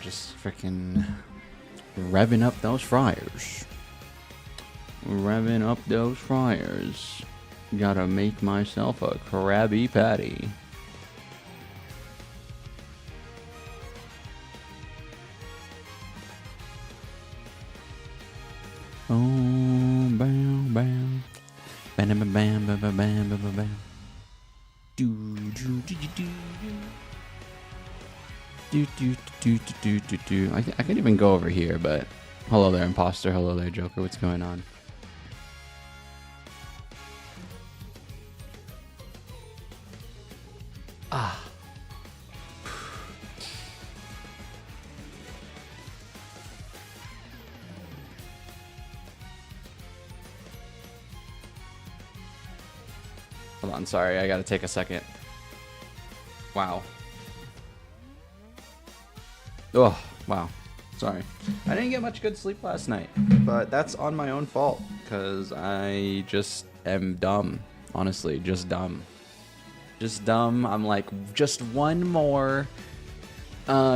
just freaking revving up those fryers. Revving up those fryers. Gotta make myself a Krabby Patty. Oh, bam, bam. Bam, bam, bam, bam, bam, bam, bam, bam. Do, do, do, do, do. Do, do, do, do, do, do. I could even go over here, but hello there, imposter. Hello there, Joker. What's going on? Ah. Hold on, sorry, I gotta take a second. Wow. Oh, wow. Sorry. I didn't get much good sleep last night, but that's on my own fault, because I just am dumb. Honestly, just dumb. Just dumb. I'm like, just one more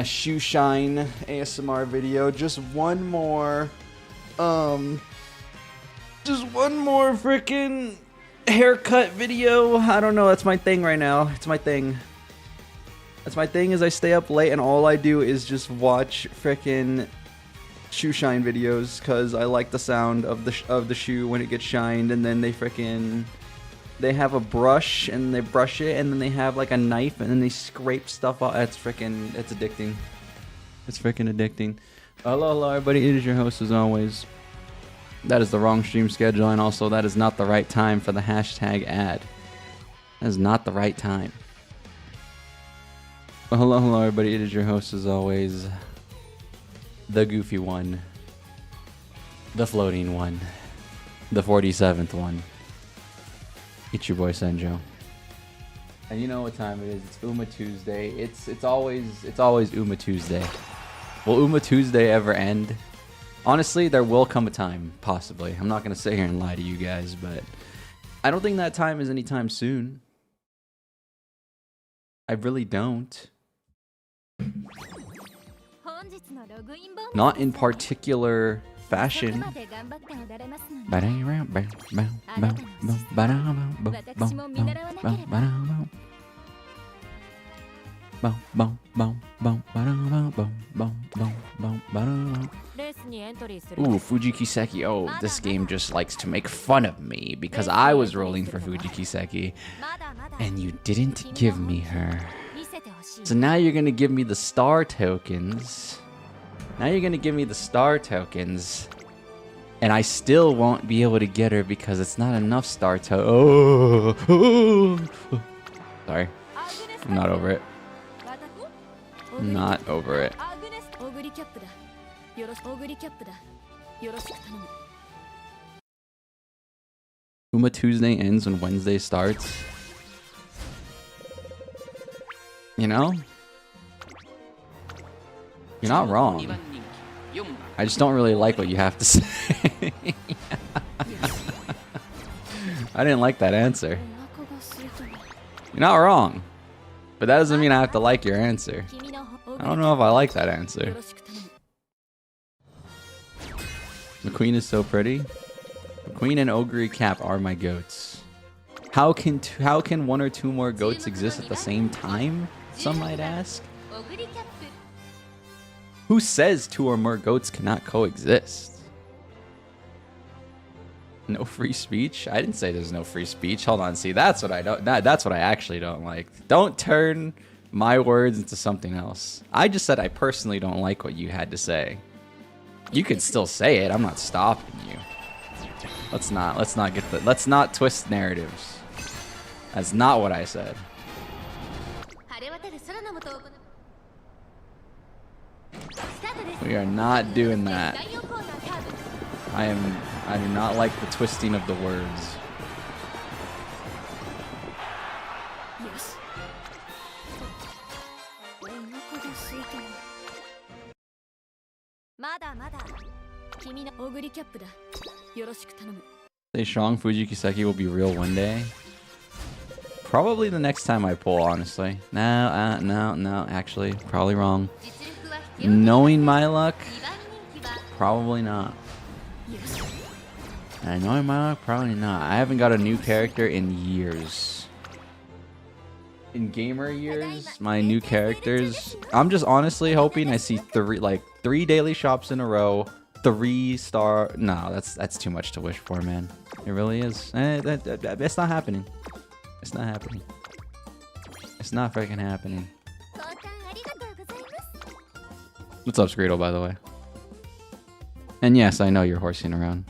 shoe shine ASMR video. Just one more, just one more freaking haircut video. I don't know, that's my thing right now. It's my thing. That's my thing, is I stay up late and all I do is just watch frickin' shoe shine videos, because I like the sound of the shoe when it gets shined, and then they have a brush and they brush it, and then they have like a knife and then they scrape stuff off. It's addicting. It's frickin' addicting. Hello everybody, it is your host as always. That is the wrong stream schedule, and also that is not the right time for the hashtag ad. That is not the right time. Well, hello everybody, it is your host as always. The goofy one. The floating one. The 47th one. It's your boy Senjo. And you know what time it is, it's Uma Tuesday. It's always Uma Tuesday. Will Uma Tuesday ever end? Honestly, there will come a time, possibly. I'm not gonna sit here and lie to you guys, but I don't think that time is anytime soon. I really don't. Not in particular fashion. Ooh, Fujikiseki. Oh, this game just likes to make fun of me because I was rolling for Fujikiseki and you didn't give me her. So now you're gonna give me the star tokens. Now you're gonna give me the star tokens, and I still won't be able to get her because it's not enough star Sorry, I'm not over it. Not over it. Uma Tuesday ends when Wednesday starts. You know? You're not wrong. I just don't really like what you have to say. I didn't like that answer. You're not wrong. But that doesn't mean I have to like your answer. I don't know if I like that answer. The queen is so pretty. The queen and Ogre Cap are my goats. How can one or two more goats exist at the same time? Some might ask. Who says two or more goats cannot coexist? No free speech? I didn't say there's no free speech. Hold on, see, that's what that's what I actually don't like. Don't turn my words into something else. I just said I personally don't like what you had to say. You could still say it. I'm not stopping you. Let's not twist narratives. That's not what I said. We are not doing that. I do not like the twisting of the words. Stay strong, Fujikiseki will be real one day. Probably the next time I pull, honestly. No, actually, probably wrong. Knowing my luck, probably not. Knowing my luck, probably not. I haven't got a new character in years. In gamer years, my new characters. I'm just honestly hoping I see three daily shops in a row. 3-star. No, that's too much to wish for, man. It really is. It's not happening. It's not happening. It's not freaking happening. What's up, Screedle, by the way? And yes, I know you're horsing around.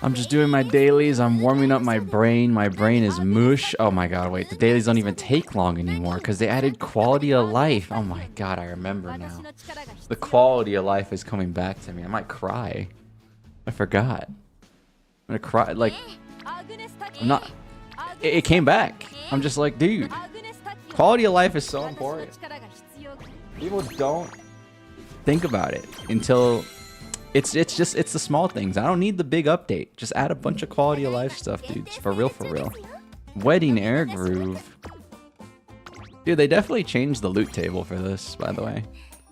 I'm just doing my dailies. I'm warming up my brain. My brain is mush. Oh my god, wait. The dailies don't even take long anymore because they added quality of life. Oh my god, I remember now. The quality of life is coming back to me. I might cry. I forgot. I'm gonna cry. Like, I'm not. It came back. I'm just like, dude. Quality of life is so important. People don't think about it until it's the small things. I don't need the big update. Just add a bunch of quality of life stuff, dude. For real, for real. Wedding Air Groove. Dude, they definitely changed the loot table for this, by the way.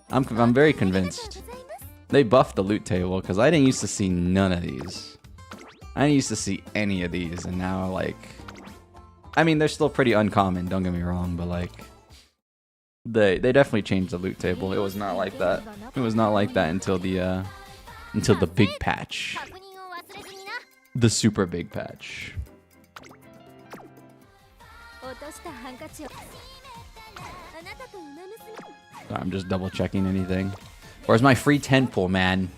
I'm very convinced. They buffed the loot table because I didn't used to see none of these. I didn't used to see any of these, and now, like, I mean, they're still pretty uncommon, don't get me wrong, but like they definitely changed the loot table. It was not like that. It was not like that until the big patch. The super big patch. I'm just double checking anything. Where's my free 10 pull, man?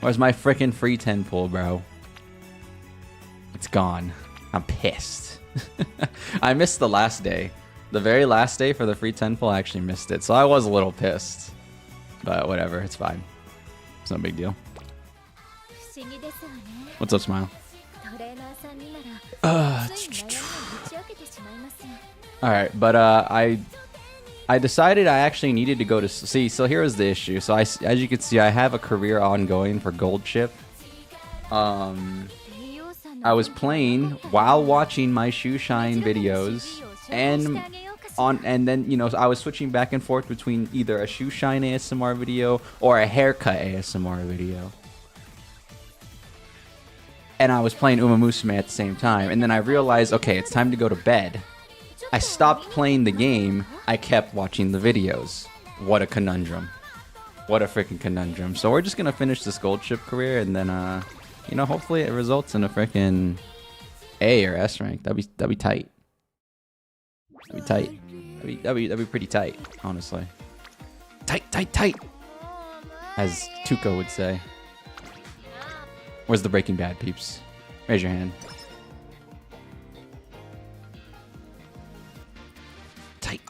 Where's my freaking free 10 pull, bro? It's gone. I'm pissed. I missed the last day. The very last day for the free 10 pull, I actually missed it. So I was a little pissed. But whatever, it's fine. It's no big deal. What's up, Smile? Alright, but I decided I actually needed to go to... See, so here was the issue. So as you can see, I have a career ongoing for Gold Chip. I was playing while watching my shoe shine videos, and then, you know, I was switching back and forth between either a shoe shine ASMR video or a haircut ASMR video. And I was playing Umamusume at the same time, and then I realized, okay, it's time to go to bed. I stopped playing the game, I kept watching the videos. What a conundrum. What a freaking conundrum. So we're just gonna finish this Gold Chip career, and then you know, hopefully it results in a freaking A or S rank. That'd be tight. That'd be tight. That'd be pretty tight, honestly. Tight. As Tuco would say. Where's the Breaking Bad peeps? Raise your hand. Tight.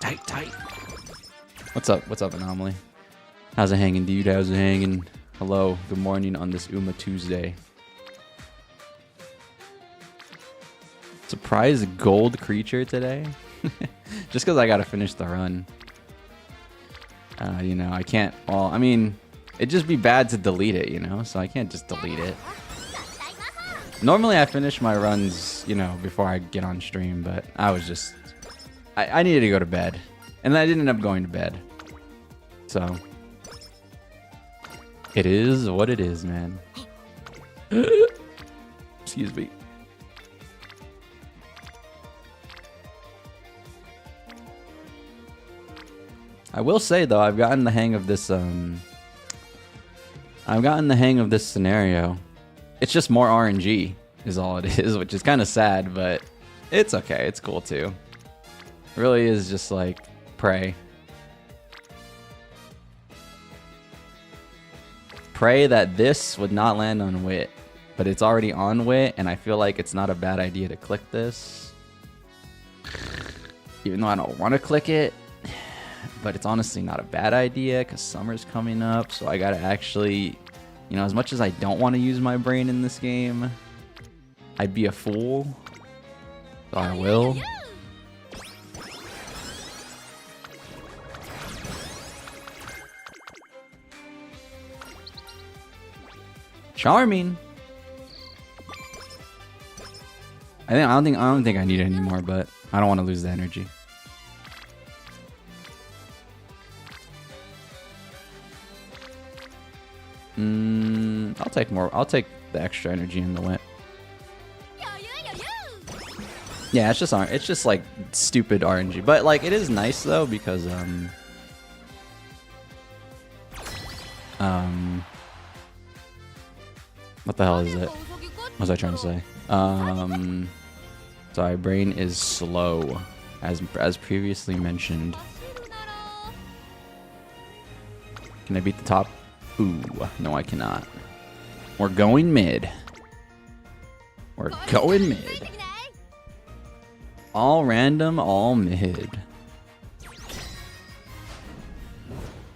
What's up, Anomaly? How's it hanging, dude? How's it hanging? Hello, good morning on this Uma Tuesday. Surprise gold creature today? Just because I gotta finish the run. You know, I can't... Well, I mean, it'd just be bad to delete it, you know? So I can't just delete it. Normally I finish my runs, you know, before I get on stream, but I was just... I needed to go to bed. And I didn't end up going to bed. So... It is what it is, man. Excuse me. I will say though, I've gotten the hang of this scenario. It's just more RNG is all it is, which is kind of sad, but it's okay. It's cool too. It really is just like pray. Pray that this would not land on Wit, but it's already on Wit, and I feel like it's not a bad idea to click this. Even though I don't want to click it, but it's honestly not a bad idea because summer's coming up, so I gotta actually, you know, as much as I don't want to use my brain in this game, I'd be a fool, so I will. Charming. I don't think I need it anymore, but I don't want to lose the energy. I'll take more. I'll take the extra energy in the wet. Yeah, it's just like stupid RNG, but like it is nice though because what the hell is it? What was I trying to say? Sorry, brain is slow, as previously mentioned. Can I beat the top? Ooh, no, I cannot. We're going mid. We're going mid. All random, all mid.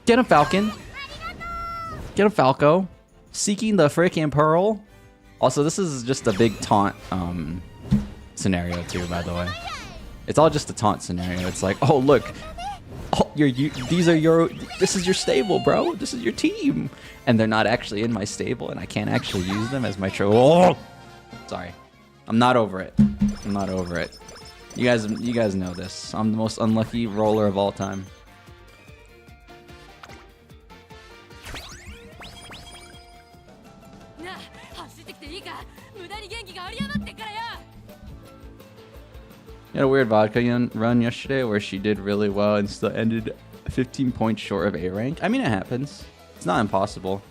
Get him, Falcon. Get him, Falco. Seeking the freaking pearl. Also, this is just a big taunt scenario too, by the way. It's all just a taunt scenario. It's like, oh look, oh, this is your stable, bro. This is your team, and they're not actually in my stable, and I can't actually use them as my oh! Sorry, I'm not over it. I'm not over it. You guys know this. I'm the most unlucky roller of all time. You had a weird vodka run yesterday where she did really well and still ended 15 points short of A rank. I mean, it happens. It's not impossible.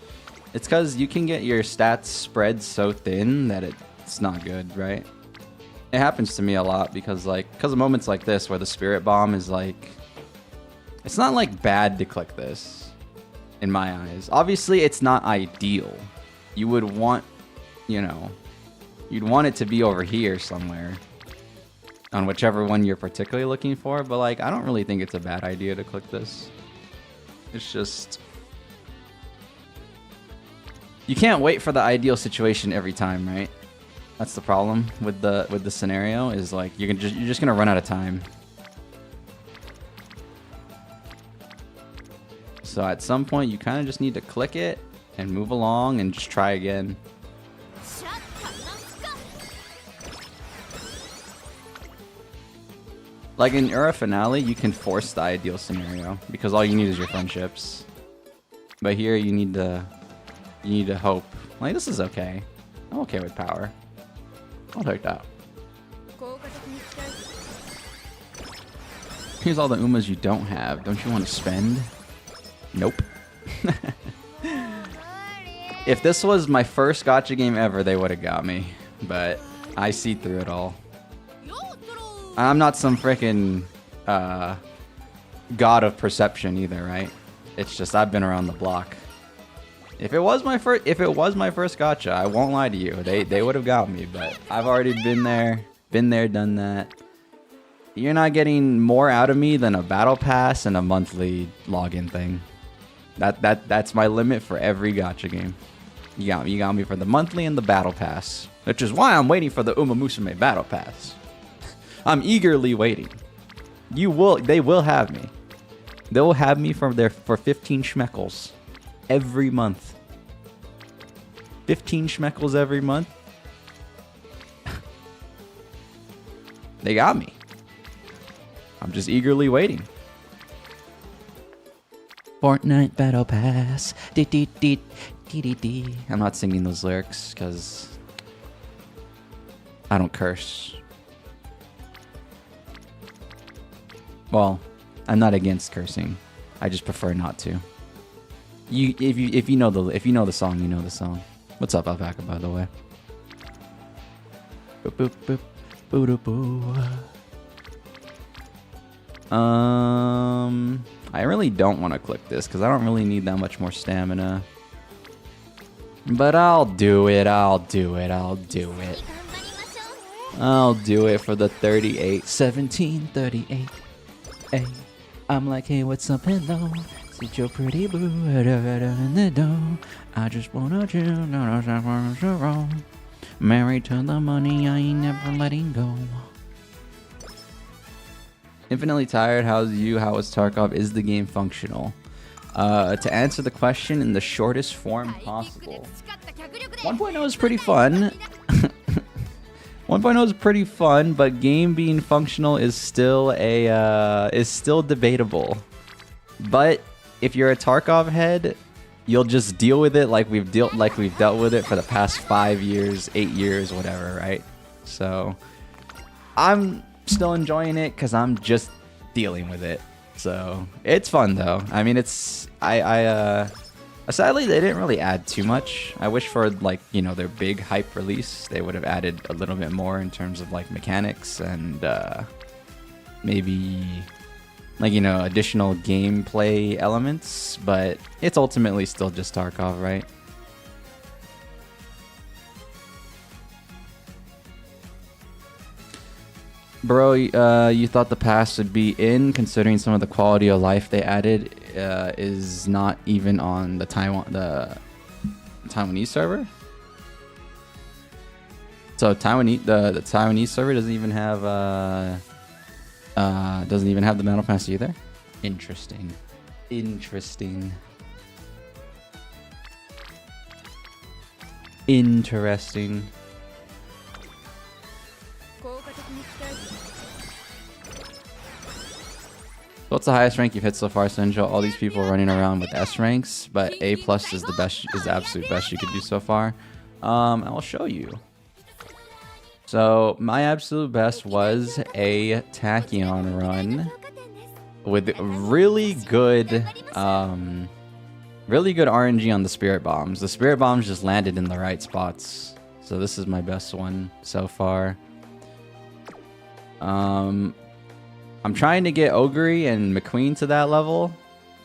It's because you can get your stats spread so thin that it's not good, right? It happens to me a lot because of moments like this where the spirit bomb is like, it's not like bad to click this in my eyes. Obviously, it's not ideal. You would want, you know, you'd want it to be over here somewhere on whichever one you're particularly looking for, but like I don't really think it's a bad idea to click this. It's just you can't wait for the ideal situation every time, right? That's the problem with the scenario is like you're just gonna run out of time. So at some point you kind of just need to click it and move along and just try again. Like in Era Finale, you can force the ideal scenario because all you need is your friendships. But here you need to hope. Like this is okay. I'm okay with power. I'll take that. Here's all the Umas you don't have. Don't you want to spend? Nope. If this was my first gacha game ever, they would have got me. But I see through it all. I'm not some freaking god of perception either, right? It's just I've been around the block. If it was my first gacha, I won't lie to you. They would have got me, but I've already been there, done that. You're not getting more out of me than a battle pass and a monthly login thing. That's my limit for every gacha game. You got me for the monthly and the battle pass, which is why I'm waiting for the Umamusume battle pass. I'm eagerly waiting. They will have me. They'll have me for 15 schmeckles every month. 15 schmeckles every month. They got me. I'm just eagerly waiting. Fortnite Battle Pass. I'm not singing those lyrics because I don't curse. Well, I'm not against cursing. I just prefer not to. If you know the song, you know the song. What's up, Alpaca, by the way? Boop, boop, boop, boo, doo, boo. I really don't want to click this because I don't really need that much more stamina. But I'll do it. I'll do it for the 38, 17, 38. Hey, I'm like, hey, what's up, hello? Sit your pretty boo in the door. I just wanna chill, no, no, wrong. Married to the money, I ain't never letting go. Infinitely tired. How's you? How is Tarkov? Is the game functional? To answer the question in the shortest form possible. 1.0 is pretty fun. 1.0 is pretty fun, but game being functional is still debatable. But if you're a Tarkov head, you'll just deal with it like we've dealt with it for the past 5 years, 8 years, whatever, right? So I'm still enjoying it because I'm just dealing with it. So it's fun though. I mean, sadly they didn't really add too much. I wish for like, you know, their big hype release they would have added a little bit more in terms of like mechanics and maybe like, you know, additional gameplay elements, but it's ultimately still just Tarkov, right? Bro, you thought the pass would be in, considering some of the quality of life they added is not even on the Taiwanese server. So the Taiwanese server doesn't even have the battle pass either. Interesting. Interesting. Interesting. What's the highest rank you've hit so far, Senjo? All these people running around with S ranks, but A+ is the best, is the absolute best you could do so far. I'll show you. So my absolute best was a Tachyon run with really good RNG on the Spirit Bombs. The Spirit Bombs just landed in the right spots. So this is my best one so far. I'm trying to get Ogre and McQueen to that level,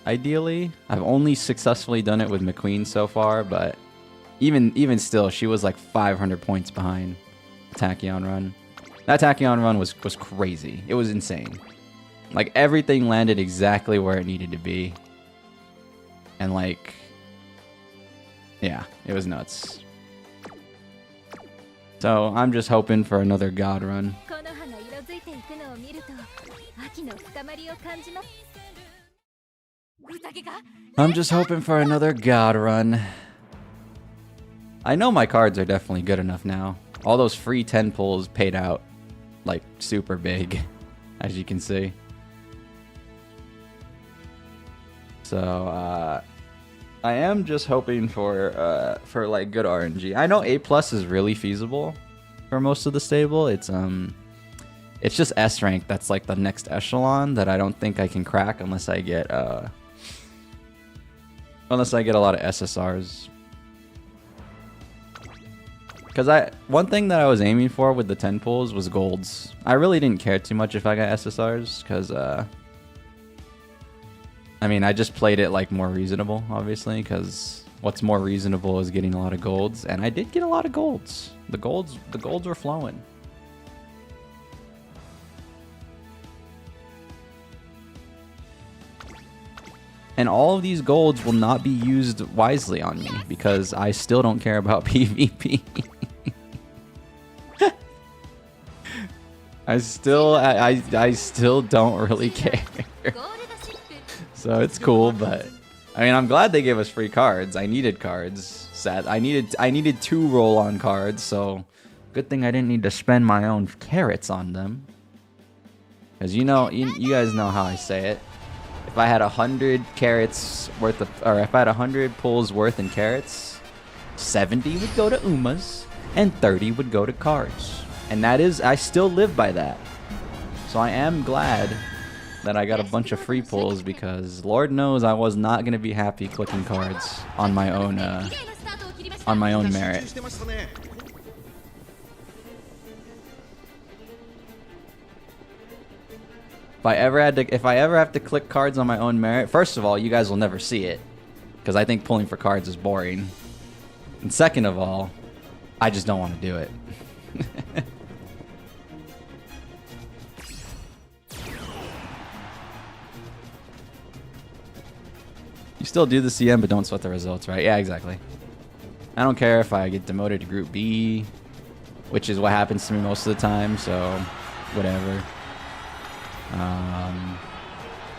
ideally. I've only successfully done it with McQueen so far, but even still, she was like 500 points behind the Tachyon run. That Tachyon run was crazy. It was insane. Like, everything landed exactly where it needed to be. And like, yeah, it was nuts. So I'm just hoping for another God run. I'm just hoping for another God run. I know my cards are definitely good enough now. All those free 10 pulls paid out like super big, as you can see. So I am just hoping for like good RNG. I know A+ is really feasible for most of the stable. It's just S rank that's like the next echelon that I don't think I can crack unless I get a lot of SSRs. Because one thing that I was aiming for with the 10 pulls was golds. I really didn't care too much if I got SSRs because I mean, I just played it like more reasonable, obviously, because what's more reasonable is getting a lot of golds, and I did get a lot of golds. The golds were flowing. And all of these golds will not be used wisely on me because I still don't care about PvP. I still don't really care. So it's cool, but I mean, I'm glad they gave us free cards. I needed cards. Sad. I needed 2 roll-on cards, so good thing I didn't need to spend my own carrots on them. Because you guys know how I say it. If I had 100 carrots worth of, or if I had 100 pulls worth in carrots, 70 would go to Umas and 30 would go to cards. And that is, I still live by that. So I am glad that I got a bunch of free pulls because Lord knows I was not going to be happy clicking cards on my own merit. If I ever have to click cards on my own merit, first of all, you guys will never see it because I think pulling for cards is boring. And second of all, I just don't want to do it. You still do the CM, but don't sweat the results, right? Yeah, exactly. I don't care if I get demoted to Group B, which is what happens to me most of the time, so whatever. I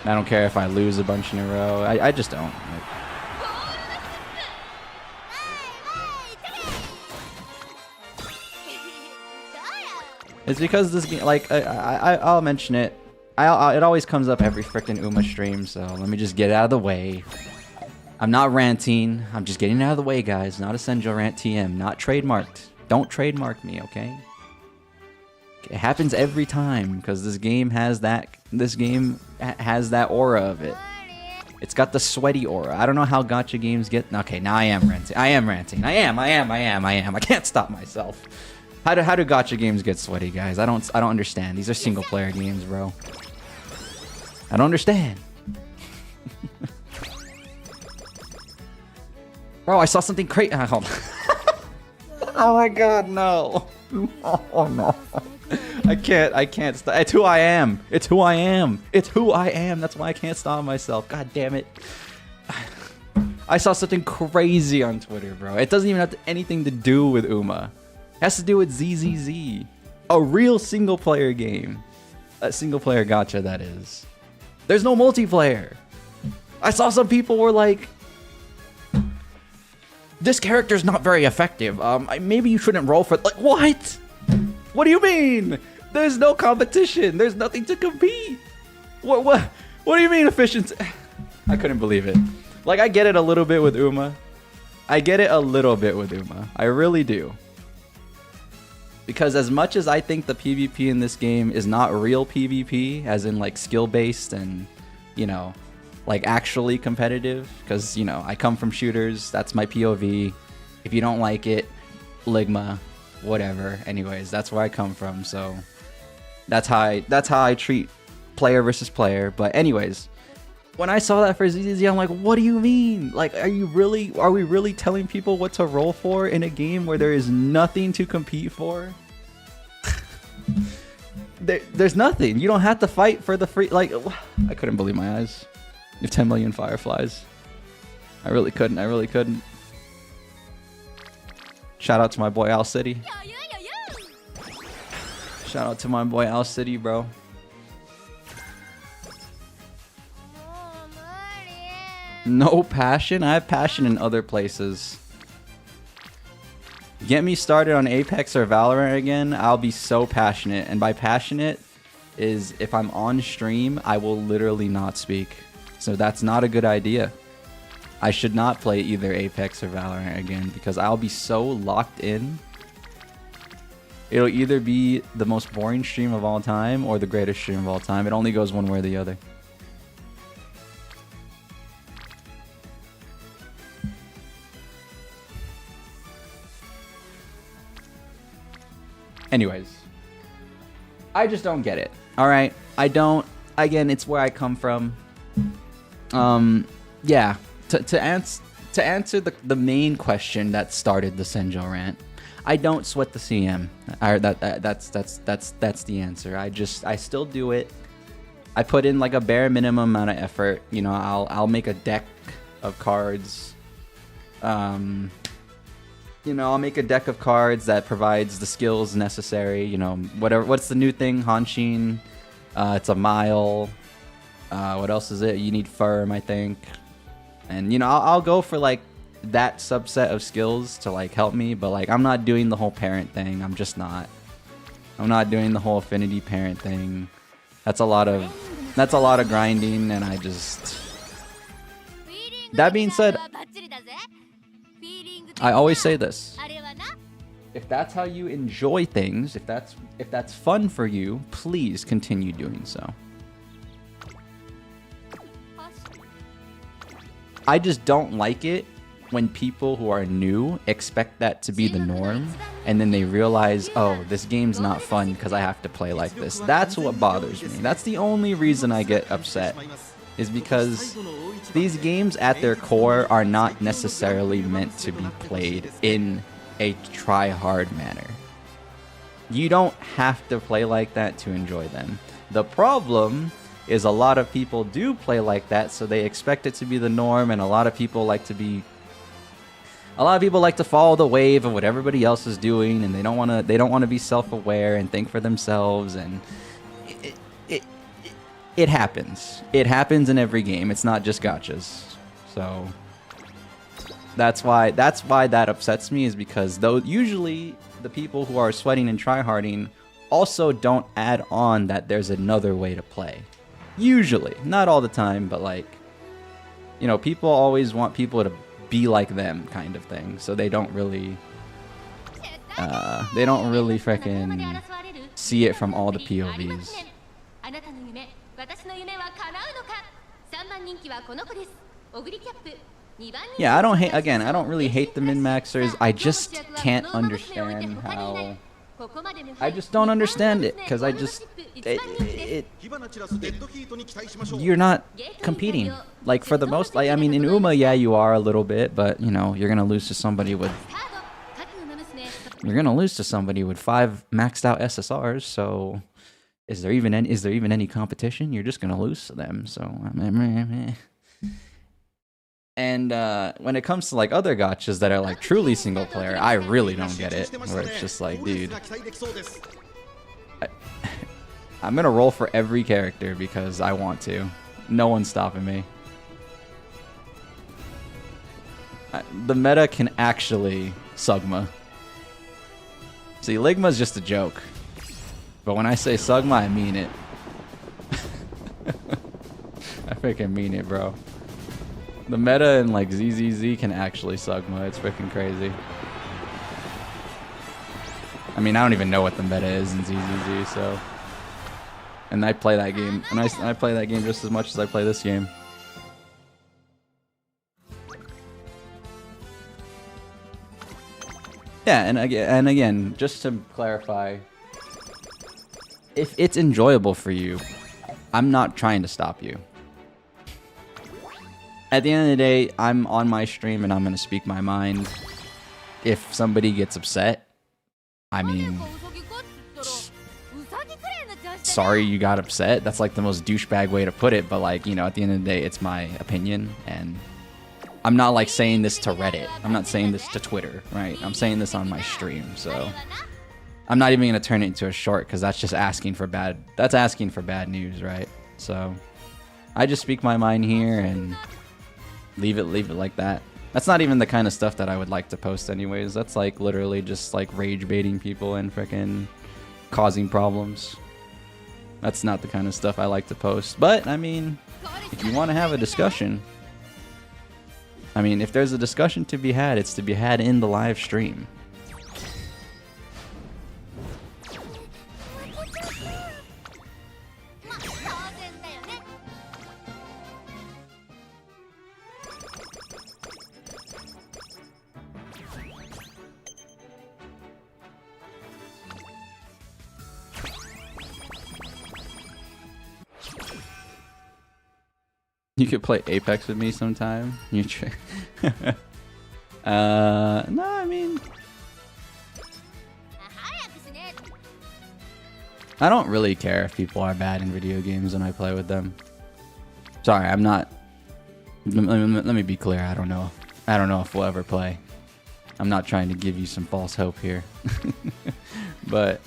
don't care if I lose a bunch in a row. I just don't. It's because this game, like, I'll mention it. It always comes up every frickin' Uma stream, so let me just get it out of the way. I'm not ranting. I'm just getting it out of the way, guys. Not a Senjo rant TM. Not trademarked. Don't trademark me, okay? It happens every time because this game has that. This game has that aura of it. It's got the sweaty aura. I don't know how gacha games get. Okay, now I am ranting. I am ranting. I am. I can't stop myself. How do gacha games get sweaty, guys? I don't understand. These are single player games, bro. I don't understand. Bro, I saw something crazy. Hold on. Oh my god, no. Oh no. I can't stop. It's who I am. It's who I am. It's who I am. That's why I can't stop myself. God damn it. I saw something crazy on Twitter, bro. It doesn't even have anything to do with Uma. It has to do with ZZZ. A real single player game. A single player gacha, that is. There's no multiplayer. I saw some people were like, this character's not very effective. Maybe you shouldn't roll for... Like, what? What do you mean? There's no competition. There's nothing to compete. What do you mean efficiency? I couldn't believe it. Like, I get it a little bit with Uma. I get it a little bit with Uma. I really do. Because as much as I think the PvP in this game is not real PvP, as in like skill-based and, you know, like actually competitive, because, you know, I come from shooters, that's my POV. If you don't like it, Ligma, whatever. Anyways, that's where I come from, so that's how I treat player versus player. But anyways, when I saw that for ZZZ, I'm like, what do you mean? Like, are we really telling people what to roll for in a game where there is nothing to compete for? There's nothing. You don't have to fight for the free, like, I couldn't believe my eyes. You have 10 million fireflies. I really couldn't. Shout out to my boy Owl City. Shout out to my boy Owl City, bro. No passion? I have passion in other places. Get me started on Apex or Valorant again, I'll be so passionate. And by passionate is if I'm on stream, I will literally not speak. So that's not a good idea. I should not play either Apex or Valorant again because I'll be so locked in. It'll either be the most boring stream of all time or the greatest stream of all time. It only goes one way or the other. Anyways, I just don't get it. All right, I don't. Again, it's where I come from. Yeah. To answer the main question that started the Senjo rant, I don't sweat the CM. That's the answer. I still do it. I put in like a bare minimum amount of effort. You know, I'll make a deck of cards. You know, I'll make a deck of cards that provides the skills necessary. You know, whatever. What's the new thing? Hanshin. It's a mile. What else is it? You need firm, I think. And, you know, I'll go for, like, that subset of skills to, like, help me. But, like, I'm not doing the whole parent thing. I'm just not. I'm not doing the whole affinity parent thing. That's a lot of grinding, and I just... That being said, I always say this. If that's how you enjoy things, if that's fun for you, please continue doing so. I just don't like it when people who are new expect that to be the norm, and then they realize, oh, this game's not fun because I have to play like this. That's what bothers me. That's the only reason I get upset, is because these games at their core are not necessarily meant to be played in a try-hard manner. You don't have to play like that to enjoy them. The problem is a lot of people do play like that, so they expect it to be the norm, and a lot of people like to follow the wave of what everybody else is doing, and they don't want to be self-aware and think for themselves, and it happens. It happens in every game. It's not just gachas. So that's why that upsets me, is because though usually the people who are sweating and tryharding also don't add on that there's another way to play. Usually, not all the time, but like, you know, people always want people to be like them, kind of thing. So they don't really freaking see it from all the POVs. Yeah, I don't hate, again, I don't really hate the min-maxers. I just can't understand how, I just don't understand it, because I just, you're not competing. Like, for the most, like, I mean, in Uma, yeah, you are a little bit, but, you know, you're going to lose to somebody with, you're going to lose to somebody with 5 maxed out SSRs, so is there even any competition? You're just going to lose to them, so, and when it comes to like other gachas that are like truly single player, I really don't get it. Where it's just like, dude, I'm gonna roll for every character because I want to. No one's stopping me. The meta can actually Sugma. See, Ligma's just a joke, but when I say Sugma, I mean it. I freaking mean it, bro. The meta in like ZZZ can actually Sugma. It's freaking crazy. I mean, I don't even know what the meta is in ZZZ, so. And I play that game, and I play that game just as much as I play this game. Yeah, and again, just to clarify, if it's enjoyable for you, I'm not trying to stop you. At the end of the day, I'm on my stream and I'm going to speak my mind. If somebody gets upset, I mean, sorry you got upset. That's like the most douchebag way to put it, but like, you know, at the end of the day, it's my opinion, and I'm not like saying this to Reddit. I'm not saying this to Twitter, right? I'm saying this on my stream, so I'm not even going to turn it into a short because that's just asking for bad news, right? So I just speak my mind here and leave it like that. That's not even the kind of stuff that I would like to post anyways. That's like literally just like rage baiting people and freaking causing problems. That's not the kind of stuff I like to post. But I mean, if you want to have a discussion, I mean, if there's a discussion to be had, it's to be had in the live stream. You could play Apex with me sometime. You no, I mean, I don't really care if people are bad in video games when I play with them. Sorry, I'm not. Let me be clear. I don't know if we'll ever play. I'm not trying to give you some false hope here, but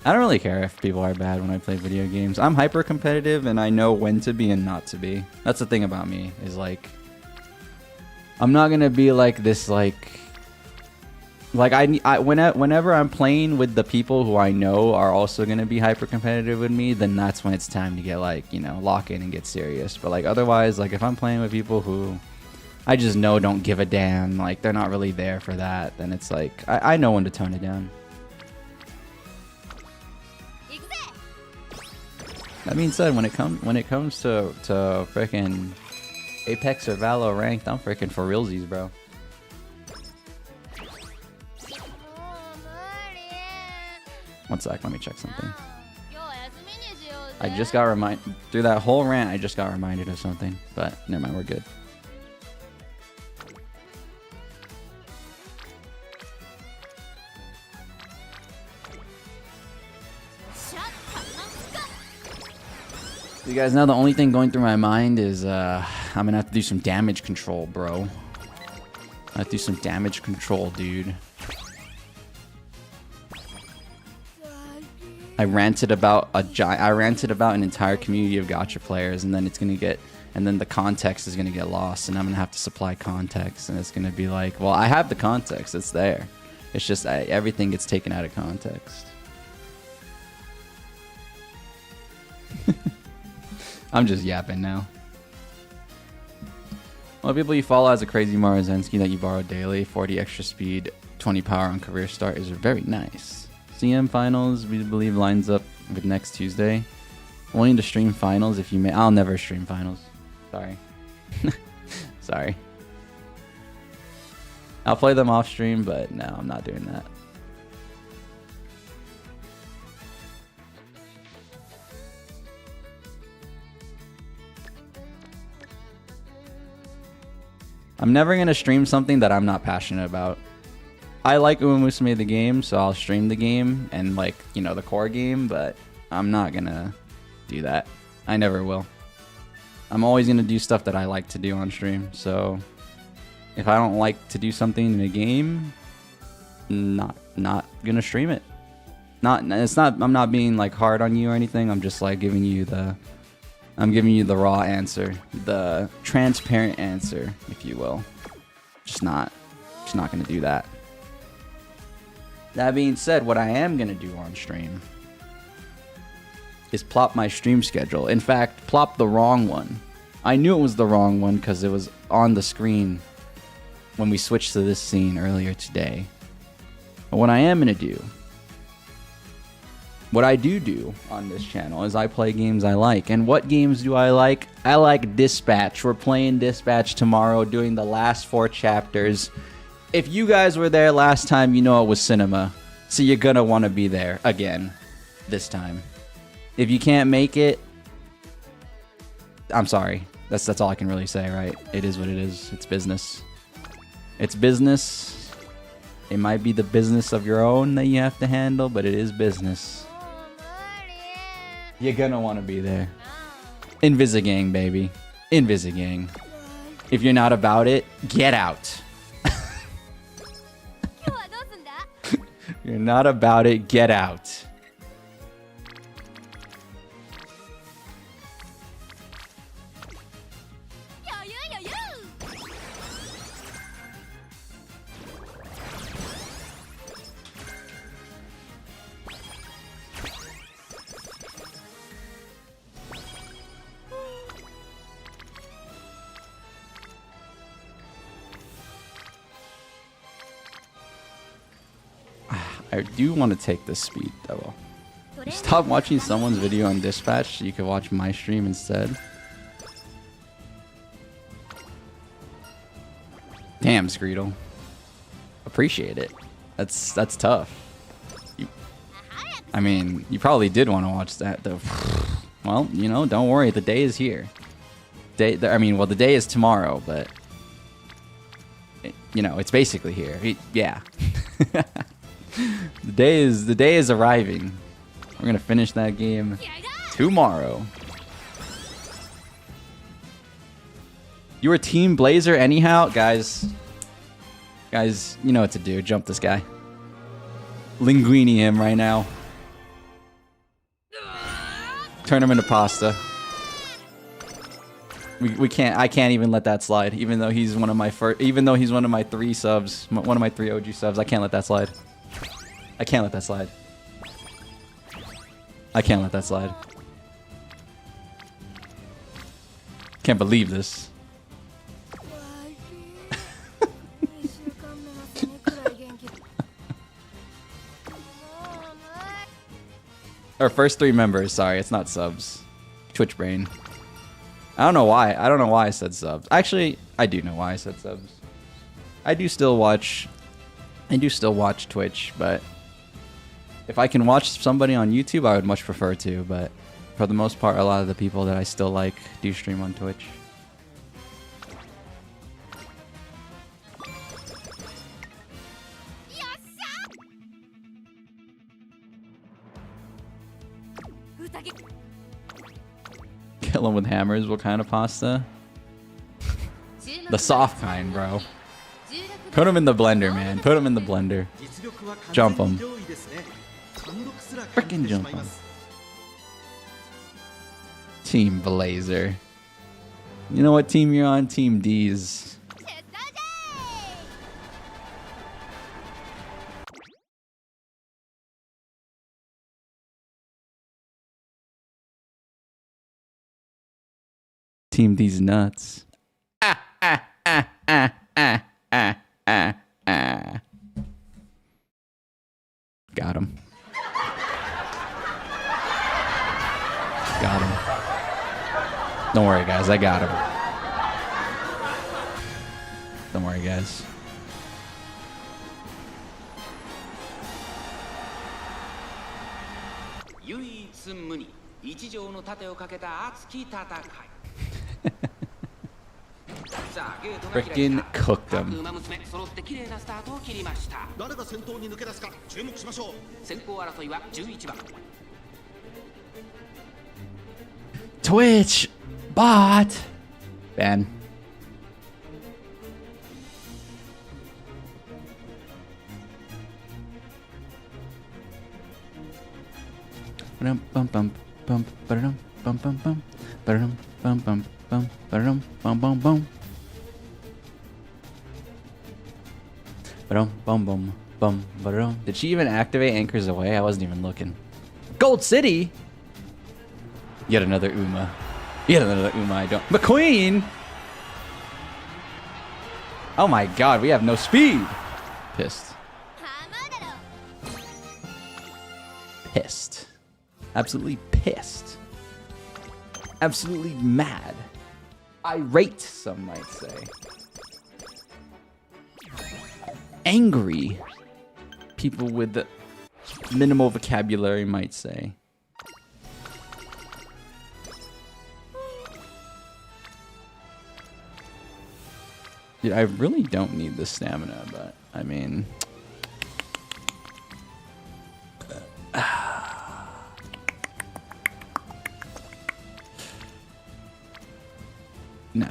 I don't really care if people are bad when I play video games. I'm hyper competitive and I know when to be and not to be. That's the thing about me, is like, I'm not gonna be like this, whenever I'm playing with the people who I know are also gonna be hyper competitive with me, then that's when it's time to get like, you know, lock in and get serious. But like otherwise, like if I'm playing with people who I just know don't give a damn, like they're not really there for that, then it's like I know when to tone it down. That being said, when it comes to freaking Apex or Valo ranked, I'm freaking for realsies, bro. One sec, let me check something. I just got reminded through that whole rant. I just got reminded of something, but never mind, we're good. You guys, now the only thing going through my mind is I'm gonna have to do some damage control, bro. I have to do some damage control, dude. I ranted about an entire community of gacha players, and then then the context is gonna get lost, and I'm gonna have to supply context, and it's gonna be like, well, I have the context, it's there. It's just everything gets taken out of context. I'm just yapping now. Well, people you follow has a crazy Marzensky that you borrow daily. 40 extra speed, 20 power on career start is very nice. CM finals, we believe, lines up with next Tuesday. Wanting to stream finals if you may. I'll never stream finals. Sorry. Sorry. I'll play them off stream, but no, I'm not doing that. I'm never going to stream something that I'm not passionate about. I like Umamusume the game, so I'll stream the game and, like, you know, the core game, but I'm not going to do that. I never will. I'm always going to do stuff that I like to do on stream, so if I don't like to do something in a game, not going to stream it. I'm not being, like, hard on you or anything. I'm just, like, giving you the raw answer, the transparent answer, if you will. Just not gonna do that. That being said, what I am gonna do on stream is plop my stream schedule. In fact, plop the wrong one. I knew it was the wrong one because it was on the screen when we switched to this scene earlier today. But what I am gonna do, what I do on this channel is I play games I like. And what games do I like? I like Dispatch. We're playing Dispatch tomorrow, doing the last 4 chapters. If you guys were there last time, you know it was cinema. So you're gonna want to be there again this time. If you can't make it, I'm sorry. That's all I can really say, right? It is what it is. It's business. It's business. It might be the business of your own that you have to handle, but it is business. You're gonna want to be there. Invisigang, baby. Invisigang. If you're not about it, get out. You're not about it, get out. I do want to take this speed double. Stop watching someone's video on Dispatch so you can watch my stream instead. Damn, Screedle. Appreciate it. That's tough. I mean, you probably did want to watch that though. Well, you know, don't worry. The day is here. The day is tomorrow, but you know, it's basically here. Yeah. The day is arriving. We're gonna finish that game tomorrow. You were Team Blazer anyhow, guys. Guys, you know what to do. Jump this guy. Linguini him right now. Turn him into pasta. We can't. I can't even let that slide. Even though he's one of my first. Even though he's one of my 3 subs. One of my 3 OG subs. I can't let that slide. I can't let that slide. I can't let that slide. Can't believe this. Our first 3 members. Sorry, it's not subs. Twitch brain. I don't know why. I don't know why I said subs. Actually, I do know why I said subs. I do still watch Twitch, but if I can watch somebody on YouTube, I would much prefer to, but for the most part, a lot of the people that I still like do stream on Twitch. Kill him with hammers. What kind of pasta? The soft kind, bro. Put him in the blender, man. Put him in the blender. Jump him. Frickin' jump him. Team Blazer. You know what team you're on? Team D's. Team these nuts. Got him. Got him. Don't worry, guys. I got him. Don't worry, guys. Freaking cooked them. Twitch bot ban. Bum bum bum bum bum bum bum bum bum bum bum bum bum bum bum bum. Did she even activate Anchors Away? I wasn't even looking. Gold City? Yet another Uma. Yet another Uma I don't. McQueen! Oh my god, we have no speed! Pissed. Pissed. Absolutely pissed. Absolutely mad. Irate, some might say. Angry. People with the minimal vocabulary might say. Dude, I really don't need the stamina, but I mean... No.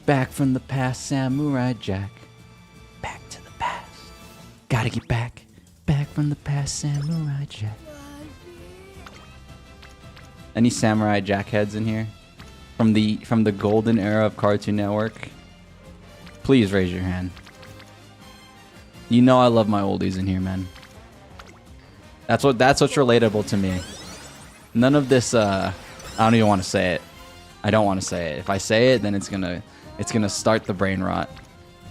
Back from the past, Samurai Jack. Back to the past. Gotta get back. Back from the past, Samurai Jack. Any Samurai Jack heads in here? From the golden era of Cartoon Network? Please raise your hand. You know I love my oldies in here, man. That's what's relatable to me. None of this I don't even want to say it. I don't want to say it. If I say it, then it's gonna start the brain rot.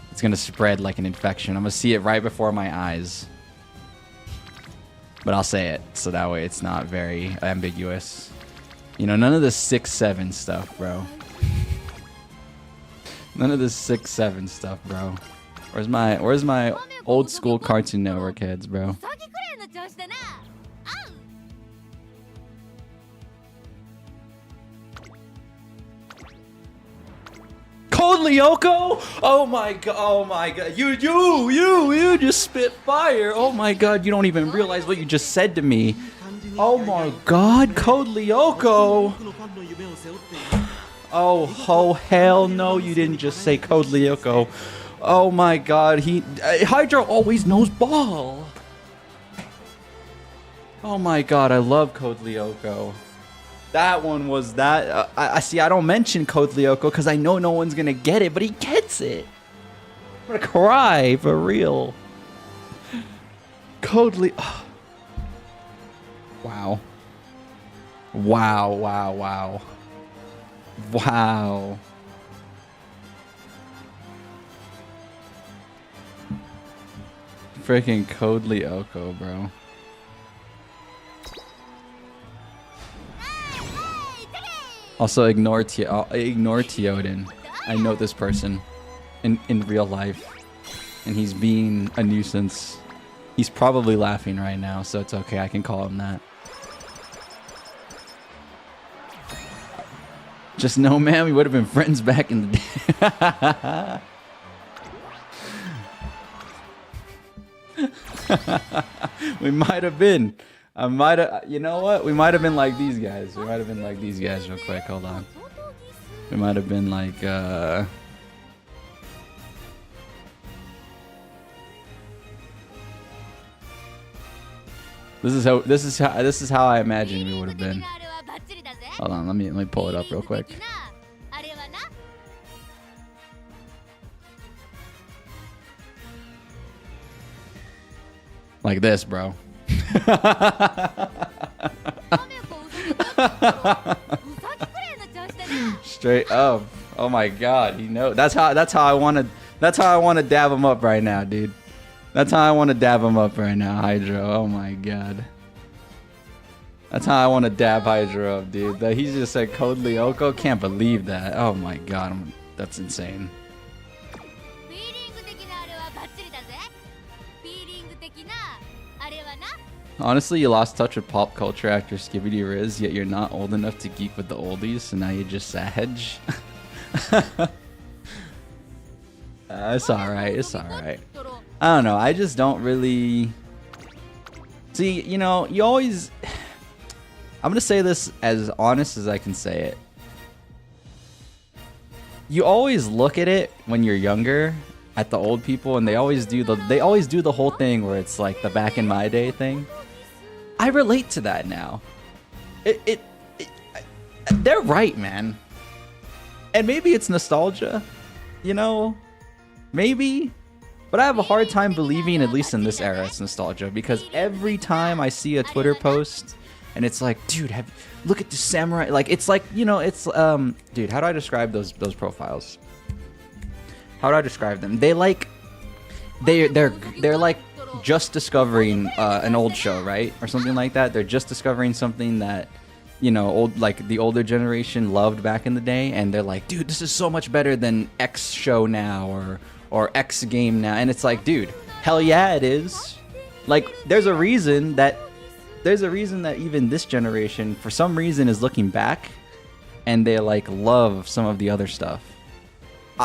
It's gonna spread like an infection. I'm gonna see it right before my eyes. But I'll say it, so that way it's not very ambiguous. You know, none of the 6-7 stuff, bro. None of this 6-7 stuff, bro. Where's my old school Cartoon Network heads, bro? Code Lyoko? Oh my god, oh my god. You just spit fire. Oh my god, you don't even realize what you just said to me. Oh my god, Code Lyoko. Oh hell no, you didn't just say Code Lyoko. Oh my god, Hydra always knows ball. Oh my god, I love Code Lyoko. That one was that. I see. I don't mention Code Lyoko because I know no one's gonna get it, but he gets it. I'm gonna cry for real. Code Lyoko. Wow. Wow. Wow. Wow. Wow. Freaking Code Lyoko, bro. Also, ignore Teoden. I know this person in real life, and he's being a nuisance. He's probably laughing right now, so it's okay. I can call him that. Just know, man, we would have been friends back in the day. We might have been. I might have, you know what? We might have been like these guys. We might have been like these guys real quick. Hold on. We might have been like, This is how I imagine we would have been. Hold on, let me pull it up real quick. Like this, bro. Straight up. Oh my god, you know that's how I want to dab him up right now, dude. That's how I want to dab him up right now, Hydro. Oh my god. That's how I want to dab Hydro up, dude. That he just said Code Lyoko. Can't believe that. Oh my god, that's insane. Honestly, you lost touch with pop culture after Skibidi Riz, yet you're not old enough to geek with the oldies, so now you're just Sag. It's alright, it's alright. I don't know, I just don't really... See, you know, you always... I'm gonna say this as honest as I can say it. You always look at it when you're younger, at the old people, and they always do the whole thing where it's like the back in my day thing. I relate to that now. They're right, man. And maybe it's nostalgia, you know? Maybe. But I have a hard time believing, at least in this era, it's nostalgia. Because every time I see a Twitter post, and it's like, dude, look at the samurai. Like, it's like, you know, it's, dude, how do I describe those profiles? How do I describe them? They're like just discovering an old show, right? Or something like that. They're just discovering something that, you know, the older generation loved back in the day, and they're like, dude, this is so much better than X show now or X game now. And it's like, dude, hell yeah, it is. Like, there's a reason that even this generation, for some reason, is looking back, and they like love some of the other stuff.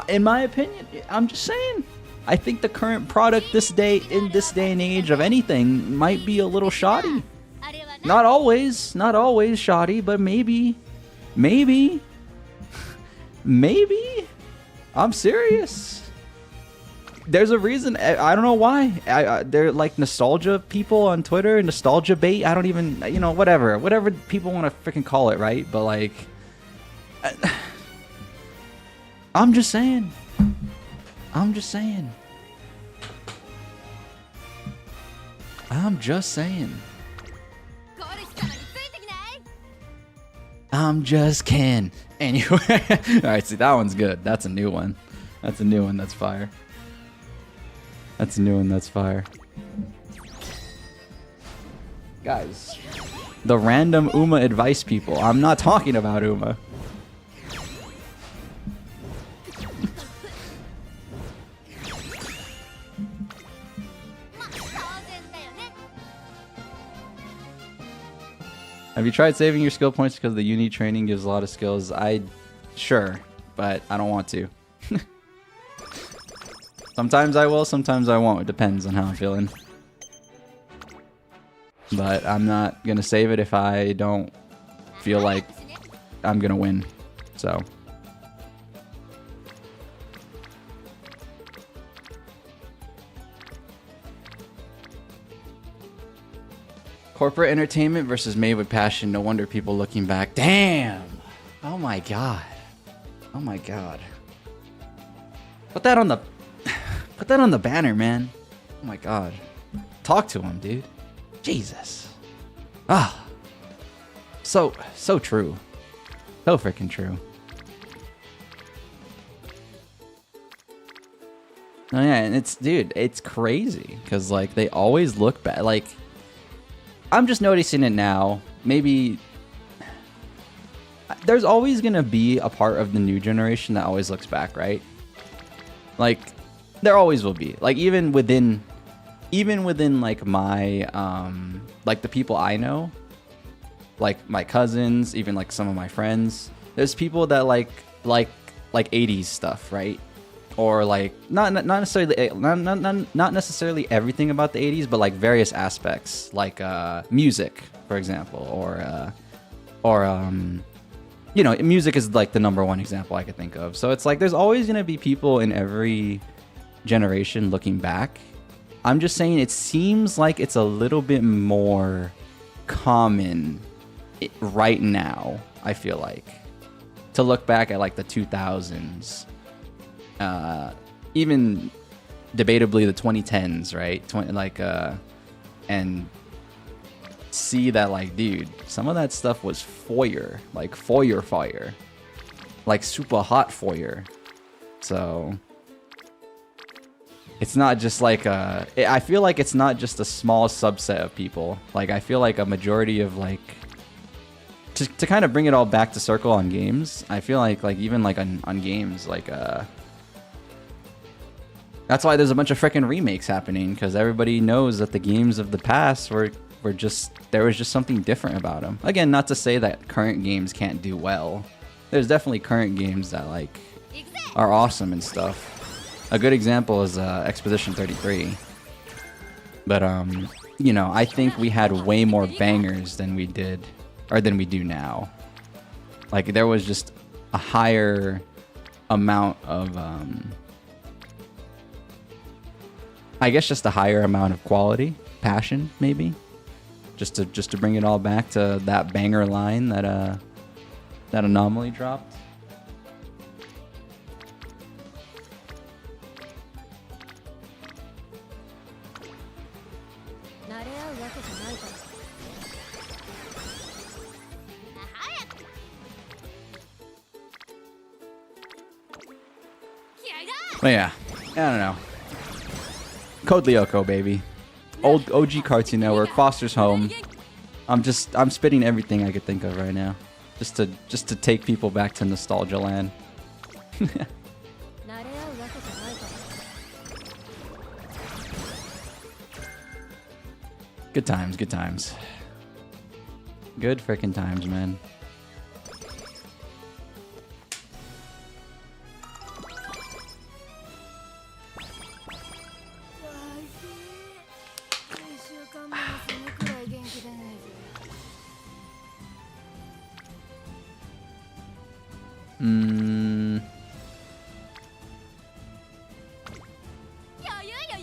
In my opinion, I'm just saying, I think the current product in this day and age of anything might be a little shoddy. Not always shoddy, but maybe. I'm serious. There's a reason. I don't know why. They're like nostalgia people on Twitter, nostalgia bait. I don't even, you know, whatever people want to freaking call it, right? But like, I'm just saying. I'm just saying. I'm just Ken. Anyway. Alright, see, that one's good. That's a new one. That's fire. Guys, the random Uma advice people. I'm not talking about Uma. Have you tried saving your skill points because the uni training gives a lot of skills? Sure, but I don't want to. Sometimes I will, sometimes I won't. It depends on how I'm feeling. But I'm not gonna save it if I don't feel like I'm gonna win. So. Corporate entertainment versus made with passion. No wonder people looking back. Damn. Oh my god. Oh my god. Put that on the banner, man. Oh my god. Talk to him, dude. Jesus. Ah. So true. So freaking true. Oh yeah, and it's crazy because like they always look back. Like, I'm just noticing it now. Maybe there's always gonna be a part of the new generation that always looks back, right? Like, there always will be. Like, even within like my like the people I know, like my cousins, even like some of my friends, there's people that like 80s stuff, right? Or like not necessarily everything about the 80s, but like various aspects, like music, for example, or you know, music is like the #1 example I could think of. So it's like there's always gonna be people in every generation looking back. I'm just saying it seems like it's a little bit more common right now, I feel like, to look back at like the 2000s. Even debatably the 2010s, right? and see that, like, dude, some of that stuff was fire, like fire, like super hot fire. So it's not just like I feel like it's not just a small subset of people. Like, I feel like a majority of, like, to kind of bring it all back to circle on games, I feel like even like on games, like that's why there's a bunch of freaking remakes happening, because everybody knows that the games of the past were just, there was just something different about them. Again, not to say that current games can't do well. There's definitely current games that, like, are awesome and stuff. A good example is Exposition 33. But you know, I think we had way more bangers than we did, or than we do now. Like, there was just a higher amount of I guess just a higher amount of quality, passion, maybe. Just to bring it all back to that banger line that that Anomaly dropped. But yeah, I don't know. Code Lyoko, baby. Old OG Cartoon Network, Foster's Home. I'm spitting everything I could think of right now, just to take people back to nostalgia land. Good times, good times. Good frickin' times, man.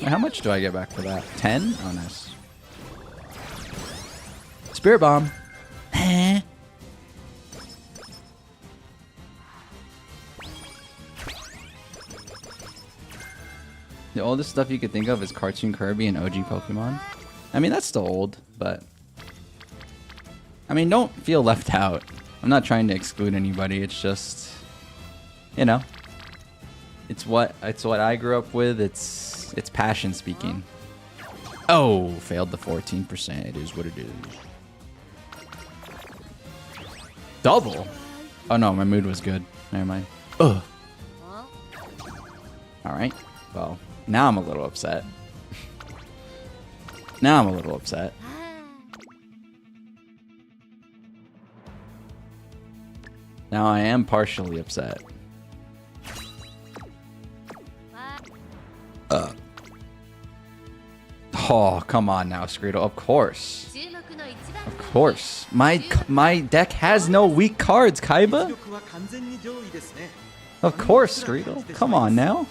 How much do I get back for that? 10? Oh, nice. Spirit Bomb. The oldest stuff you could think of is Cartoon Kirby and OG Pokemon. I mean, that's still old, but I mean, don't feel left out. I'm not trying to exclude anybody. It's just, you know, it's what I grew up with. It's passion speaking. Oh, failed the 14%. It is what it is. Double? Oh no, my mood was good. Never mind. Ugh. Alright. Well, now I'm a little upset. Now I'm a little upset. Now I am partially upset. Oh, come on now, Screedle. Of course. Of course. My deck has no weak cards, Kaiba. Of course, Screedle. Come on now.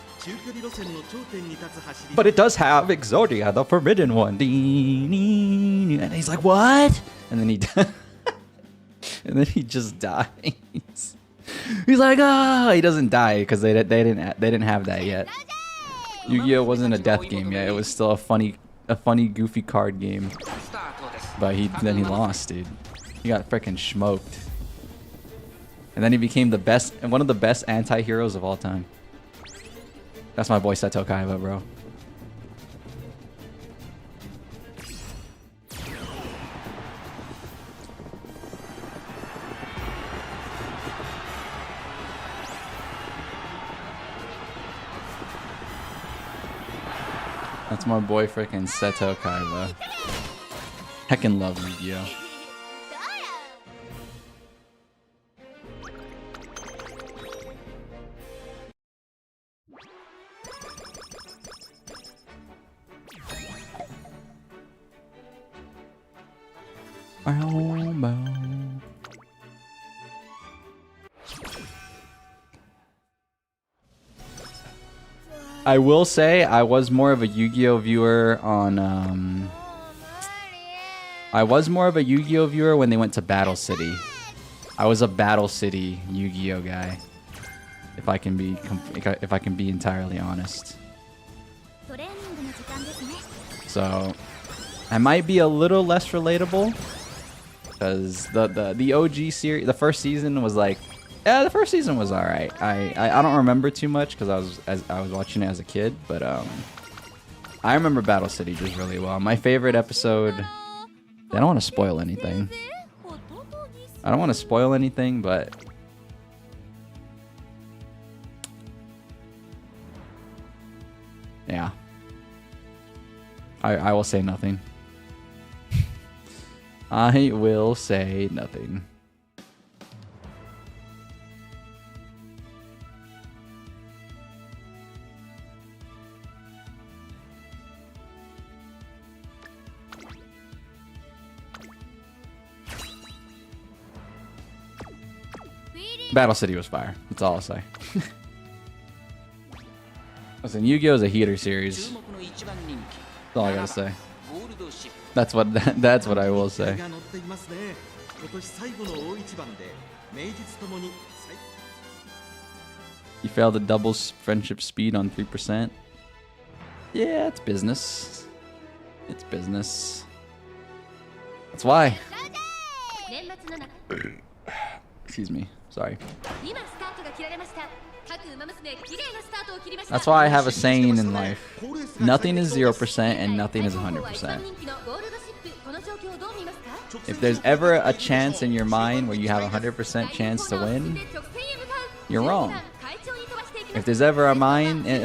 But it does have Exodia, the forbidden one. And he's like, what? And then he and then he just dies. He's like, ah, oh. He doesn't die because they didn't have that yet. Yu-Gi-Oh wasn't a death game yet. It was still a funny goofy card game. But then he lost, dude. He got freaking smoked. And then he became the best and one of the best anti-heroes of all time. That's my boy Seto Kaiba, bro. That's my boy freaking Seto Kaiba. Heckin' love Yu-Gi-Oh! I will say I was more of a Yu-Gi-Oh viewer on I was more of a Yu-Gi-Oh viewer when they went to Battle City. I was a Battle City Yu-Gi-Oh guy. If I can be entirely honest. So I might be a little less relatable because the OG series, the first season was like, yeah, the first season was all right. I don't remember too much because I was watching it as a kid, but I remember Battle City just really well. My favorite episode. I don't want to spoil anything. I don't want to spoil anything, but yeah, I will say nothing. I will say nothing. Battle City was fire. That's all I'll say. Listen, Yu-Gi-Oh! Is a heater series. That's all I gotta say. That's what I will say. You failed the double friendship speed on 3%. Yeah, it's business. It's business. That's why. Excuse me. Sorry. That's why I have a saying in life. Nothing is 0% and nothing is 100%. If there's ever a chance in your mind where you have a 100% chance to win, you're wrong. If there's ever a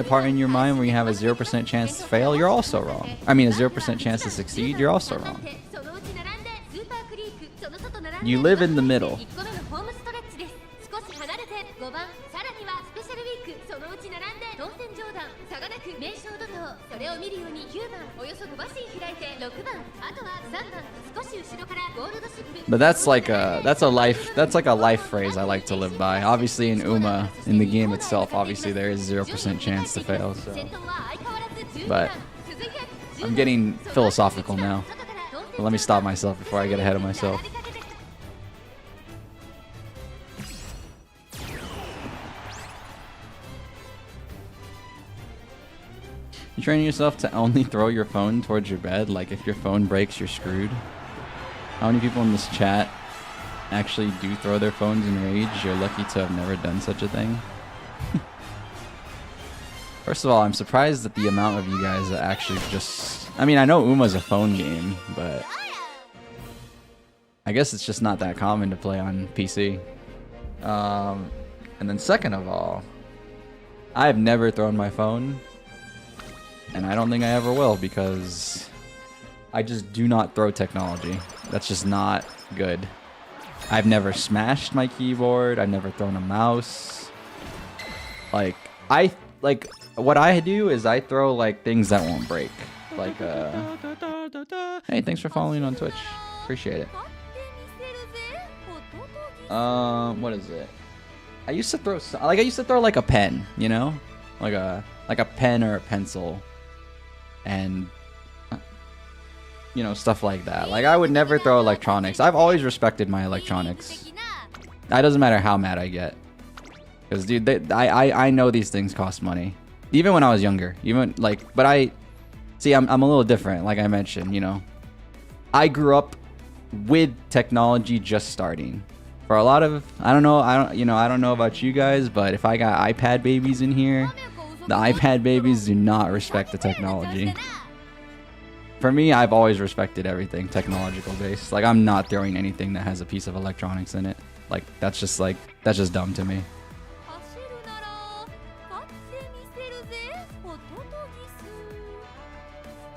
part in your mind where you have a 0% chance to fail, you're also wrong. I mean, a 0% chance to succeed, you're also wrong. You live in the middle. But that's like a life phrase I like to live by. Obviously in Uma, in the game itself, obviously there is 0% chance to fail. So. But I'm getting philosophical now. But let me stop myself before I get ahead of myself. You training yourself to only throw your phone towards your bed? Like if your phone breaks, you're screwed? How many people in this chat actually do throw their phones in rage? You're lucky to have never done such a thing. First of all, I'm surprised at the amount of you guys that actually just... I mean, I know Uma's a phone game, but... I guess it's just not that common to play on PC. And then second of all, I've never thrown my phone. And I don't think I ever will because I just do not throw technology. That's just not good. I've never smashed my keyboard. I've never thrown a mouse. Like what I do is I throw like things that won't break. Like hey, thanks for following on Twitch. Appreciate it. What is it? I used to throw like a pen, you know? Like a pen or a pencil. And you know, stuff like that. Like I would never throw electronics. I've always respected my electronics. It doesn't matter how mad I get, because dude, I know these things cost money. Even when I was younger, but I'm a little different. Like I mentioned, you know, I grew up with technology just starting. For a lot of, I don't know about you guys, but if I got iPad babies in here, the iPad babies do not respect the technology. For me, I've always respected everything technological based. Like I'm not throwing anything that has a piece of electronics in it. Like that's just dumb to me.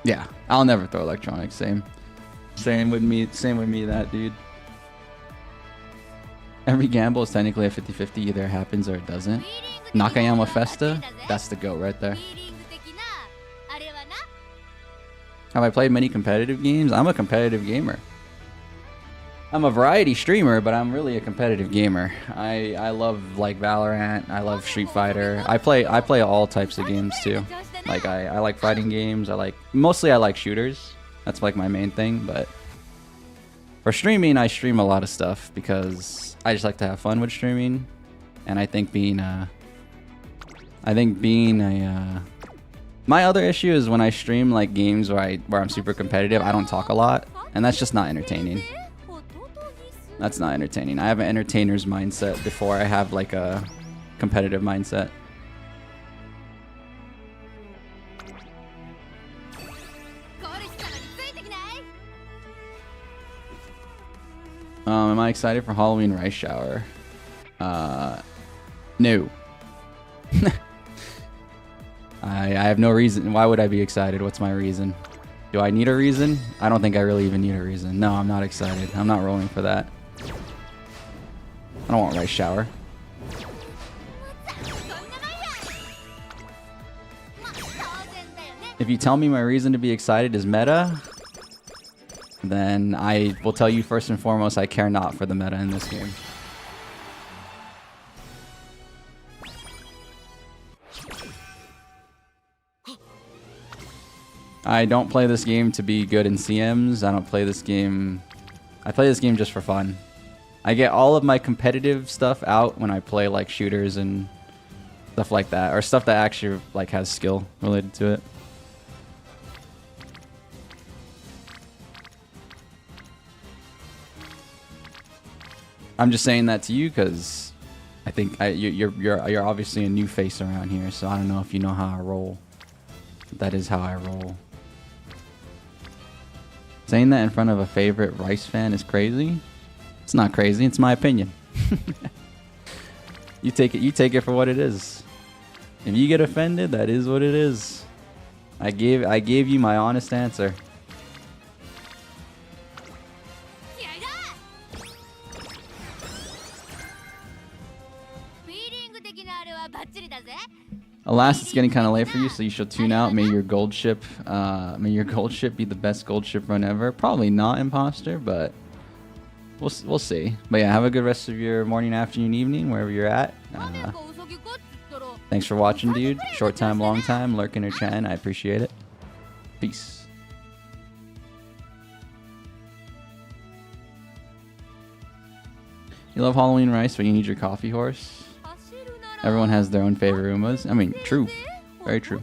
Yeah, I'll never throw electronics. Same with me, that dude. Every gamble is technically a 50-50. Either it happens or it doesn't. Nakayama Festa, that's the GOAT right there. Have I played many competitive games? I'm a competitive gamer. I'm a variety streamer, but I'm really a competitive gamer. I love like Valorant. I love Street Fighter. I play all types of games too. Like I like fighting games. Mostly I like shooters. That's like my main thing. But for streaming, I stream a lot of stuff because I just like to have fun with streaming, and I think being a My other issue is when I stream like games where I'm super competitive, I don't talk a lot, and that's just not entertaining. That's not entertaining. I have an entertainer's mindset before I have like a competitive mindset. Am I excited for Halloween rice shower? No. I have no reason. Why would I be excited? What's my reason? Do I need a reason? I don't think I really even need a reason. No, I'm not excited. I'm not rolling for that. I don't want rice shower. If you tell me my reason to be excited is meta, then I will tell you first and foremost I care not for the meta in this game. I don't play this game to be good in CMs. I don't play this game... I play this game just for fun. I get all of my competitive stuff out when I play like shooters and stuff like that, or stuff that actually like has skill related to it. I'm just saying that to you because I think you're obviously a new face around here, so I don't know if you know how I roll. That is how I roll. Saying that in front of a favorite Rice fan is crazy. It's not crazy. It's my opinion. You take it for what it is. If you get offended, that is what it is. I gave you my honest answer. Alas, it's getting kind of late for you, so you should tune out. May your gold ship be the best gold ship run ever. Probably not, imposter, but we'll see. But yeah, have a good rest of your morning, afternoon, evening, wherever you're at. Thanks for watching, dude. Short time, long time, lurking or chatting. I appreciate it. Peace. You love Halloween rice, but you need your coffee horse. Everyone has their own favorite Umas. I mean, true. Very true.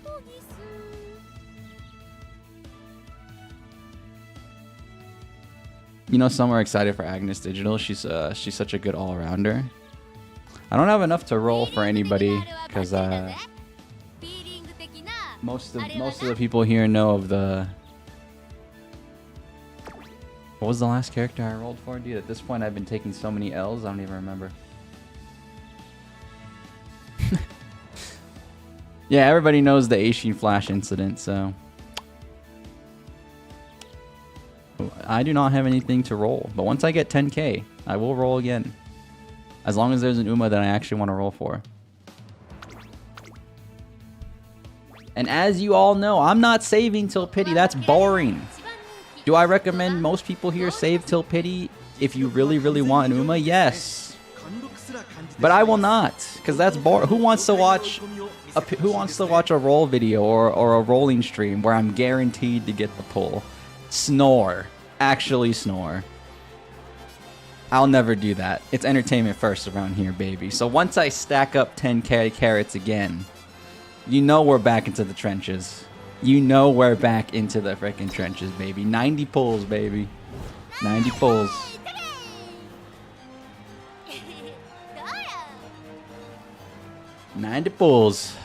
You know, some are excited for Agnes Digital. She's such a good all-rounder. I don't have enough to roll for anybody because most of the people here know of the... What was the last character I rolled for, dude? At this point, I've been taking so many L's, I don't even remember. Yeah, everybody knows the Aishin Flash incident, so... I do not have anything to roll, but once I get 10k, I will roll again. As long as there's an Uma that I actually want to roll for. And as you all know, I'm not saving till pity. That's boring. Do I recommend most people here save till pity if you really, really want an Uma? Yes. But I will not, because that's boring. Who wants to watch a roll video or a rolling stream where I'm guaranteed to get the pull? Snore. Actually snore. I'll never do that. It's entertainment first around here, baby. So once I stack up 10k carrots again, you know we're back into the trenches. You know we're back into the freaking trenches, baby. 90 pulls, baby. 90 pulls. $90 pulls.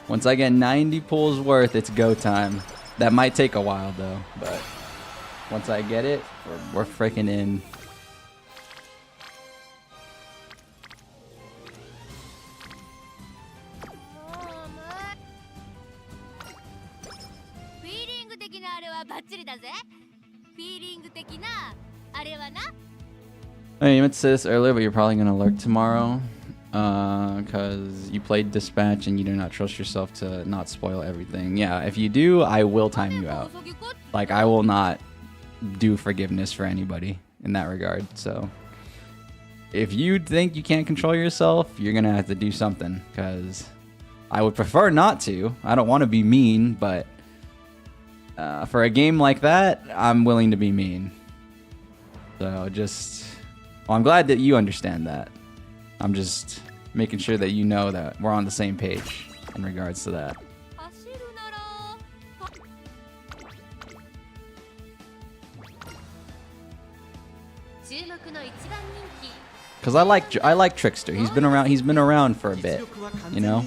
Once I get 90 pulls worth, it's go time. That might take a while though, but once I get it, we're freaking in. Hey, you meant to say this earlier, but you're probably gonna lurk tomorrow. Because you played Dispatch and you do not trust yourself to not spoil everything. Yeah, if you do, I will time you out. Like, I will not do forgiveness for anybody in that regard. So, if you think you can't control yourself, you're going to have to do something. Because I would prefer not to. I don't want to be mean, but for a game like that, I'm willing to be mean. So, just... Well, I'm glad that you understand that. I'm just making sure that you know that we're on the same page in regards to that. Cause I like Trickster. He's been around for a bit, you know.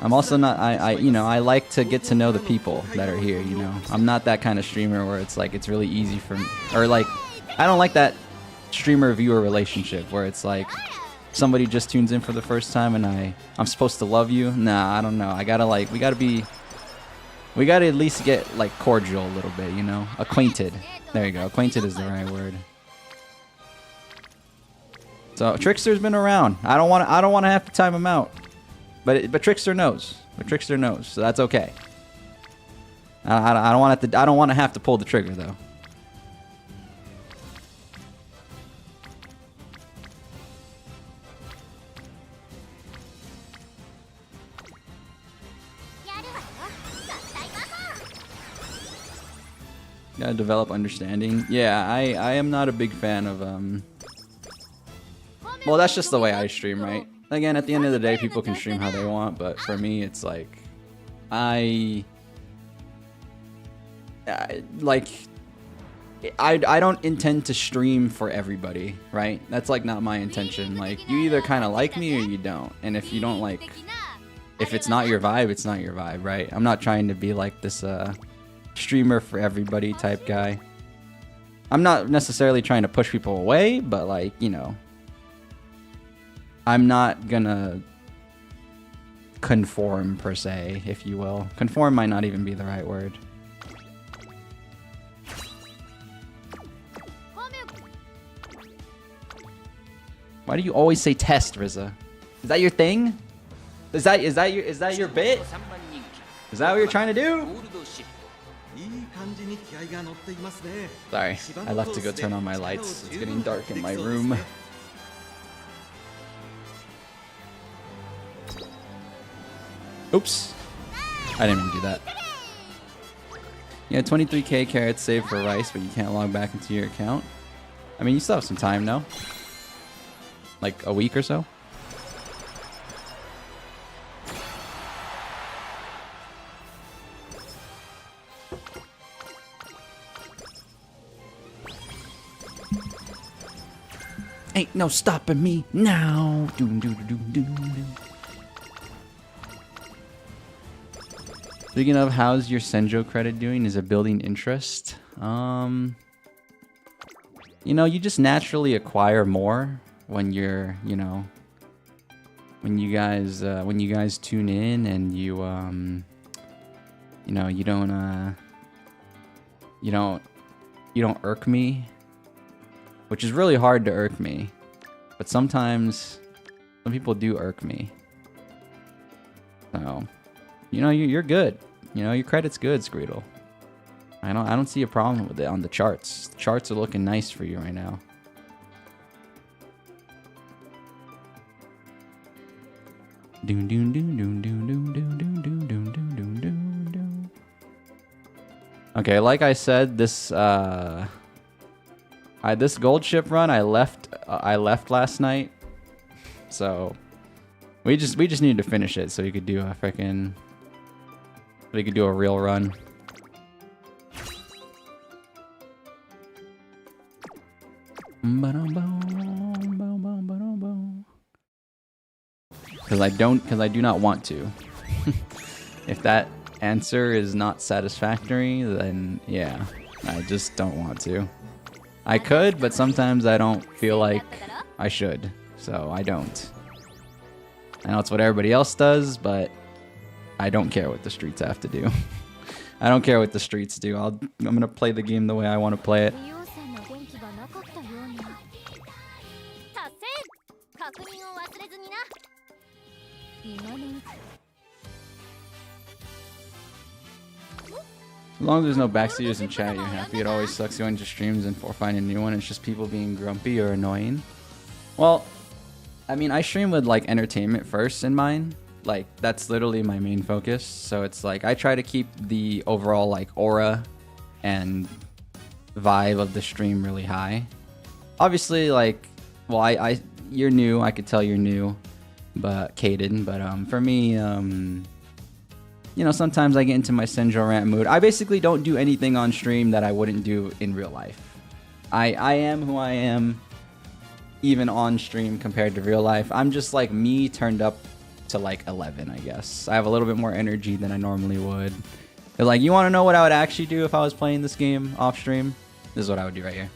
I'm also not I like to get to know the people that are here, you know. I'm not that kind of streamer where it's like it's really easy for me, or like I don't like that streamer viewer relationship where it's like somebody just tunes in for the first time and I'm supposed to love you. Nah, I don't know. I gotta like we gotta at least get like cordial a little bit, you know, acquainted. There you go. Acquainted is the right word. So Trickster's been around. I don't want to have to time him out, but Trickster knows. So that's okay. I don't want to have to pull the trigger though. Gotta develop understanding. Yeah, I am not a big fan of well, that's just the way I stream, right? Again, at the end of the day, people can stream how they want, but for me, it's like I don't intend to stream for everybody, right? That's like not my intention. Like, you either kind of like me or you don't, and if you don't like, if it's not your vibe, it's not your vibe, right? I'm not trying to be like this streamer for everybody type guy. I'm not necessarily trying to push people away, but like, you know, I'm not gonna conform per se, if you will. Conform might not even be the right word. Why do you always say test, Rizza? Is that your thing? Is that your bit? Is that what you're trying to do? Sorry, I left to go turn on my lights. It's getting dark in my room. Oops. I didn't mean to do that. Yeah, 23k carrots saved for rice, but you can't log back into your account. I mean, you still have some time, no? Like a week or so? Ain't no stopping me now. Doom, doom, doom, doom, doom. Speaking of, how's your Senjo credit doing? Is it building interest? You know, you just naturally acquire more when you're, you know, when you guys tune in and you know, you don't irk me, which is really hard to irk me, but sometimes some people do irk me. So, you know, you're good. You know, your credit's good, Squeedle. I don't see a problem with it on the charts. The charts are looking nice for you right now. Doom doom doom doom doom doom doom doom doom doom doom doom doom doom. Okay, like I said, this this gold ship run I left last night, so we just needed to finish it so we could do a freaking real run. Because I do not want to. If that answer is not satisfactory, then yeah, I just don't want to. I could, but sometimes I don't feel like I should, so I don't. I know it's what everybody else does, but I don't care what the streets have to do. I don't care what the streets do. I'm gonna play the game the way I want to play it. As long as there's no backseaters in chat, you're happy. It always sucks going to streams and for finding a new one. It's just people being grumpy or annoying. Well, I mean, I stream with like entertainment first in mind. Like, that's literally my main focus. So it's like I try to keep the overall like aura and vibe of the stream really high. Obviously, like, well, I you're new. I could tell you're new, but Caden. But for me, you know, sometimes I get into my Senjo rant mood. I basically don't do anything on stream that I wouldn't do in real life. I am who I am, even on stream compared to real life. I'm just like me turned up to like 11, I guess. I have a little bit more energy than I normally would. They're like, you want to know what I would actually do if I was playing this game off stream? This is what I would do right here.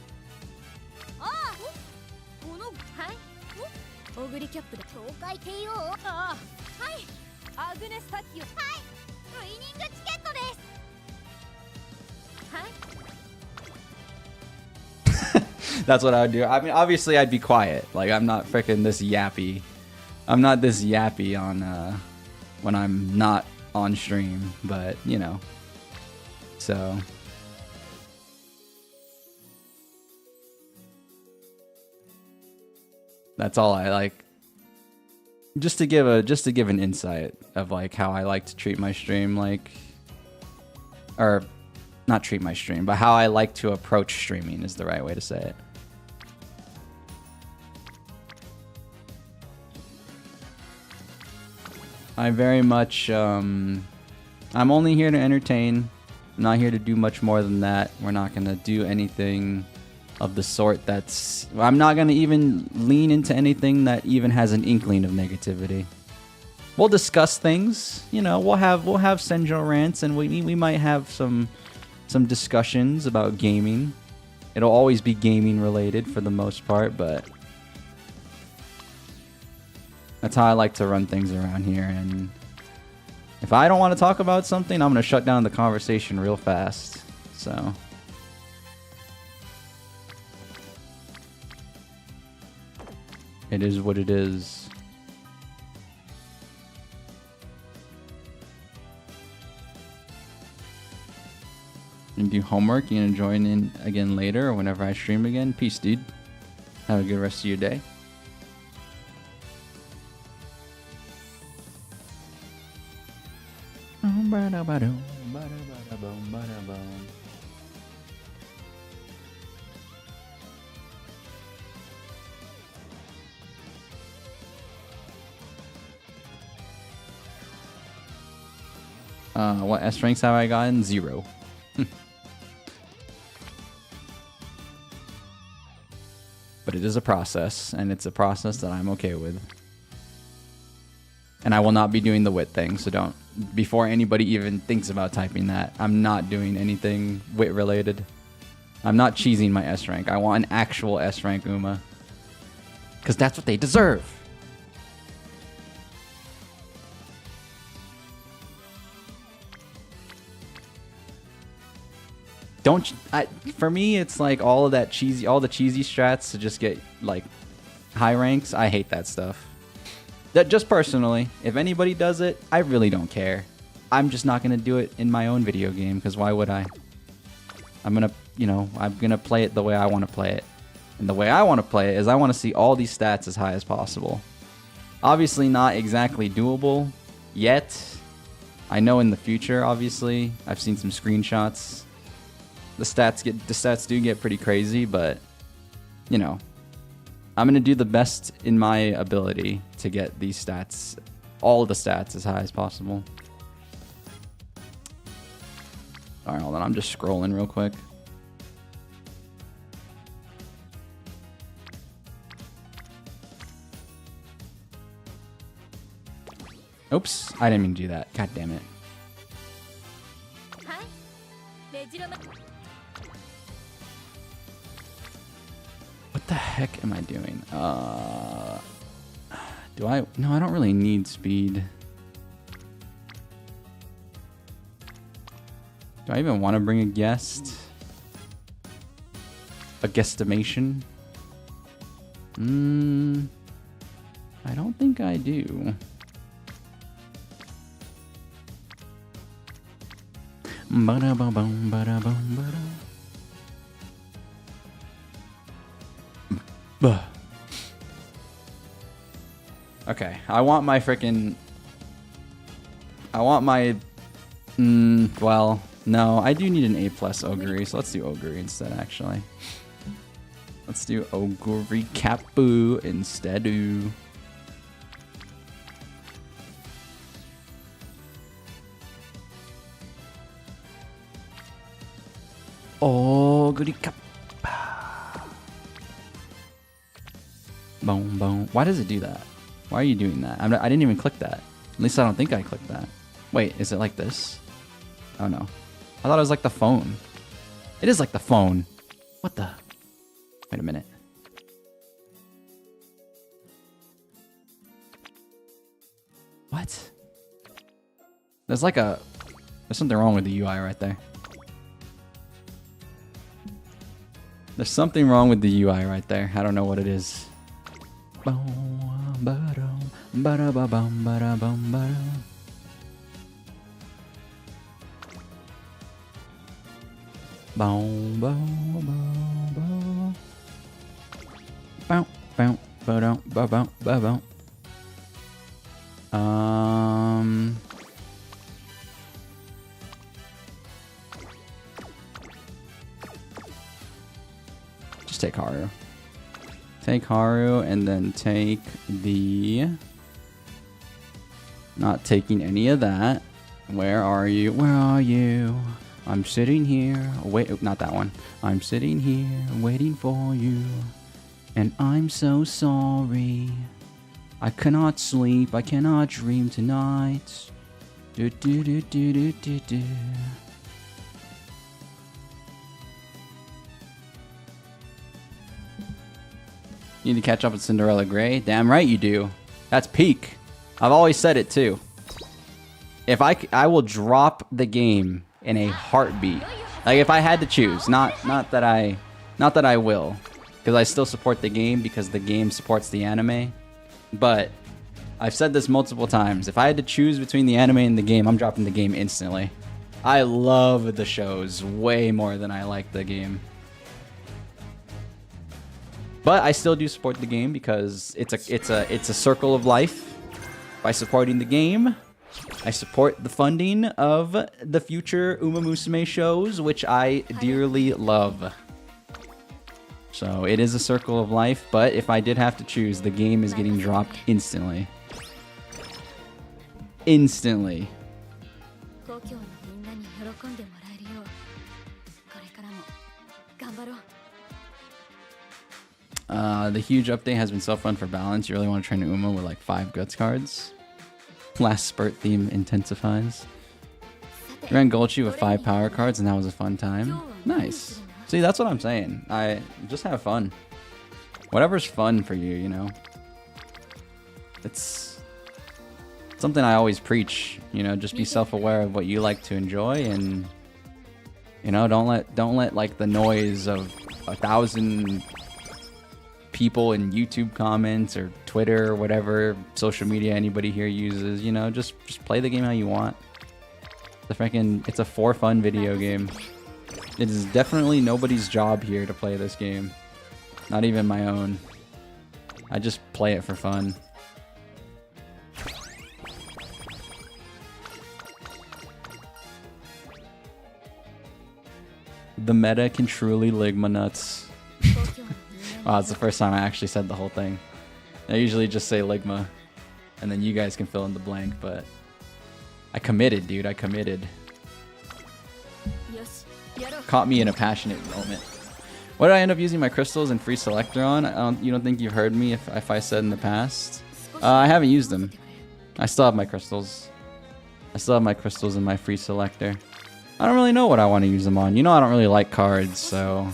That's what I would do. I mean, obviously, I'd be quiet. Like, I'm not freaking this yappy. I'm not this yappy on when I'm not on stream, but you know. So that's all I like. Just to give an insight of like how I like to treat my stream, like, or not treat my stream, but how I like to approach streaming is the right way to say it. I very much, I'm only here to entertain. I'm not here to do much more than that. We're not going to do anything of the sort that's... I'm not going to even lean into anything that even has an inkling of negativity. We'll discuss things, you know, we'll have Senjo rants, and we might have some discussions about gaming. It'll always be gaming related for the most part, but that's how I like to run things around here. And if I don't want to talk about something, I'm going to shut down the conversation real fast. So it is what it is. You do homework, you gonna join in again later or whenever I stream again. Peace, dude. Have a good rest of your day. What S ranks have I gotten? 0. But it is a process, and it's a process that I'm okay with. And I will not be doing the wit thing, so don't. Before anybody even thinks about typing that, I'm not doing anything wit related. I'm not cheesing my S rank. I want an actual S rank Uma. Because that's what they deserve. For me, it's like all the cheesy strats to just get like high ranks. I hate that stuff. That just personally, if anybody does it, I really don't care. I'm just not gonna do it in my own video game because why would I? I'm gonna play it the way I want to play it, and the way I want to play it is I want to see all these stats as high as possible. Obviously, not exactly doable yet. I know in the future. Obviously, I've seen some screenshots. The stats do get pretty crazy, but you know, I'm gonna do the best in my ability to get these stats, all the stats, as high as possible. All right, hold on. I'm just scrolling real quick. Oops, I didn't mean to do that. God damn it. What the heck am I doing? Do I? No, I don't really need speed. Do I even want to bring a guest? A guesstimation? I don't think I do. Ba-da-ba-bum, ba-da-bum, ba-da. Okay, I want my freaking... well, no, I do need an A+ Ogre, so let's do Ogre instead, actually. Let's do Oguri Kapu instead. Oguri Kapu. Boom, boom. Why does it do that? Why are you doing that? I didn't even click that. At least I don't think I clicked that. Wait, is it like this? Oh no. I thought it was like the phone. It is like the phone. What the? Wait a minute. What? There's something wrong with the UI right there. There's something wrong with the UI right there. I don't know what it is. Just take Haru. Take Haru and then take the... Not taking any of that. Where are you? Where are you? I'm sitting here. Wait, not that one. I'm sitting here waiting for you. And I'm so sorry. I cannot sleep. I cannot dream tonight. Do do do do do do do. You need to catch up with Cinderella Grey? Damn right you do. That's peak. I've always said it too. If I will drop the game in a heartbeat. Like if I had to choose, not that I will, because I still support the game because the game supports the anime. But I've said this multiple times. If I had to choose between the anime and the game, I'm dropping the game instantly. I love the shows way more than I like the game. But I still do support the game because it's a circle of life. By supporting the game, I support the funding of the future Umamusume shows, which I dearly love. So it is a circle of life, but if I did have to choose, the game is getting dropped instantly. Instantly. The huge update has been so fun for balance. You really want to train Uma with like 5 guts cards. Last spurt theme intensifies. Ran Golchi with 5 power cards and that was a fun time. Nice. See, that's what I'm saying. I just have fun. Whatever's fun for you, you know. It's something I always preach, you know, just be self-aware of what you like to enjoy and you know, don't let like the noise of 1,000 people in YouTube comments or Twitter or whatever social media anybody here uses, you know, just play the game how you want. It's a for fun video game. It is definitely nobody's job here to play this game. Not even my own. I just play it for fun. The meta can truly ligma nuts. Wow, it's the first time I actually said the whole thing. I usually just say ligma, and then you guys can fill in the blank, but I committed, dude. I committed. Caught me in a passionate moment. What did I end up using my crystals and free selector on? You don't think you've heard me if I said in the past? I haven't used them. I still have my crystals. I still have my crystals and my free selector. I don't really know what I want to use them on. You know I don't really like cards, so...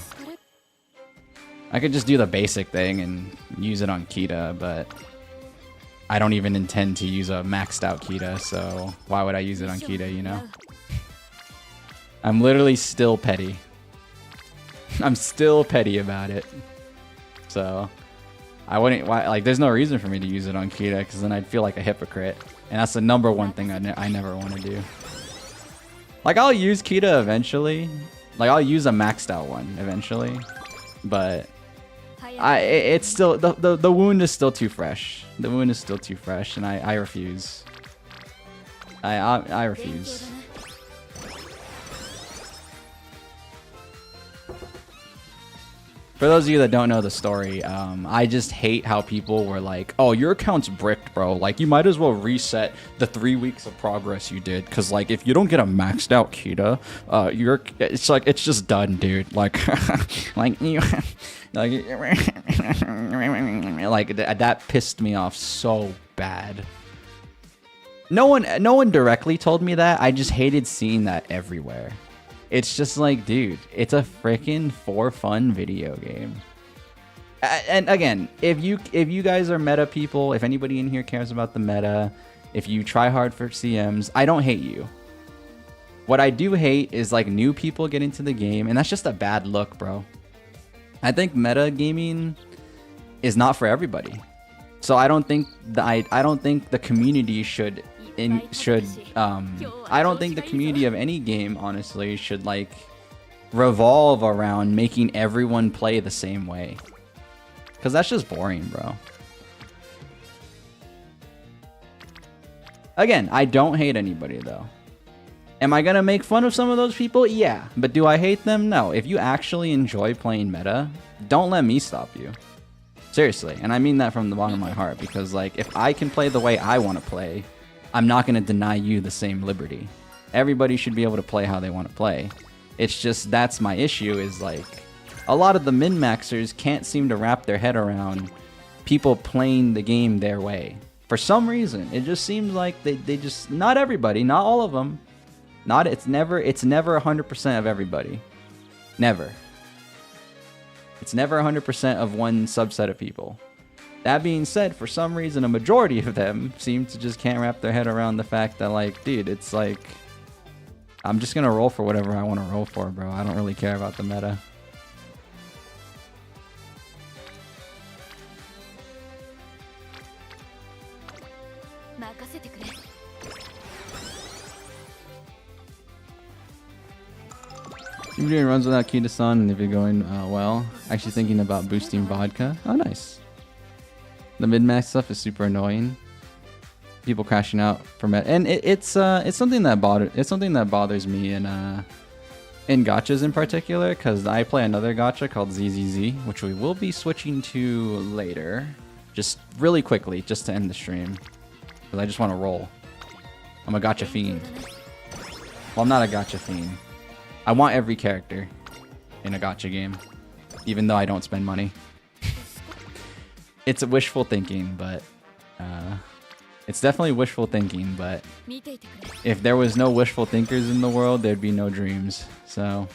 I could just do the basic thing and use it on Kita, but I don't even intend to use a maxed out Kita, so why would I use it on Kita, you know? I'm literally still petty. I'm still petty about it. So, I wouldn't, like, there's no reason for me to use it on Kita, because then I'd feel like a hypocrite. And that's the #1 thing I never want to do. Like, I'll use Kita eventually. Like, I'll use a maxed out one eventually. But... it's still the wound is still too fresh. The wound is still too fresh, and I refuse. I refuse. For those of you that don't know the story, I just hate how people were like, "Oh, your account's bricked, bro. Like, you might as well reset the 3 weeks of progress you did, because like if you don't get a maxed out Kita, it's just done, dude. Like, like you, like, that pissed me off so bad." No one directly told me that. I just hated seeing that everywhere. It's just like, dude, it's a freaking for fun video game. And again, if you guys are meta people, if anybody in here cares about the meta, if you try hard for CMs, I don't hate you. What I do hate is like new people get into the game, and that's just a bad look, bro. I think meta gaming is not for everybody. So I don't think the community should I don't think the community of any game, honestly, should like revolve around making everyone play the same way, because that's just boring, bro. Again, I don't hate anybody though. Am I gonna make fun of some of those people? Yeah. But do I hate them? No. If you actually enjoy playing meta, don't let me stop you. Seriously. And I mean that from the bottom of my heart, because like if I can play the way I want to play, I'm not going to deny you the same liberty. Everybody should be able to play how they want to play. It's just that's my issue, is like a lot of the min-maxers can't seem to wrap their head around people playing the game their way. For some reason, it just seems like they just, not everybody, not all of them. It's never 100% of everybody. Never. It's never 100% of one subset of people. That being said, for some reason, a majority of them seem to just can't wrap their head around the fact that, like, dude, it's like, I'm just gonna roll for whatever I want to roll for, bro. I don't really care about the meta. If you're doing runs without Kita-san, and if you're going well, actually thinking about boosting vodka. Oh, nice. The mid-max stuff is super annoying. People crashing out for meta, and it's something that bothers me in gachas in particular, because I play another gacha called ZZZ, which we will be switching to later, just really quickly, just to end the stream, because I just want to roll. I'm a gacha fiend. Well, I'm not a gacha fiend. I want every character in a gacha game, even though I don't spend money. It's wishful thinking, but it's definitely wishful thinking, but if there was no wishful thinkers in the world, there'd be no dreams. So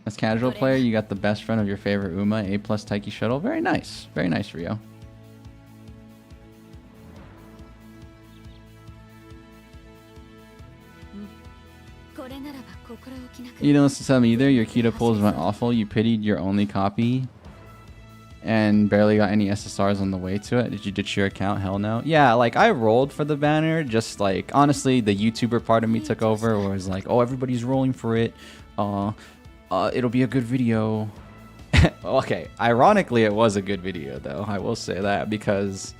as casual player, you got the best friend of your favorite Uma, A+ Taiki Shuttle. Very nice, Rio. You didn't listen to them either. Your Kita pulls went awful. You pitied your only copy and barely got any SSRs on the way to it. Did you ditch your account? Hell no. Yeah, like I rolled for the banner, just like honestly the YouTuber part of me took over, where it was like, oh, everybody's rolling for it. It'll be a good video. Okay, ironically it was a good video though. I will say that, because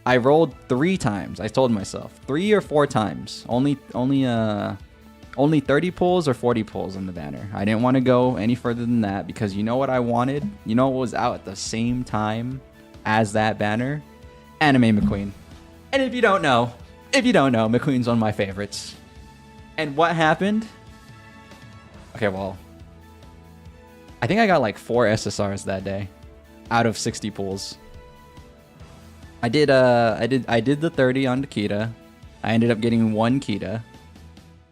I rolled 3 times. I told myself 3 or 4 times. Only 30 pulls or 40 pulls on the banner. I didn't want to go any further than that, because you know what I wanted? You know what was out at the same time as that banner? Anime McQueen. And if you don't know, McQueen's one of my favorites. And what happened? Okay, well, I think I got like 4 SSRs that day out of 60 pulls. I did the 30 on Kita. I ended up getting 1 Kita,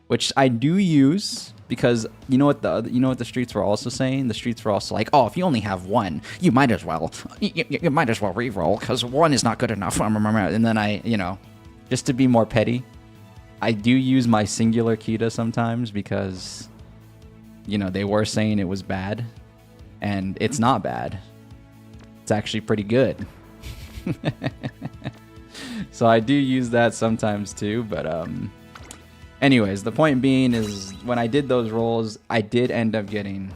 which I do use, because you know what the streets were also saying? The streets were also like, oh, if you only have 1, you might as well re-roll, because 1 is not good enough. And then I, just to be more petty, I do use my singular Kita sometimes, because they were saying it was bad, and it's not bad. It's actually pretty good. So I do use that sometimes too, but anyways, the point being is, when I did those rolls, I did end up getting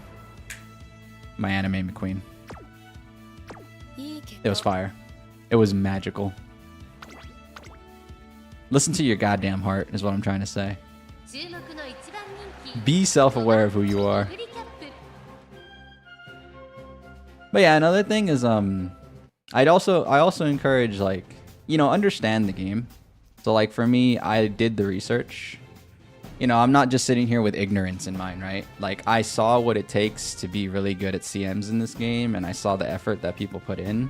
my Anime McQueen. It was fire. It was magical. Listen to your goddamn heart is what I'm trying to say. Be self-aware of who you are. But yeah, another thing is I also encourage, like, you know, understand the game. So like for me, I did the research. You know, I'm not just sitting here with ignorance in mind, right? Like I saw what it takes to be really good at CMs in this game, and I saw the effort that people put in.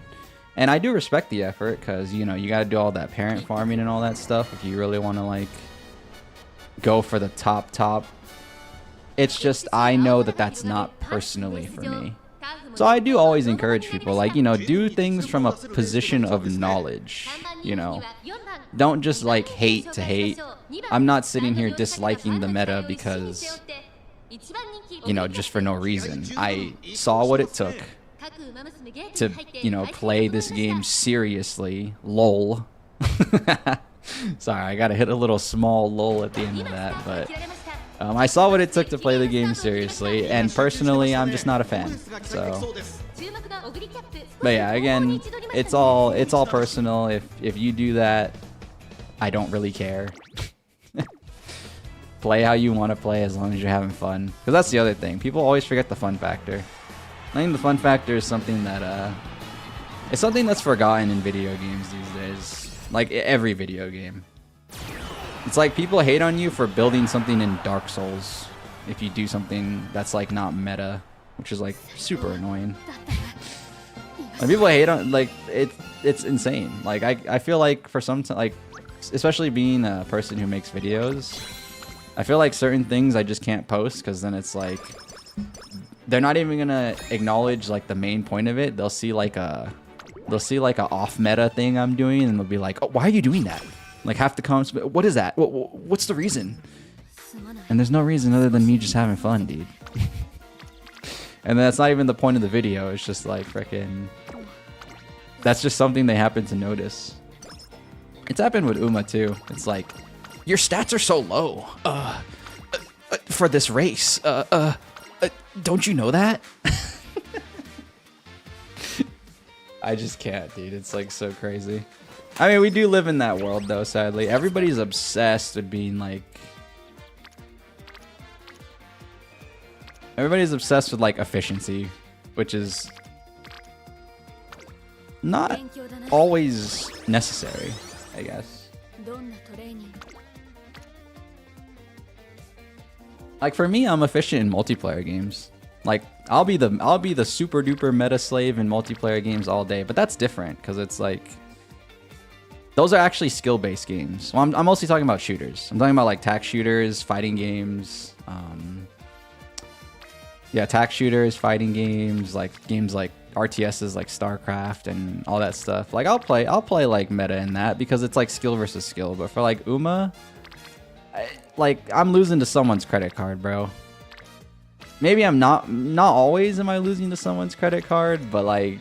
And I do respect the effort because, you know, you got to do all that parent farming and all that stuff if you really want to like go for the top. It's just I know that that's not personally for me. So I do always encourage people, like, you know, do things from a position of knowledge, you know. Don't just like hate to hate. I'm not sitting here disliking the meta because, you know, just for no reason. I saw what it took to, you know, play this game seriously. Lol. Sorry, I gotta hit a little small lol at the end of that, but I saw what it took to play the game seriously, and personally, I'm just not a fan. So, but yeah, again, it's all personal. If you do that, I don't really care. Play how you want to play as long as you're having fun. Because that's the other thing. People always forget the fun factor. I think the fun factor is something that it's something that's forgotten in video games these days. Like every video game. It's like people hate on you for building something in Dark Souls if you do something that's like not meta, which is like super annoying. Like people hate on, like, it's insane. Like I feel like for some like, especially being a person who makes videos, I feel like certain things I just can't post because then it's like they're not even gonna acknowledge like the main point of it. They'll see like a off meta thing I'm doing and they'll be like, oh, why are you doing that? Like half the comments, what is that? What's the reason? And there's no reason other than me just having fun, dude. And that's not even the point of the video. It's just like freaking. That's just something they happen to notice. It's happened with Uma too. It's like, your stats are so low. For this race. Don't you know that? I just can't, dude. It's like so crazy. I mean, we do live in that world, though, sadly. Everybody's obsessed with being, like... Everybody's obsessed with, like, efficiency, which is... not always necessary, I guess. Like, for me, I'm efficient in multiplayer games. Like, I'll be the super duper meta slave in multiplayer games all day, but that's different, because it's like... Those are actually skill-based games. Well, I'm mostly talking about shooters. I'm talking about like tac shooters, fighting games. Yeah, tac shooters, fighting games like RTSs like StarCraft and all that stuff. Like I'll play like meta in that because it's like skill versus skill. But for like Uma, I'm losing to someone's credit card, bro. Maybe I'm not always am I losing to someone's credit card, but like.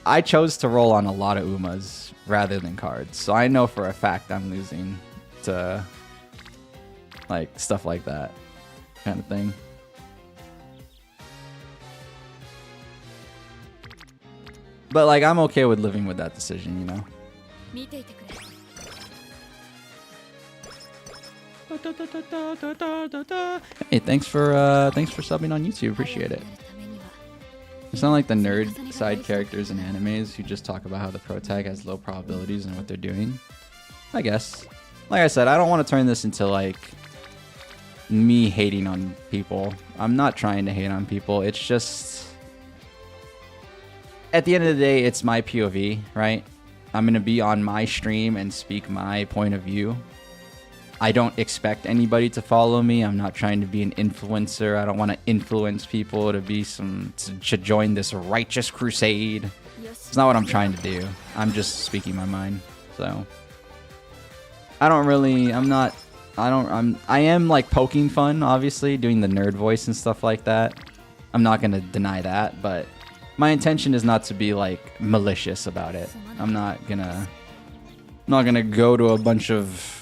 I chose to roll on a lot of Umas rather than cards, so I know for a fact I'm losing to like stuff like that kind of thing. But like I'm okay with living with that decision, you know. Hey, thanks for subbing on YouTube. Appreciate it. You sound like the nerd side characters in animes who just talk about how the pro tag has low probabilities and what they're doing. I guess. Like I said, I don't want to turn this into like me hating on people. I'm not trying to hate on people. It's just at the end of the day, it's my POV, right? I'm going to be on my stream and speak my point of view. I don't expect anybody to follow me. I'm not trying to be an influencer. I don't want to influence people to join this righteous crusade. It's not what I'm trying to do. I'm just speaking my mind. So I am like poking fun, obviously, doing the nerd voice and stuff like that. I'm not going to deny that, but my intention is not to be like malicious about it. I'm not going to go to a bunch of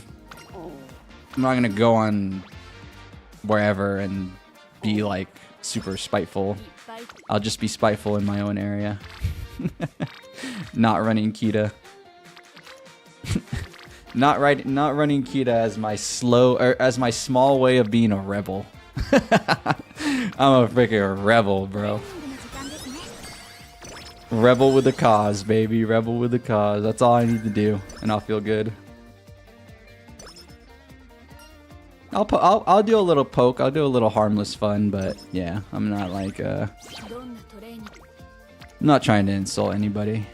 I'm not gonna go on wherever and be like super spiteful. I'll just be spiteful in my own area. Not running Kita. Not running Kita as my small way of being a rebel. I'm a freaking rebel, bro. Rebel with a cause, baby. Rebel with a cause. That's all I need to do, and I'll feel good. I'll do a little poke. I'll do a little harmless fun, but yeah, I'm not like I'm not trying to insult anybody.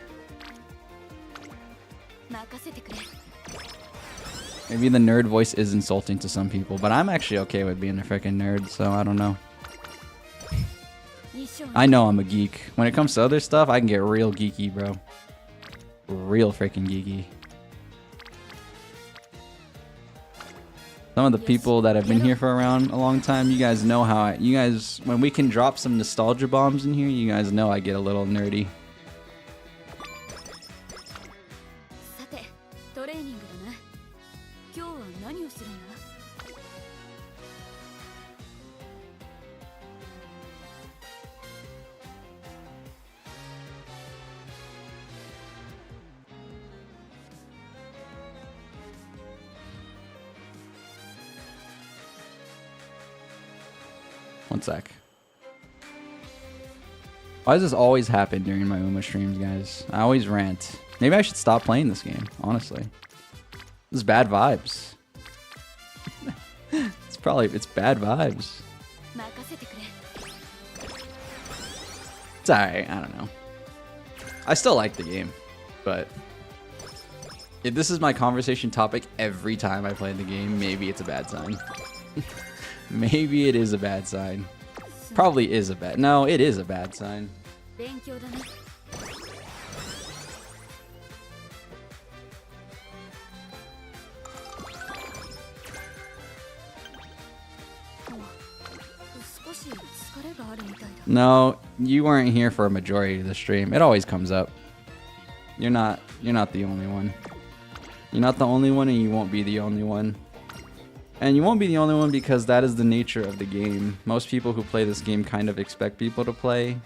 Maybe the nerd voice is insulting to some people, but I'm actually okay with being a freaking nerd, so I don't know. I know I'm a geek. When it comes to other stuff, I can get real geeky, bro. Real freaking geeky. Some of the people that have been here for around a long time, you guys know how when we can drop some nostalgia bombs in here, you guys know I get a little nerdy. One sec. Why does this always happen during my Uma streams, guys? I always rant. Maybe I should stop playing this game, honestly. This is bad vibes. It's bad vibes. It's alright, I don't know. I still like the game, but if this is my conversation topic every time I play the game, maybe it's a bad sign. Maybe it is a bad sign. Probably is a bad... No, it is a bad sign. No, you weren't here for a majority of the stream. It always comes up. You're not the only one. You're not the only one, and you won't be the only one. And you won't be the only one because that is the nature of the game. Most people who play this game kind of expect people to play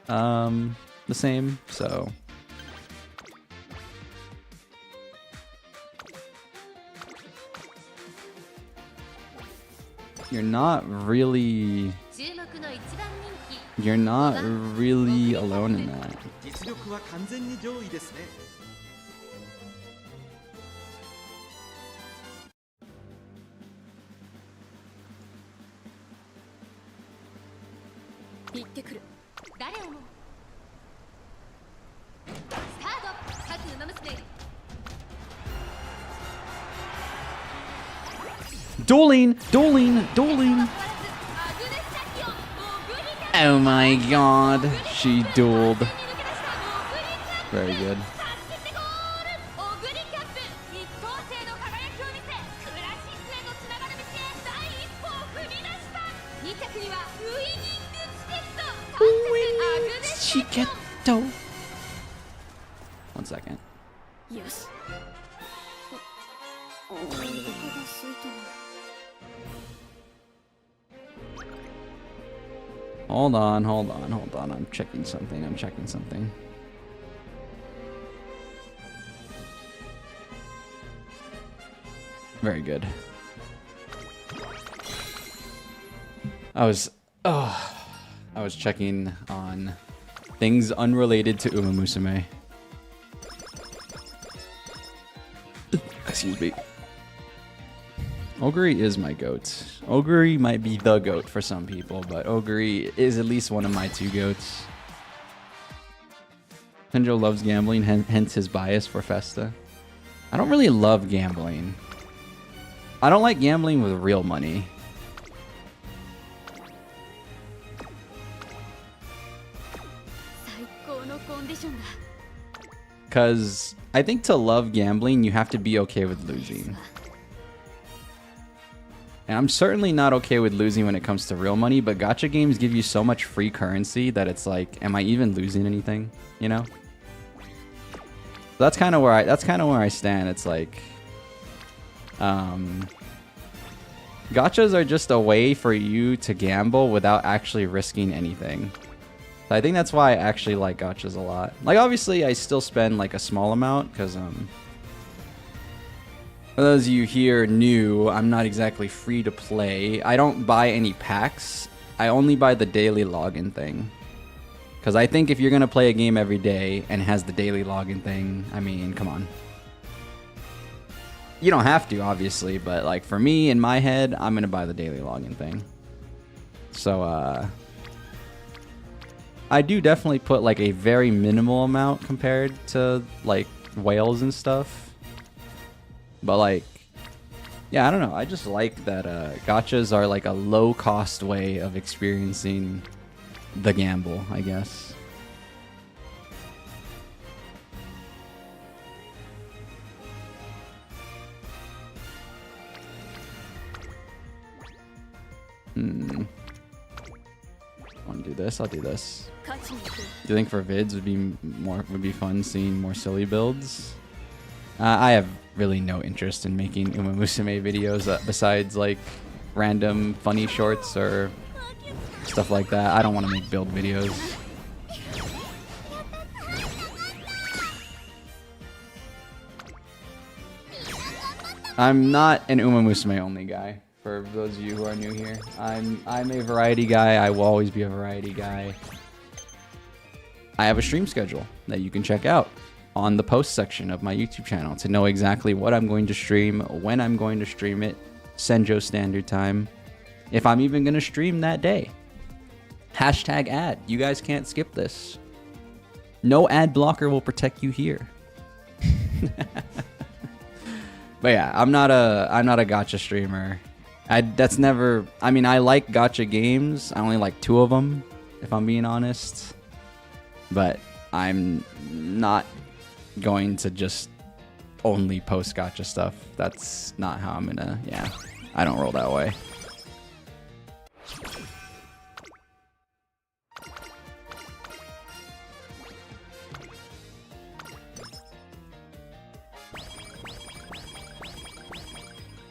the same, so... You're not really alone in that. Dueling! Oh my god, she dueled. Very good. One second. Hold on. I'm checking something. Very good. I was checking on things unrelated to Umamusume. Excuse me. Oguri is my goat. Oguri might be the goat for some people, but Oguri is at least one of my two goats. Tenjo loves gambling, hence his bias for Festa. I don't really love gambling. I don't like gambling with real money. Because I think to love gambling, you have to be okay with losing. And I'm certainly not okay with losing when it comes to real money, but gacha games give you so much free currency that it's like, am I even losing anything? You know? That's kind of where I stand. It's like gachas are just a way for you to gamble without actually risking anything. So I think that's why I actually like gachas a lot. Like obviously I still spend like a small amount because For those of you here new, I'm not exactly free to play. I don't buy any packs. I only buy the daily login thing. Because I think if you're going to play a game every day and has the daily login thing, I mean, come on. You don't have to, obviously, but like for me, in my head, I'm going to buy the daily login thing. So, I do definitely put like a very minimal amount compared to like whales and stuff. But like, yeah, I don't know. I just like that gachas are like a low-cost way of experiencing the gamble, I guess. Want to do this? I'll do this. Do you think for vids would be fun seeing more silly builds? I have really no interest in making Umamusume videos besides like random funny shorts or stuff like that. I don't want to make build videos. I'm not an Umamusume only guy. For those of you who are new here, I'm a variety guy. I will always be a variety guy. I have a stream schedule that you can check out on the post section of my YouTube channel to know exactly what I'm going to stream, when I'm going to stream it, Senjo Standard Time, if I'm even going to stream that day. Hashtag ad. You guys can't skip this. No ad blocker will protect you here. But yeah, I'm not a gacha streamer. That's never. I mean, I like gacha games. I only like 2 of them, if I'm being honest. But I'm not going to just only post gacha stuff. That's not how I'm gonna. Yeah, I don't roll that way.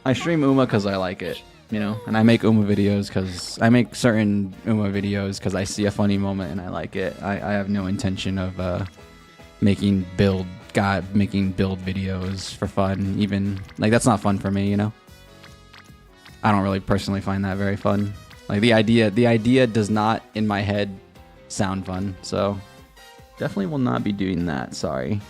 I stream Uma because I like it, you know, and I make Uma videos because I make certain Uma videos because I see a funny moment and I like it. I have no intention of making build videos for fun. Even like that's not fun for me, you know. I don't really personally find that very fun. Like the idea does not in my head sound fun. So definitely will not be doing that. Sorry.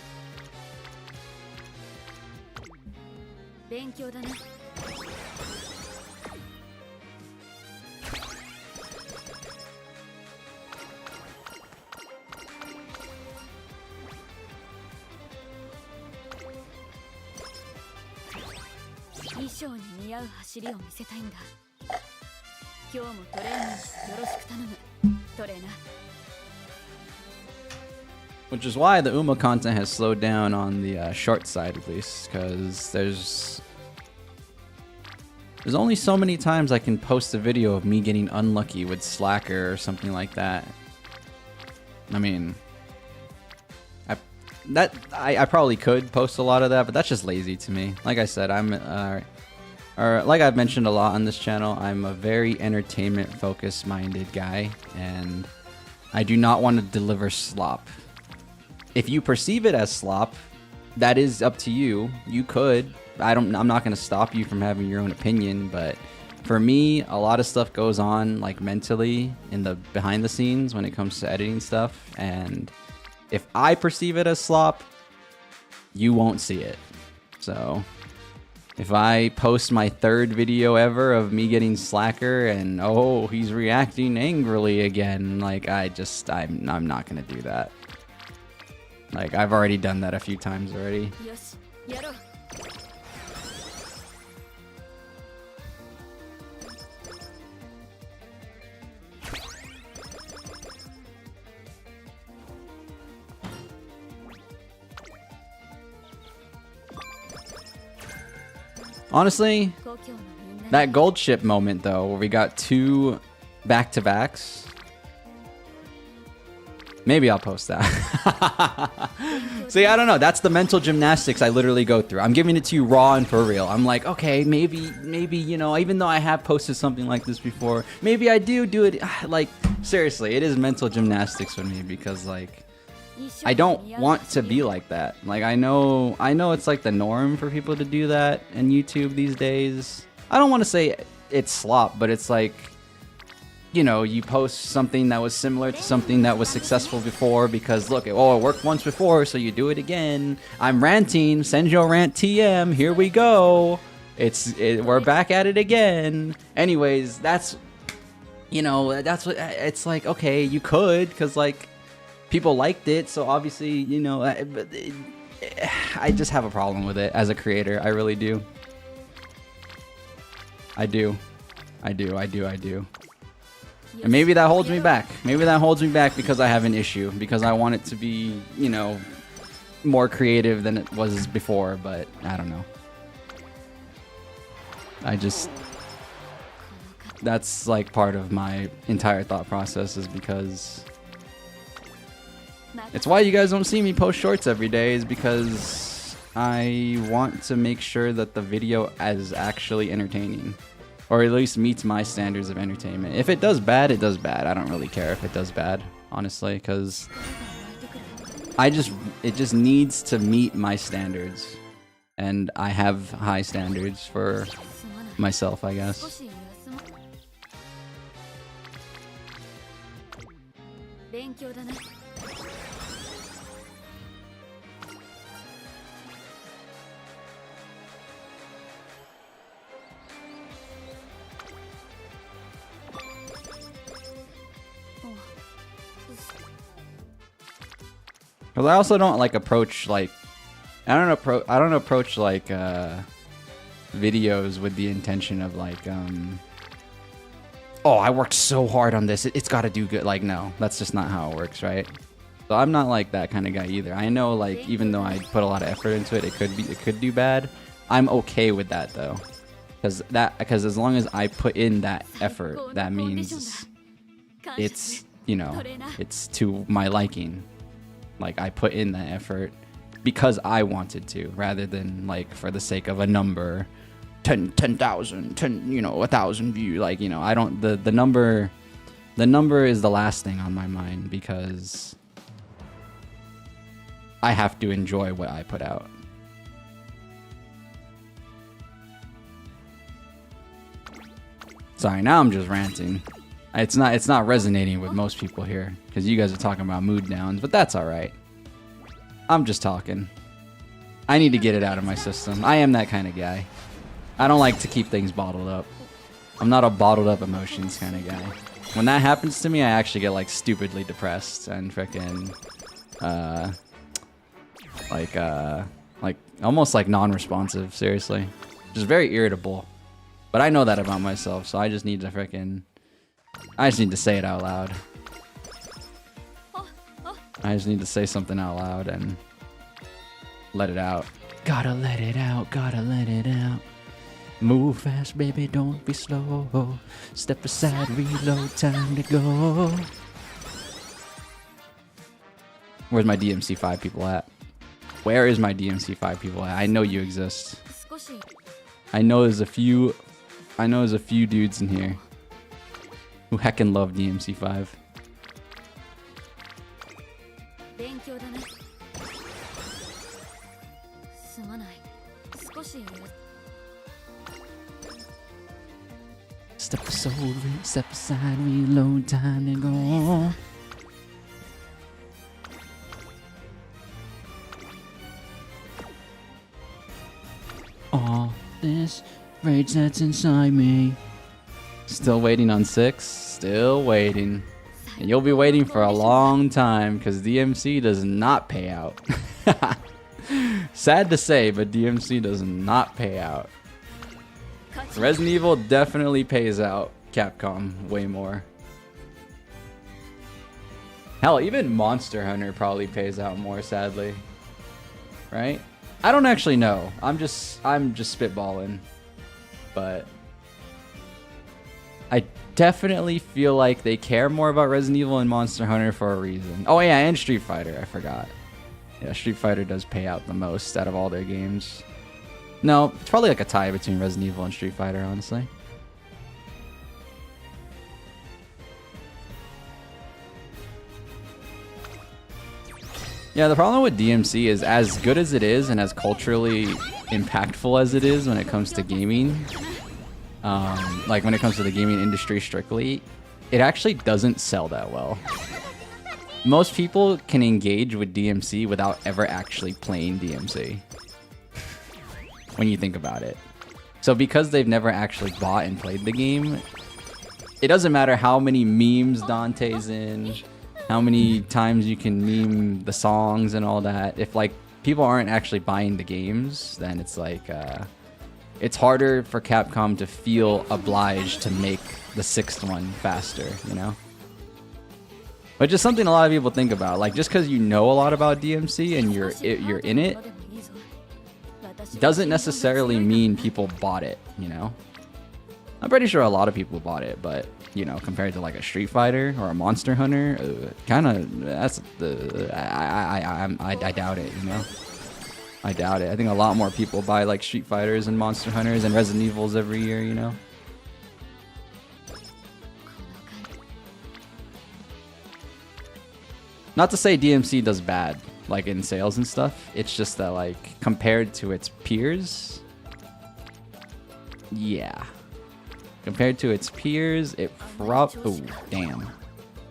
Which is why the Uma content has slowed down on the short side, at least, because there's only so many times I can post a video of me getting unlucky with Slacker or something like that. I mean, I probably could post a lot of that, but that's just lazy to me. Like I said, like I've mentioned a lot on this channel, I'm a very entertainment-focused minded guy, and I do not want to deliver slop. If you perceive it as slop, that is up to you. You could. I'm not going to stop you from having your own opinion, but for me, a lot of stuff goes on like mentally in the behind the scenes when it comes to editing stuff, and if I perceive it as slop, you won't see it. So if I post my 3rd video ever of me getting Slacker and oh, he's reacting angrily again, like I'm not gonna do that. Like I've already done that a few times already. Honestly, that gold ship moment though, where we got 2 back-to-backs, maybe I'll post that. See, I don't know. That's the mental gymnastics I literally go through. I'm giving it to you raw and for real. I'm like, okay, maybe, you know, even though I have posted something like this before, maybe I do it. Like, seriously, it is mental gymnastics for me because, like, I don't want to be like that. Like I know it's like the norm for people to do that in YouTube these days. I don't want to say it's slop, but it's like, you know, you post something that was similar to something that was successful before because look, oh, it worked once before, so you do it again. I'm ranting, send your rant TM, here we go. We're back at it again. Anyways, that's, you know, that's what it's like. Okay, you could, because like people liked it, so obviously, you know, I just have a problem with it as a creator. I really do. I do. And maybe that holds me back. Maybe that holds me back because I have an issue. Because I want it to be, you know, more creative than it was before. But I don't know. That's like part of my entire thought process is because... It's why you guys don't see me post shorts every day is because I want to make sure that the video is actually entertaining. Or at least meets my standards of entertainment. If it does bad, it does bad. I don't really care if it does bad, honestly, because it just needs to meet my standards. And I have high standards for myself, I guess. Because I also don't like approach like I don't approach like videos with the intention of like oh, I worked so hard on this, it's got to do good. Like no, that's just not how it works, right? So I'm not like that kind of guy either. I know like even though I put a lot of effort into it, it could do bad. I'm okay with that though, because as long as I put in that effort, that means it's, you know, it's to my liking. Like I put in that effort because I wanted to, rather than like for the sake of a number, 10,000, 10, you know, 1,000 views. Like, you know, I don't, the number is the last thing on my mind because I have to enjoy what I put out. Sorry, now I'm just ranting. It's not resonating with most people here because you guys are talking about mood downs, but that's all right. I'm just talking. I need to get it out of my system. I am that kind of guy. I don't like to keep things bottled up. I'm not a bottled up emotions kind of guy. When that happens to me, I actually get like stupidly depressed and freaking like almost like non-responsive, seriously. Just very irritable. But I know that about myself, so I just need to say it out loud. I just need to say something out loud and let it out. Gotta let it out, gotta let it out. Move fast, baby, don't be slow. Step aside, reload, time to go. Where's my DMC5 people at? Where is my DMC5 people at? I know you exist. I know there's a few dudes in here who heckin' love DMC5. Step aside, reload, time to go. All this rage that's inside me. Still waiting on 6. Still waiting. And you'll be waiting for a long time because DMC does not pay out. Sad to say, but DMC does not pay out. Resident Evil definitely pays out Capcom way more. Hell, even Monster Hunter probably pays out more, sadly. Right? I don't actually know. I'm just spitballing. But I definitely feel like they care more about Resident Evil and Monster Hunter for a reason. Oh yeah, and Street Fighter, I forgot. Yeah, Street Fighter does pay out the most out of all their games. No, it's probably like a tie between Resident Evil and Street Fighter, honestly. Yeah, the problem with DMC is as good as it is and as culturally impactful as it is when it comes to gaming, like when it comes to the gaming industry strictly, it actually doesn't sell that well. Most people can engage with DMC without ever actually playing DMC. When you think about it. So because they've never actually bought and played the game, it doesn't matter how many memes Dante's in, how many times you can meme the songs and all that. If like people aren't actually buying the games, then it's like it's harder for Capcom to feel obliged to make the 6th one faster, you know? Which is something a lot of people think about. Like just because you know a lot about DMC and you're in it, doesn't necessarily mean people bought it, you know? I'm pretty sure a lot of people bought it, but you know, compared to like a Street Fighter or a Monster Hunter, kind of that's the I doubt it, you know. I doubt it. I think a lot more people buy like Street Fighters and Monster Hunters and Resident Evils every year, you know. Not to say DMC does bad, like in sales and stuff. It's just that like compared to its peers, yeah. Compared to its peers, it oh, damn.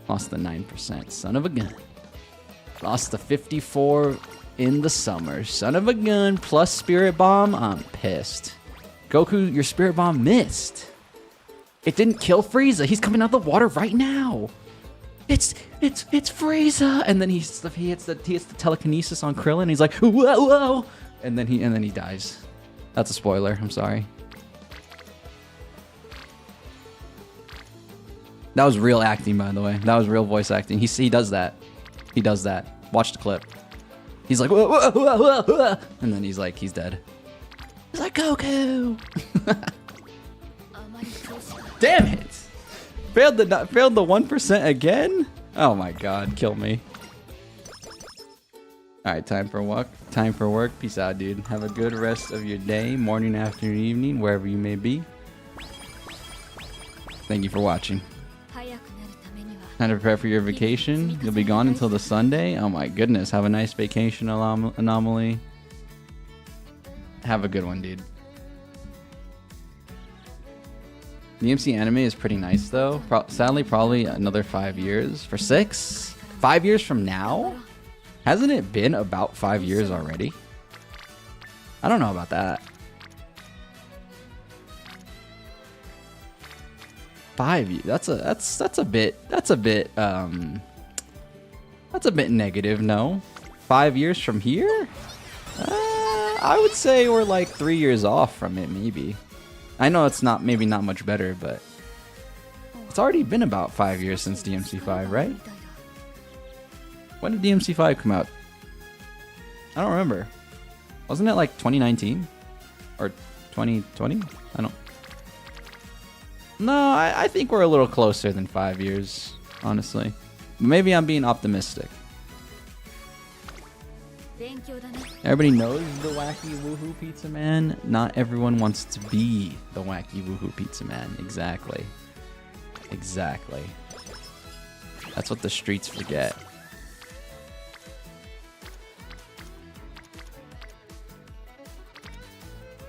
Lost the 9%. Son of a gun. Lost the 54 in the summer. Son of a gun. Plus Spirit Bomb. I'm pissed. Goku, your Spirit Bomb missed. It didn't kill Frieza. He's coming out of the water right now. It's Frieza. And then he hits the telekinesis on Krillin. And he's like, whoa, whoa. And then he dies. That's a spoiler. I'm sorry. That was real acting, by the way. That was real voice acting. He does that. He does that. Watch the clip. He's like, whoa, whoa, whoa, whoa, whoa. And then he's dead. He's like, Goku. Damn it. Failed the 1% again? Oh my god, kill me. Alright, time for work. Time for work. Peace out, dude. Have a good rest of your day, morning, afternoon, evening, wherever you may be. Thank you for watching. Time to prepare for your vacation. You'll be gone until the Sunday. Oh my goodness. Have a nice vacation, Anomaly. Have a good one, dude. The MC anime is pretty nice, though. Sadly, probably another 5 years. For 6? 5 years from now? Hasn't it been about 5 years already? I don't know about that. 5 years. That's a bit negative. No, 5 years from here. I would say we're like 3 years off from it. Maybe. I know it's not maybe not much better, but it's already been about 5 years since DMC5, right? When did DMC5 come out? I don't remember. Wasn't it like 2019 or 2020? I don't. No, I think we're a little closer than 5 years, honestly. Maybe I'm being optimistic. Everybody knows the wacky woohoo pizza man. Not everyone wants to be the wacky woohoo pizza man. Exactly. Exactly. That's what the streets forget.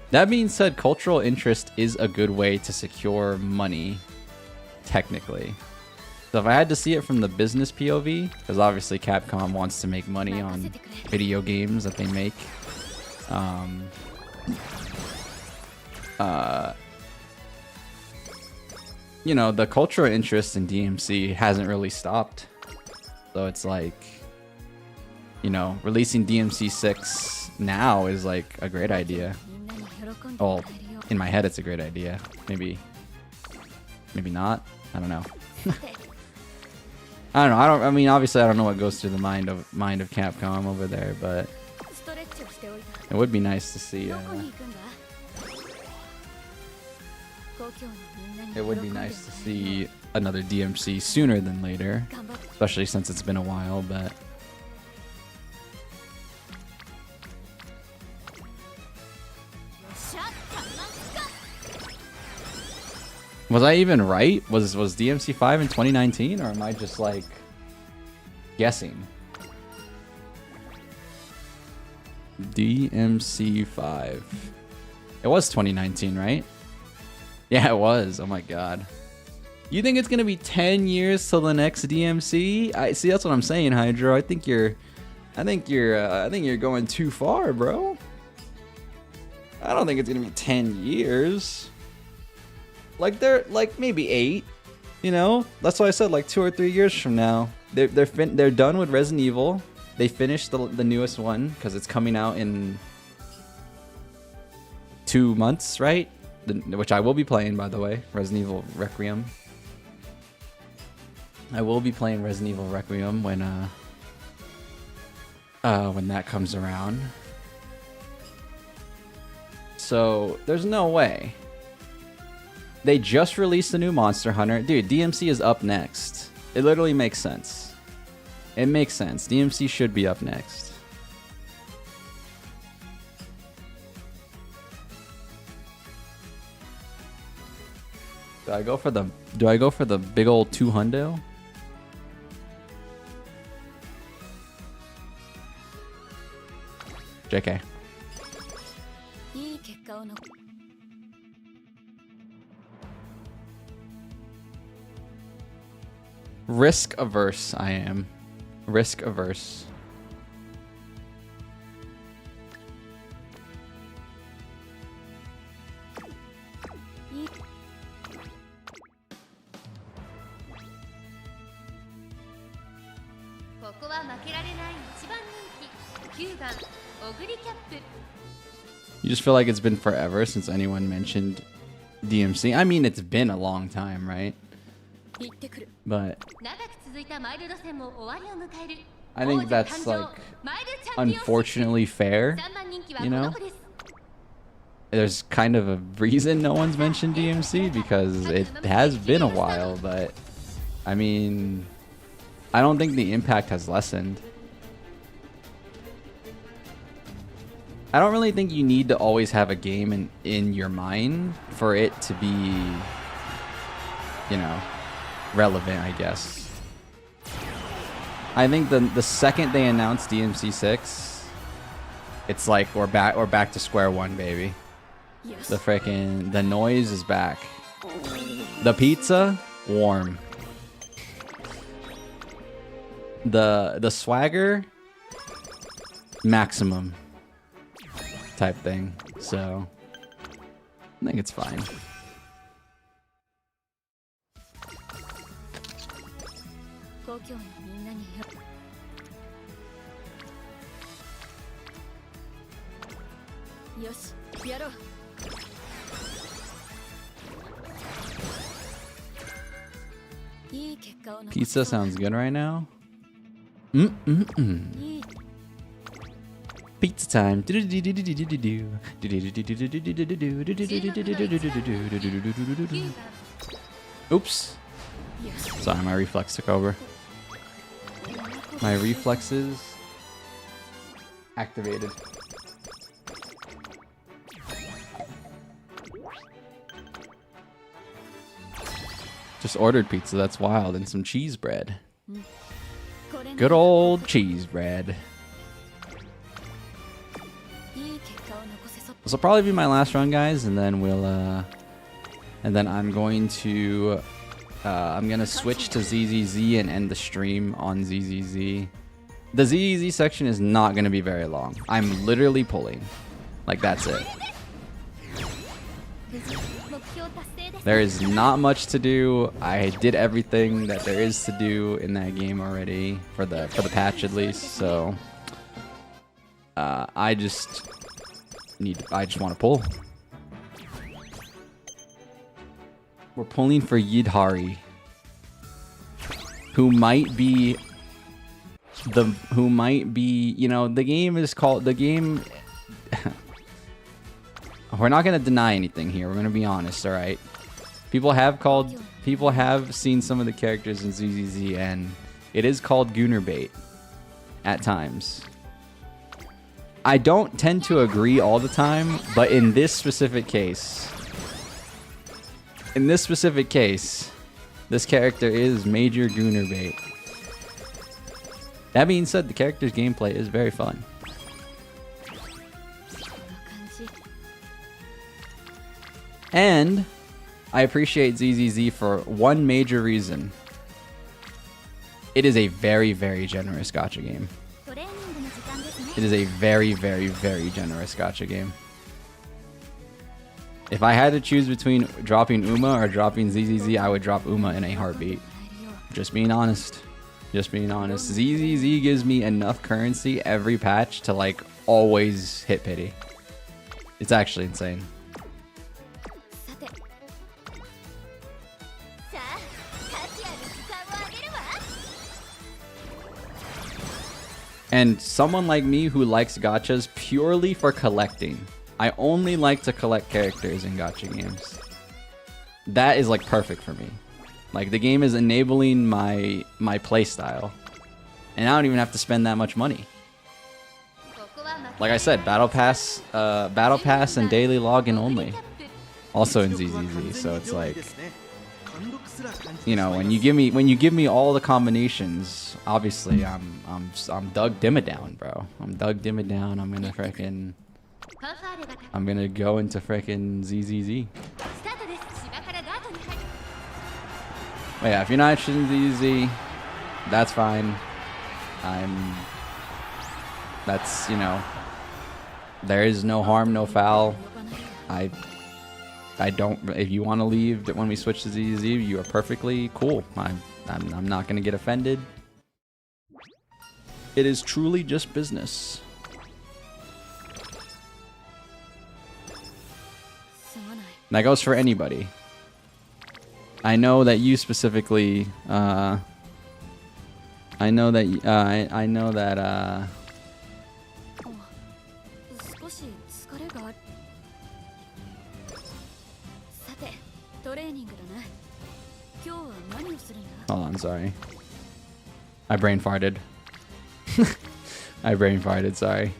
That being said, cultural interest is a good way to secure money, technically. So if I had to see it from the business POV, because obviously Capcom wants to make money on video games that they make, you know, the cultural interest in DMC hasn't really stopped. So it's like, you know, releasing DMC 6 now is like a great idea. Well, in my head, it's a great idea. Maybe not. I don't know. I don't know. I mean, obviously, I don't know what goes through the mind of Capcom over there, but it would be nice to see. It would be nice to see another DMC sooner than later, especially since it's been a while. But was I even right? Was DMC5 in 2019, or am I just like guessing? DMC 5. It was 2019, right? Yeah, it was. Oh my god. You think it's gonna be 10 years till the next DMC? I see. That's what I'm saying, Hydro. I think you're going too far, bro. I don't think it's gonna be 10 years. Like they're like maybe 8. You know, that's why I said like 2 or 3 years from now. They're done with Resident Evil. They finished the newest one because it's coming out in 2 months, right? Which I will be playing, by the way. Resident Evil Requiem. I will be playing Resident Evil Requiem when that comes around. So there's no way. They just released a new Monster Hunter. Dude, DMC is up next. It literally makes sense. It makes sense. DMC should be up next. Do I go for the big old 200? JK. Risk averse, I am. Risk averse. You just feel like it's been forever since anyone mentioned DMC. I mean, it's been a long time, right? But I think that's like unfortunately fair, you know? There's kind of a reason no one's mentioned DMC because it has been a while, but I mean, I don't think the impact has lessened. I don't really think you need to always have a game in your mind for it to be, you know, relevant, I guess. I think the second they announced DMC 6, it's like we're back to square one, baby. The noise is back. The pizza, warm. The swagger, maximum type thing. So I think it's fine. Pizza sounds good right now. Pizza time. Oops. Sorry, my reflex took over. My reflexes activated. Just ordered pizza, that's wild, and some cheese bread. Good old cheese bread. This will probably be my last run, guys, and then we'll and then I'm going to I'm gonna switch to ZZZ and end the stream on ZZZ. The ZZZ section is not gonna be very long. I'm literally pulling. Like, that's it. There is not much to do. I did everything that there is to do in that game already for the patch, at least. So I just want to pull. We're pulling for Yidhari, who might be, you know, the game is called, the game, we're not going to deny anything here. We're going to be honest, all right? People have seen some of the characters in ZZZ, and it is called Gooner bait at times. I don't tend to agree all the time, but in this specific case, this character is major Gooner bait. That being said, the character's gameplay is very fun. And I appreciate ZZZ for one major reason. It is a very, very generous gacha game. It is a very, very, very generous gacha game. If I had to choose between dropping Uma or dropping ZZZ, I would drop Uma in a heartbeat. Just being honest. Just being honest. ZZZ gives me enough currency every patch to like always hit pity. It's actually insane. And someone like me who likes gachas purely for collecting. I only like to collect characters in gacha games. That is like perfect for me. Like the game is enabling my play style. And I don't even have to spend that much money. Like I said, Battle Pass and daily login only. Also in ZZZ, so it's like, you know, when you give me all the combinations, obviously I'm Doug Dimmadown, bro. I'm Doug Dimmadown. I'm gonna go into frickin' ZZZ. But yeah, if you're not interested in ZZZ, that's fine. That's, you know, there is no harm, no foul. I don't. If you want to leave when we switch to ZZ, you are perfectly cool. I'm not gonna get offended. It is truly just business. And that goes for anybody. I know that you specifically. I know that. Hold on, sorry. I brain farted. I brain farted, sorry.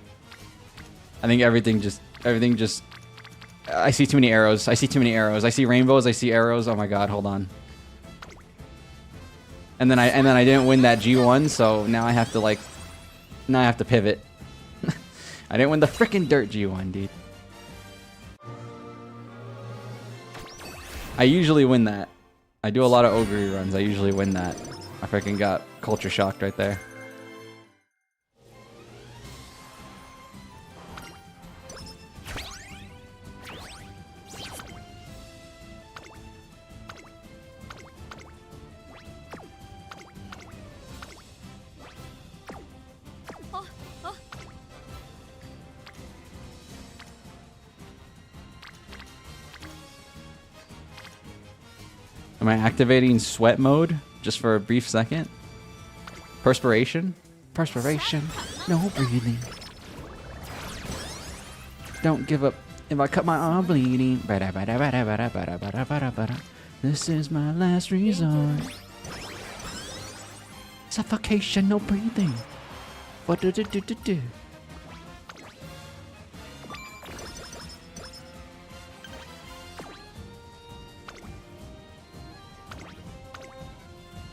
I think everything just I see too many arrows. I see too many arrows. I see rainbows, I see arrows. Oh my god, hold on. And then I didn't win that G1, so now I have to pivot. I didn't win the frickin' dirt G1, dude. I usually win that. I do a lot of Ogre runs. I usually win that. I freaking got culture shocked right there. Am I activating sweat mode just for a brief second? Perspiration? Perspiration. No breathing. Don't give up. If I cut my arm bleeding. This is my last resort. Suffocation, no breathing. What do do do do do?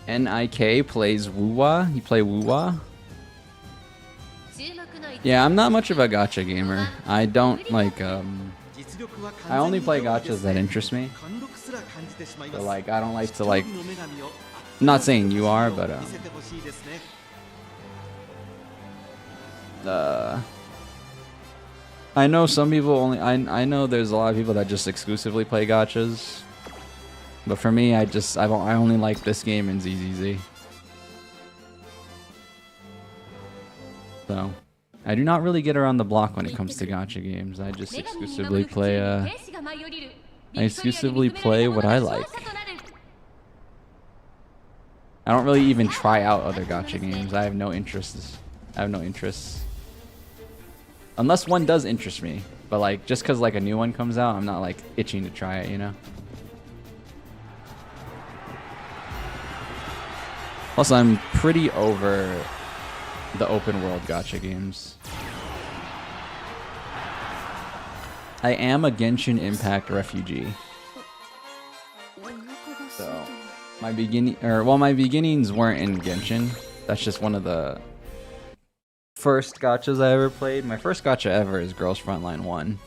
NIK plays Wuwa. You play Wuwa? Yeah, I'm not much of a gacha gamer. I don't like, I only play gachas that interest me. So, like, I don't like to, like, I'm not saying you are, but, I know some people only, I know there's a lot of people that just exclusively play gachas. But for me, I only like this game in ZZZ. So, I do not really get around the block when it comes to gacha games. I just exclusively play, what I like. I don't really even try out other gacha games. I have no interests. Unless one does interest me. But like, just cause like a new one comes out, I'm not like itching to try it, you know? Plus, I'm pretty over the open world gacha games. I am a Genshin Impact refugee. So, my beginnings weren't in Genshin. That's just one of the first gachas I ever played. My first gacha ever is Girls Frontline 1.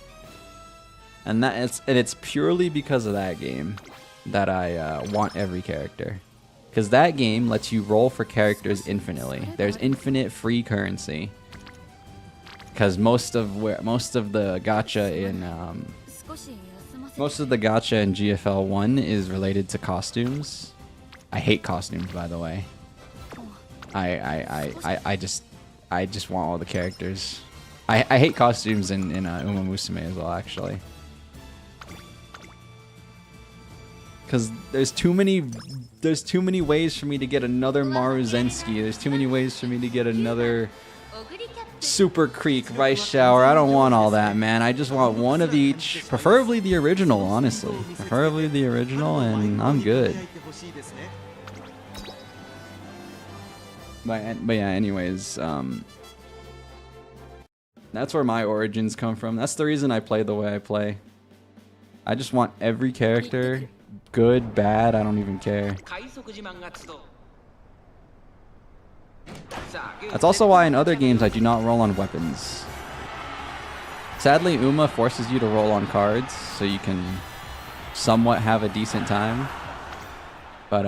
And it's purely because of that game that I want every character. Because that game lets you roll for characters infinitely. There's infinite free currency. Because most of the gacha in GFL 1 is related to costumes. I hate costumes, by the way. I just want all the characters. I hate costumes in Umamusume as well, actually. Because there's too many ways for me to get another Maruzensky. There's too many ways for me to get another Super Creek Rice Shower. I don't want all that, man. I just want one of each. Preferably the original, honestly. Preferably the original, and I'm good. But yeah, anyways, that's where my origins come from. That's the reason I play the way I play. I just want every character, good, bad, I don't even care. That's also why in other games I do not roll on weapons. Sadly, Uma forces you to roll on cards so you can somewhat have a decent time. But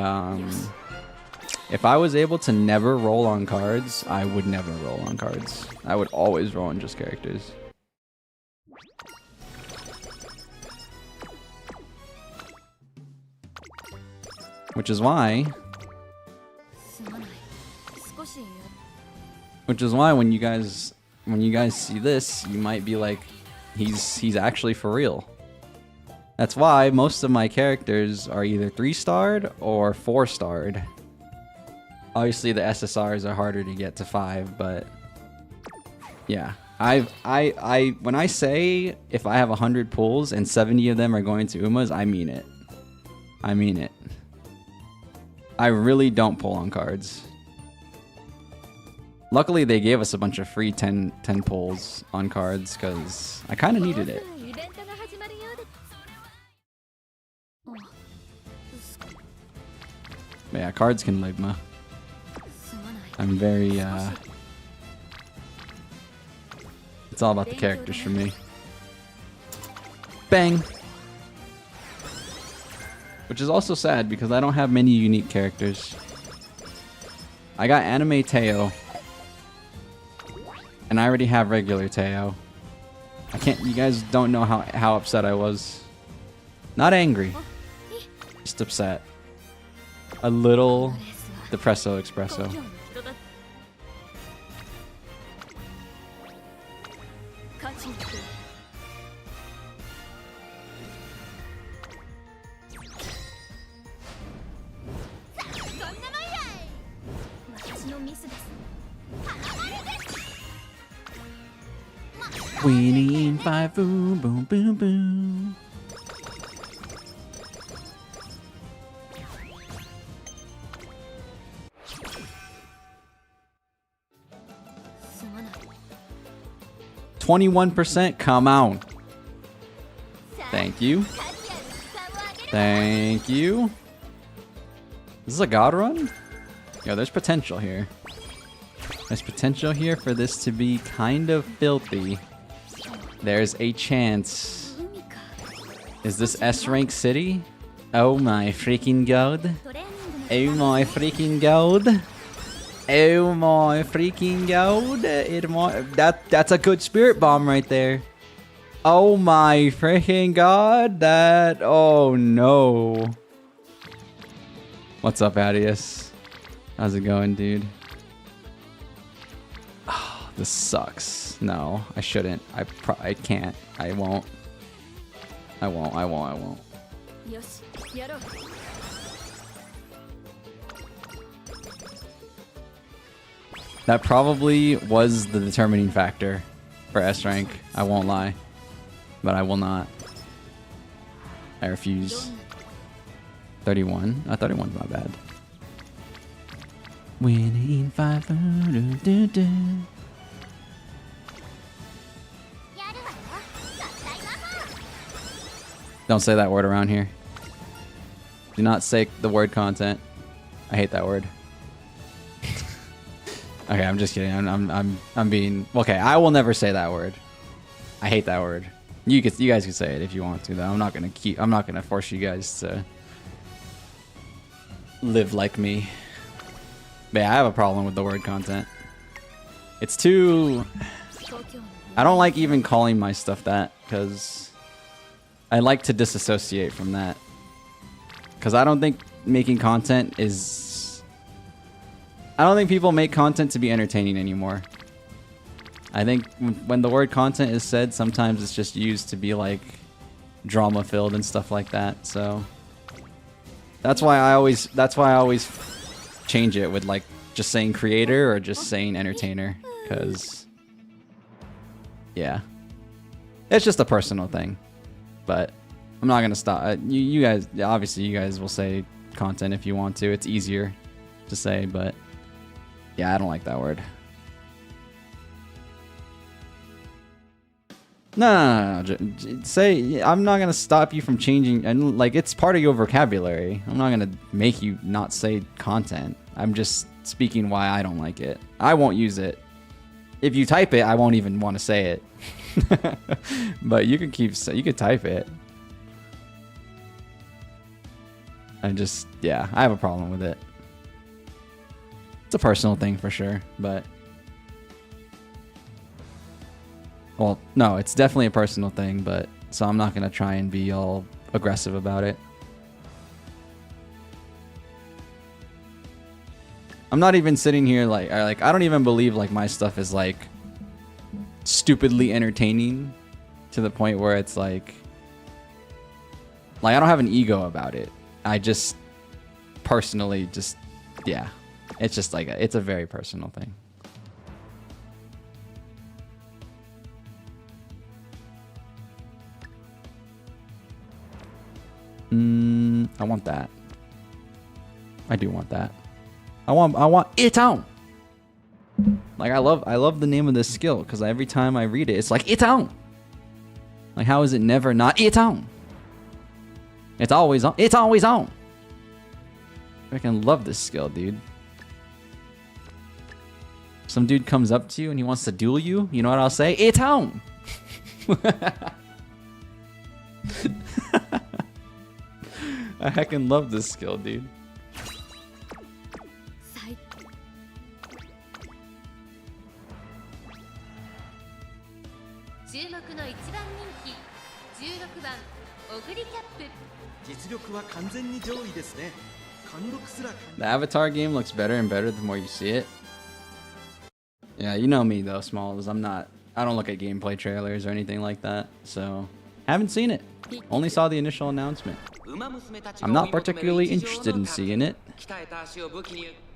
if I was able to never roll on cards, I would never roll on cards. I would always roll on just characters. Which is why when you guys see this, you might be like, he's actually for real. That's why most of my characters are either 3-starred or 4-starred. Obviously the SSRs are harder to get to 5, but yeah. When I say if I have 100 pulls and 70 of them are going to Umas, I mean it. I mean it. I really don't pull on cards. Luckily, they gave us a bunch of free 10 pulls on cards because I kind of needed it. But yeah, cards can ligma. I'm very, it's all about the characters for me. Bang! Which is also sad because I don't have many unique characters. I got anime Teo. And I already have regular Teo. I can't, you guys don't know how upset I was. Not angry. Just upset. A little depresso espresso. Winning 5 boom boom boom boom. %, come on. Thank you. Thank you. This is a god run? Yo, there's potential here. There's potential here for this to be kind of filthy. There's a chance. Is this S-rank city? Oh my freaking god. Oh my freaking god. Oh my freaking god. That's a good spirit bomb right there. Oh my freaking god. Oh no. What's up, Adius? How's it going, dude? Oh, this sucks. No, I shouldn't. I can't. I won't. I won't. That probably was the determining factor for S rank. I won't lie. But I will not. I refuse. 31? 31's not bad. Winning 5. Don't say that word around here. Do not say the word content. I hate that word. Okay, I'm just kidding. I'm being okay. I will never say that word. I hate that word. You guys can say it if you want to, though. I'm not gonna force you guys to live like me. But yeah, I have a problem with the word content. It's too... I don't like even calling my stuff that, because I like to disassociate from that. Because I don't think making content is... I don't think people make content to be entertaining anymore. I think when the word content is said, sometimes it's just used to be like drama filled and stuff like that. So that's why I always change it with like just saying creator or just saying entertainer, because yeah, it's just a personal thing. But I'm not gonna stop. You guys, obviously, you guys will say content if you want to. It's easier to say, but yeah, I don't like that word. No. Say, I'm not gonna stop you from changing, and like it's part of your vocabulary. I'm not gonna make you not say content. I'm just speaking why I don't like it. I won't use it. If you type it, I won't even want to say it. But you can type it. Yeah, I have a problem with it. It's a personal thing for sure, but. Well, no, it's definitely a personal thing, but so I'm not gonna try and be all aggressive about it. I'm not even sitting here like I don't even believe like my stuff is like stupidly entertaining to the point where it's like I don't have an ego about it. I just personally yeah, it's just like it's a very personal thing. I want that. I do want that. I want it on. Like I love the name of this skill because every time I read it, it's like it on. Like how is it never not it on? It's always on. It's always on. I freaking love this skill, dude. Some dude comes up to you and he wants to duel you. You know what I'll say? It's on. I heckin' love this skill, dude. The Avatar game looks better and better the more you see it. Yeah, you know me though, Smalls. I don't look at gameplay trailers or anything like that, so haven't seen it. Only saw the initial announcement. I'm not particularly interested in seeing it.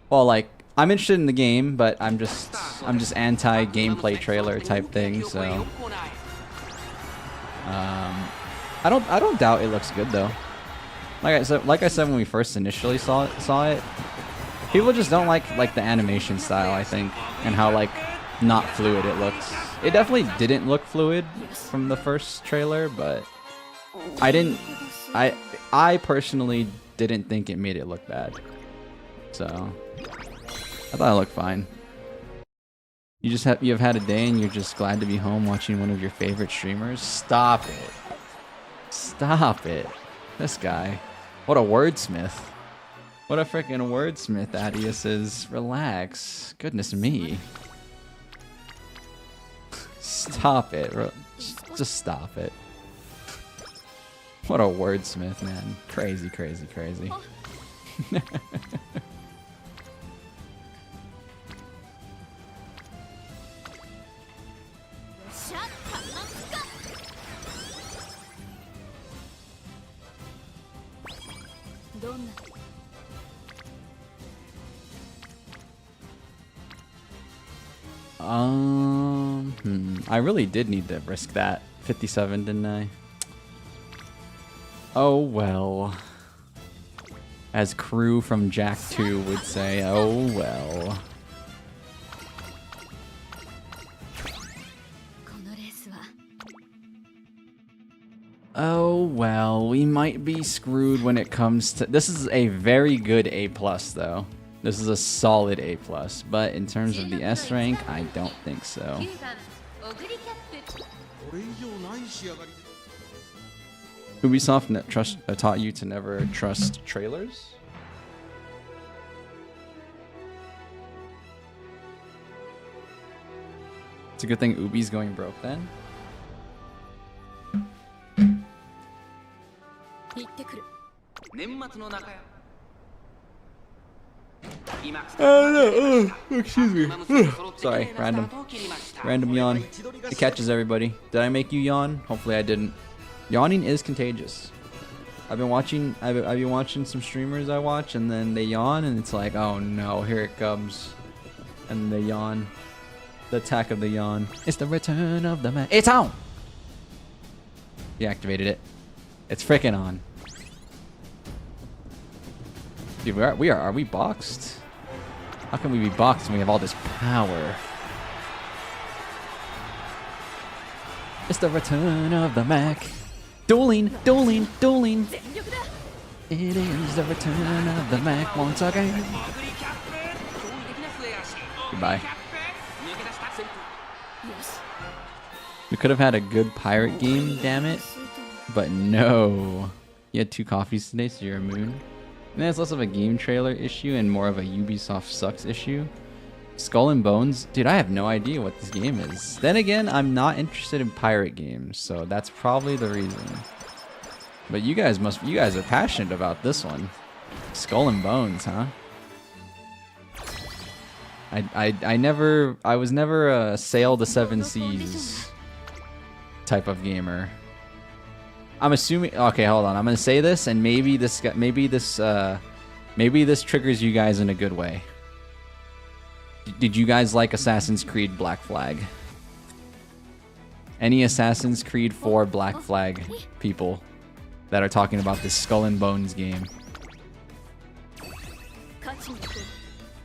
Well, like I'm interested in the game, but I'm just anti-gameplay trailer type thing. So I don't doubt it looks good though. Like I said when we first initially saw it, people just don't like the animation style, I think, and how like not fluid it looks. It definitely didn't look fluid from the first trailer, but I personally didn't think it made it look bad. So I thought it looked fine. You've had a day and you're just glad to be home watching one of your favorite streamers? Stop it. Stop it. This guy. What a wordsmith. What a freaking wordsmith Adius is. Relax. Goodness me. Stop it. Just stop it. What a wordsmith, man. Crazy, crazy, crazy. I really did need to risk that 57, didn't I? Oh well. As Crew from Jack 2 would say, oh well. Oh well, we might be screwed when it comes to... This is a very good A+, though. This is a solid A+, but in terms of the S rank, I don't think so. Ubisoft taught you to never trust trailers? It's a good thing Ubi's going broke then. Excuse me. Sorry, random yawn. It catches everybody. Did I make you yawn? Hopefully I didn't. Yawning is contagious. I've been watching some streamers I watch, and then they yawn, and it's like, oh no, here it comes, and they yawn. The attack of the yawn. It's the return of the man. It's on. Deactivated it. It's freaking on. Dude, are we boxed? How can we be boxed when we have all this power? It's the return of the Mac. Dueling, dueling, dueling. It is the return of the Mac once again. Goodbye. We could have had a good pirate game, damn it. But no. You had 2 coffees today, so you're a moon. And that's less of a game trailer issue and more of a Ubisoft sucks issue. Skull and Bones? Dude, I have no idea what this game is. Then again, I'm not interested in pirate games, so that's probably the reason. But you guys are passionate about this one. Skull and Bones, huh? I was never a Sail the Seven Seas type of gamer. I'm assuming. Okay, hold on. I'm gonna say this, and maybe this triggers you guys in a good way. Did you guys like Assassin's Creed Black Flag? Any Assassin's Creed 4 Black Flag people that are talking about this Skull and Bones game?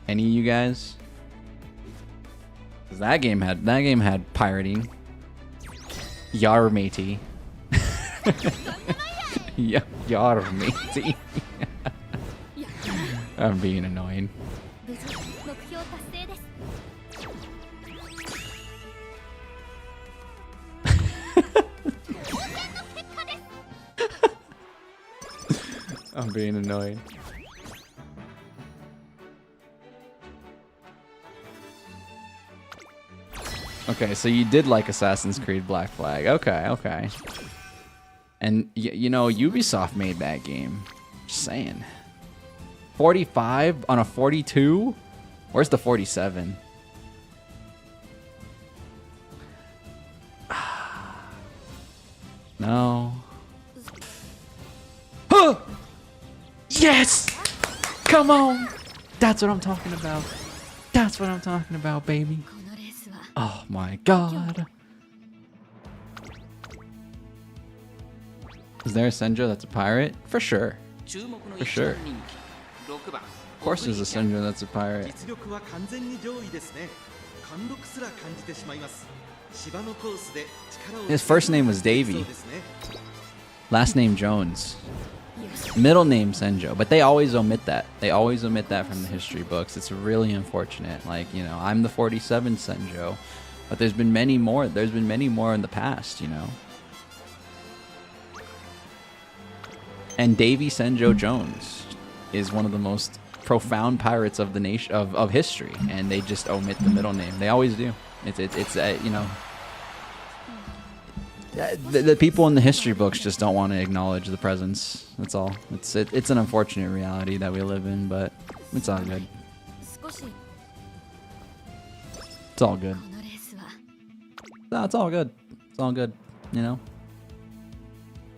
Any of you guys? 'Cause that game had pirating. Yar matey. Yeah, yar matey. I'm being annoying. I'm being annoying. Okay, so you did like Assassin's Creed Black Flag. Okay, okay. And you know, Ubisoft made that game. Just saying. 45 on a 42? Where's the 47? No. Huh! Yes! Come on! That's what I'm talking about. That's what I'm talking about, baby. Oh my god. Is there a Senjo that's a pirate? For sure. For sure. Of course there's a Senjo that's a pirate. His first name was Davy. Last name Jones. Middle name Senjo. But they always omit that. They always omit that from the history books. It's really unfortunate. Like, you know, I'm the 47 Senjo. But there's been many more. There's been many more in the past, you know. And Davy Senjo Jones is one of the most profound pirates of the nation of history, and they just omit the middle name. They always do. It's you know, the people in the history books just don't want to acknowledge the presence. That's all. It's an unfortunate reality that we live in, but it's all good. It's all good. No, it's all good. It's all good. You know.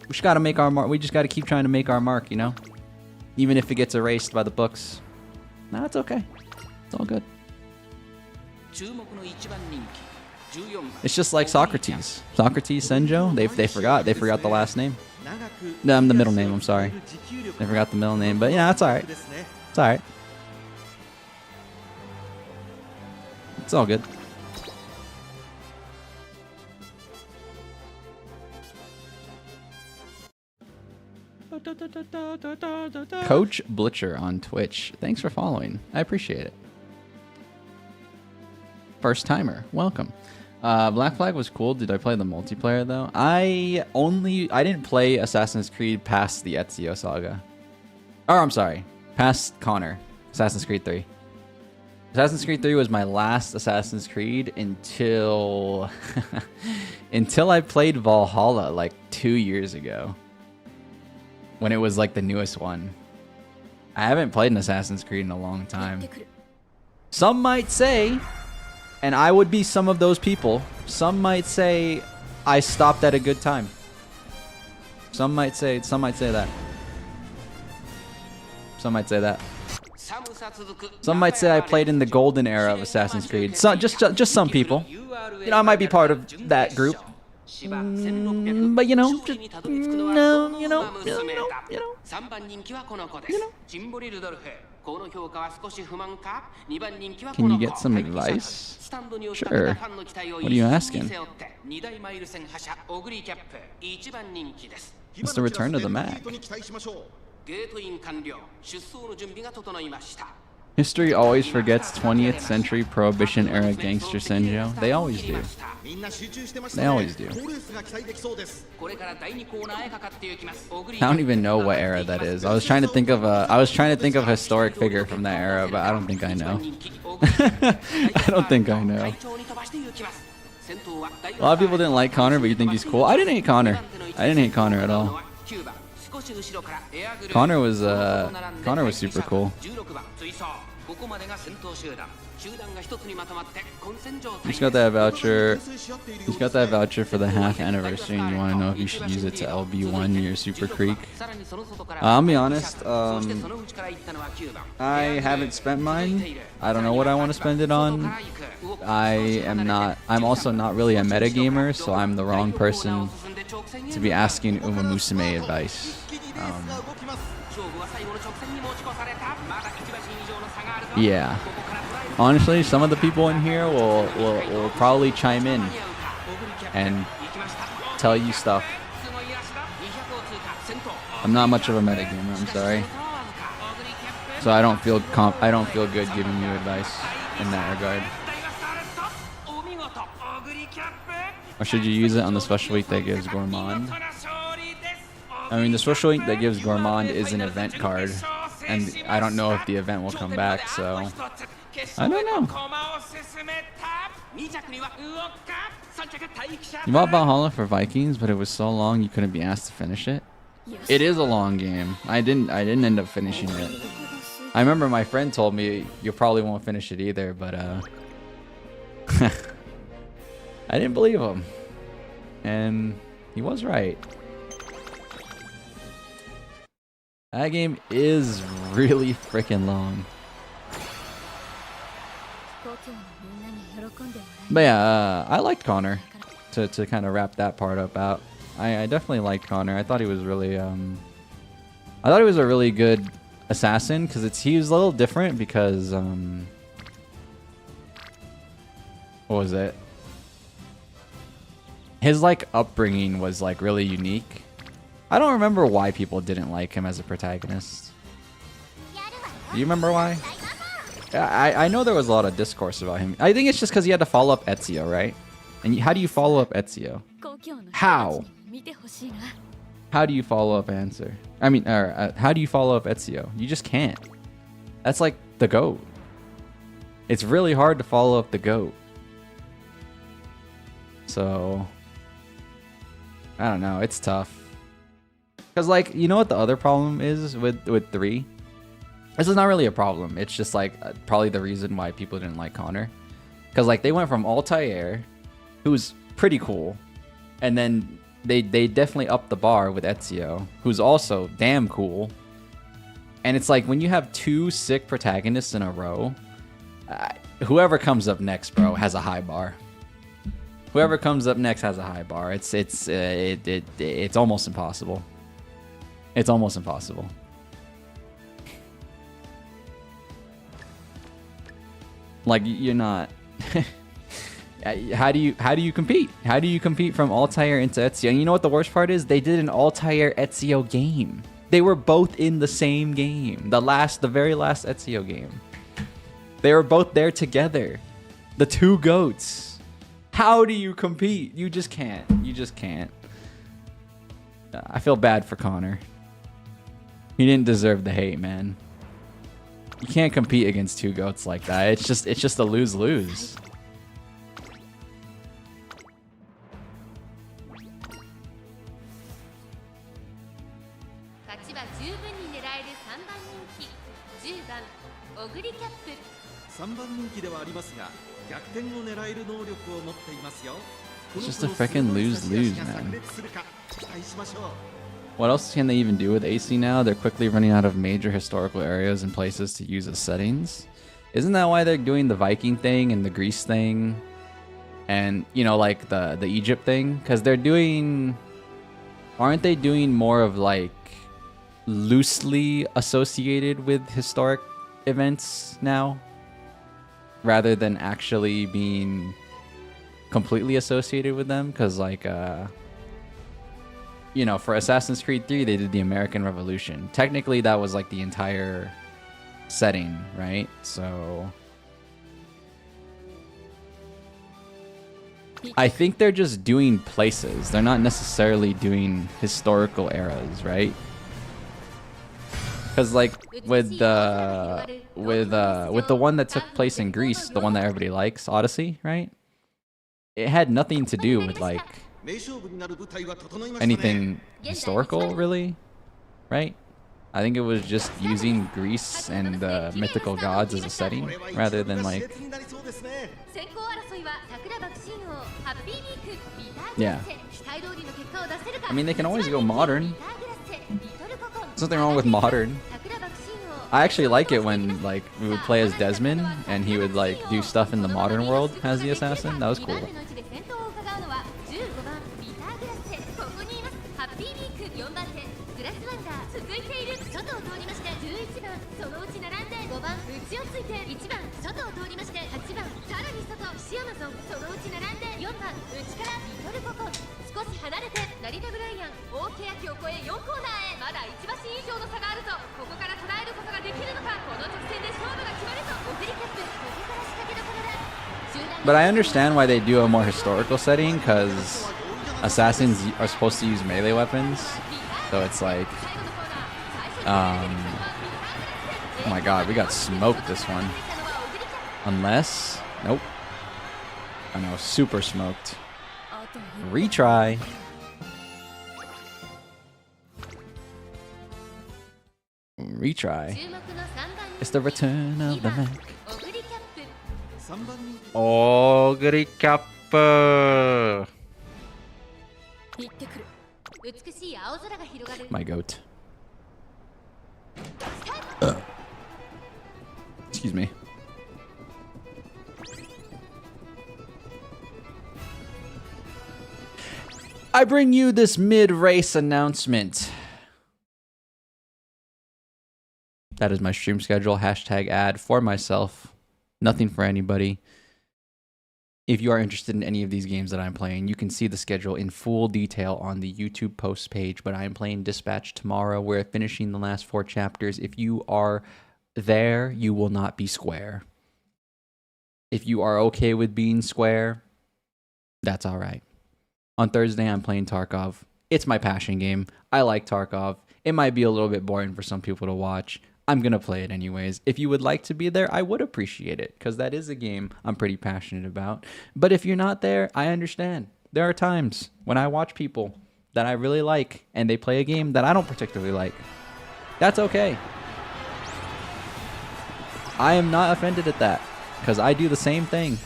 We just gotta make our mark. We just gotta keep trying to make our mark, you know? Even if it gets erased by the books. No, it's okay. It's all good. It's just like Socrates. Socrates, Senjo, they forgot the last name. No, the middle name, I'm sorry. They forgot the middle name, but yeah, it's alright. It's alright. It's all good. Coach Blitcher on Twitch. Thanks for following. I appreciate it. First timer. Welcome. Black Flag was cool. Did I play the multiplayer though? I didn't play Assassin's Creed past the Ezio saga. Or I'm sorry, past Connor. Assassin's Creed 3. Assassin's Creed 3 was my last Assassin's Creed until until I played Valhalla like 2 years ago. When it was like the newest one. I haven't played an Assassin's Creed in a long time. Some might say, and I would be some of those people, some might say I stopped at a good time. Some might say that. Some might say that. Some might say I played in the golden era of Assassin's Creed. So just some people. You know, I might be part of that group. But you know, Can you get some advice? Sure. What are you asking? It's the return of the Mac. History always forgets 20th century Prohibition era gangster Senjo. They always do. They always do. I don't even know what era that is. I was trying to think of a historic figure from that era, but I don't think I know. I don't think I know. A lot of people didn't like Connor, but you think he's cool. I didn't hate Connor. I didn't hate Connor at all. Connor was super cool. He's got that voucher. He's got that voucher for the half anniversary, and you want to know if you should use it to LB1 your Super Creek. I'll be honest. I haven't spent mine. I don't know what I want to spend it on. I'm also not really a meta gamer, so I'm the wrong person to be asking Umamusume advice. Yeah. Honestly, some of the people in here will probably chime in and tell you stuff. I'm not much of a meta gamer, I'm sorry. So I don't feel good giving you advice in that regard. Or should you use it on the special week that gives Gourmand? I mean, the special week that gives Gourmand is an event card, and I don't know if the event will come back, so I don't know. You bought Valhalla for Vikings, but it was so long you couldn't be asked to finish it. It is a long game. I didn't end up finishing it. I remember my friend told me you probably won't finish it either, but I didn't believe him, and he was right. That game is really freaking long. But yeah, I liked Connor. To kind of wrap that part out. I definitely liked Connor. I thought he was really I thought he was a really good assassin because he was a little different because what was it? His like upbringing was like really unique. I don't remember why people didn't like him as a protagonist. Do you remember why? I know there was a lot of discourse about him. I think it's just because he had to follow up Ezio, right? And how do you follow up Ezio? How? How do you follow up Answer? I mean, how do you follow up Ezio? You just can't. That's like the GOAT. It's really hard to follow up the GOAT. So, I don't know. It's tough. Because, like, you know what the other problem is with 3? This is not really a problem. It's just, like, probably the reason why people didn't like Connor. Because, like, they went from Altair, who's pretty cool, and then they definitely upped the bar with Ezio, who's also damn cool. And it's like, when you have 2 sick protagonists in a row, whoever comes up next, bro, has a high bar. Whoever comes up next has a high bar. It's almost impossible. It's almost impossible. Like, you're not. How do you compete? How do you compete from Altair into Ezio? And you know what the worst part is? They did an Altair Ezio game. They were both in the same game. The very last Ezio game. They were both there together. The 2 goats. How do you compete? You just can't. You just can't. I feel bad for Connor. He didn't deserve the hate, man. You can't compete against two goats like that. It's just a lose-lose. 勝ちは十分に狙える3番人気10番オグリキャップ3番人気ではありますが逆転を狙える能力を持っていますよ。 It's just a freaking lose-lose, man. What else can they even do with AC now? They're quickly running out of major historical areas and places to use as settings. Isn't that why they're doing the Viking thing and the Greece thing? And, you know, like the Egypt thing? Because they're doing... Aren't they doing more of like loosely associated with historic events now? Rather than actually being completely associated with them? Because like... you know, for Assassin's Creed 3, they did the American Revolution. Technically, that was like the entire setting, right? So I think they're just doing places. They're not necessarily doing historical eras, right? Because like with the one that took place in Greece, the one that everybody likes, Odyssey, right? It had nothing to do with like anything historical, really, right? I think it was just using Greece and the mythical gods as a setting rather than like... Yeah. I mean, they can always go modern. There's nothing wrong with modern. I actually like it when like we would play as Desmond and he would like do stuff in the modern world as the assassin. That was cool. But I understand why they do a more historical setting, because assassins are supposed to use melee weapons. So it's like... oh my god, we got smoked this one. Unless... Nope. I know, super smoked. Retry. Retry. It's the return of the Mac. Ogre Kappa. My goat. Excuse me. I bring you this mid-race announcement. That is my stream schedule. Hashtag ad for myself. Nothing for anybody. If you are interested in any of these games that I'm playing, you can see the schedule in full detail on the YouTube post page. But I am playing Dispatch tomorrow. We're finishing the last 4 chapters. If you are there, you will not be square. If you are okay with being square, that's all right. On Thursday, I'm playing Tarkov. It's my passion game. I like Tarkov. It might be a little bit boring for some people to watch. I'm going to play it anyways. If you would like to be there, I would appreciate it, because that is a game I'm pretty passionate about. But if you're not there, I understand. There are times when I watch people that I really like, and they play a game that I don't particularly like. That's okay. I am not offended at that, because I do the same thing.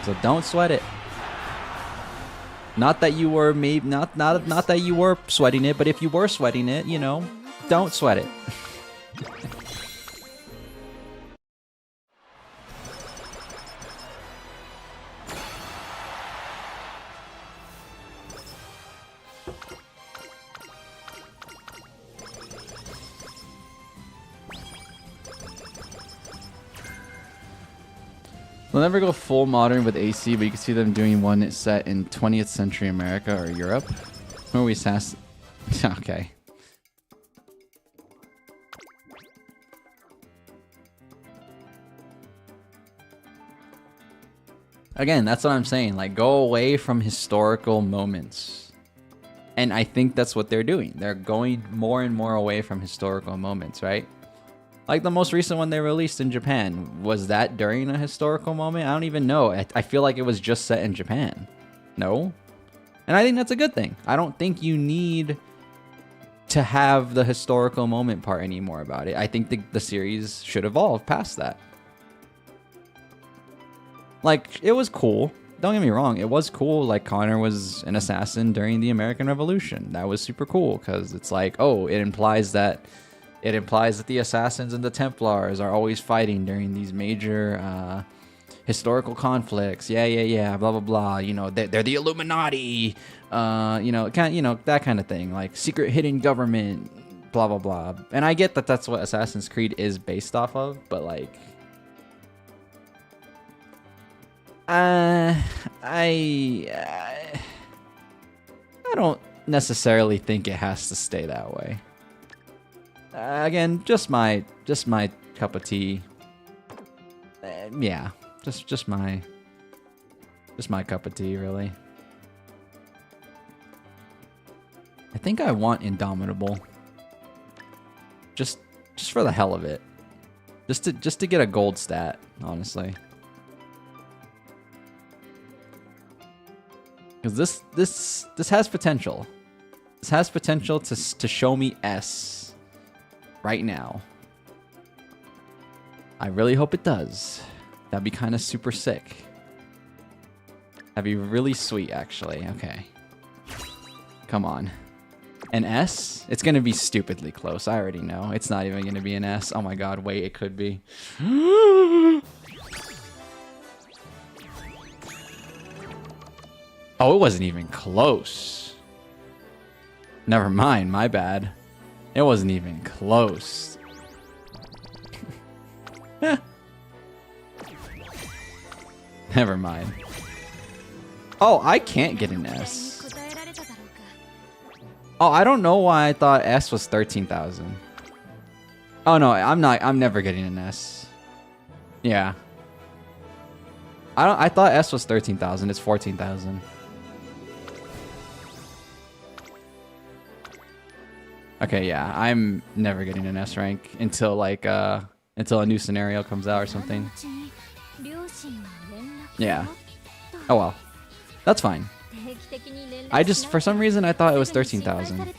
So don't sweat it. Not that you were not that you were sweating it, but if you were sweating it, you know, don't sweat it. They'll never go full modern with AC, but you can see them doing one set in 20th century America or Europe. Where we sass. Okay. Again, that's what I'm saying. Like, go away from historical moments. And I think that's what they're doing. They're going more and more away from historical moments, right? Like the most recent one they released in Japan. Was that during a historical moment? I don't even know. I feel like it was just set in Japan. No? And I think that's a good thing. I don't think you need to have the historical moment part anymore about it. I think the series should evolve past that. Like, it was cool. Don't get me wrong. It was cool. Like, Connor was an assassin during the American Revolution. That was super cool because it's like, oh, it implies that the assassins and the Templars are always fighting during these major historical conflicts. Yeah. Blah blah blah. You know, they're the Illuminati. That kind of thing. Like secret hidden government. Blah blah blah. And I get that that's what Assassin's Creed is based off of, but like. I don't necessarily think it has to stay that way. Again, just my cup of tea. Yeah, just my cup of tea, really. I think I want Indomitable. Just for the hell of it. Just to get a gold stat, honestly. Because this has potential. This has potential to show me S right now. I really hope it does. That'd be kind of super sick. That'd be really sweet, actually. Okay. Come on. An S? It's going to be stupidly close. I already know. It's not even going to be an S. Oh my god, wait, it could be. Oh, it wasn't even close. Never mind, my bad. It wasn't even close. Never mind. Oh, I can't get an S. Oh, I don't know why I thought S was 13,000. Oh no, I'm never getting an S. Yeah. I thought S was 13,000. It's 14,000. Okay, yeah, I'm never getting an S rank until like until a new scenario comes out or something. Yeah. Oh well. That's fine. I just, for some reason, I thought it was 13,000.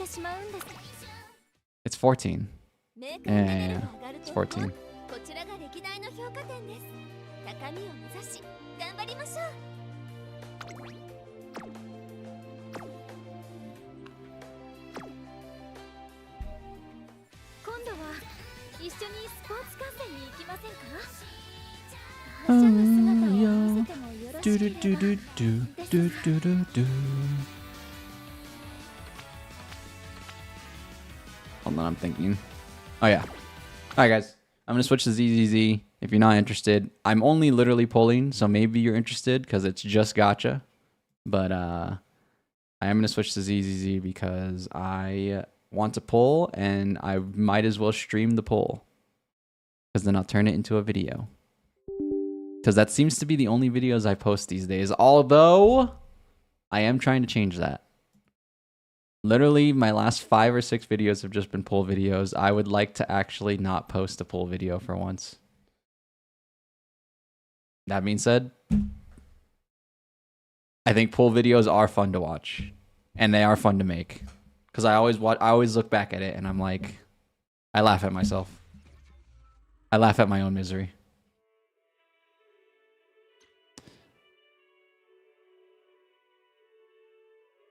It's 14. Yeah. It's 14. Do do do do do do do do do. Hold on, I'm thinking. Oh yeah. Alright guys. I'm gonna switch to ZZZ. If you're not interested, I'm only literally pulling, so maybe you're interested because it's just gacha. But I am gonna switch to ZZZ because I want to pull and I might as well stream the pull. Because then I'll turn it into a video. Because that seems to be the only videos I post these days. Although, I am trying to change that. Literally, my last 5 or 6 videos have just been pull videos. I would like to actually not post a pull video for once. That being said, I think pull videos are fun to watch. And they are fun to make. Because I always look back at it and I'm like, I laugh at myself. I laugh at my own misery.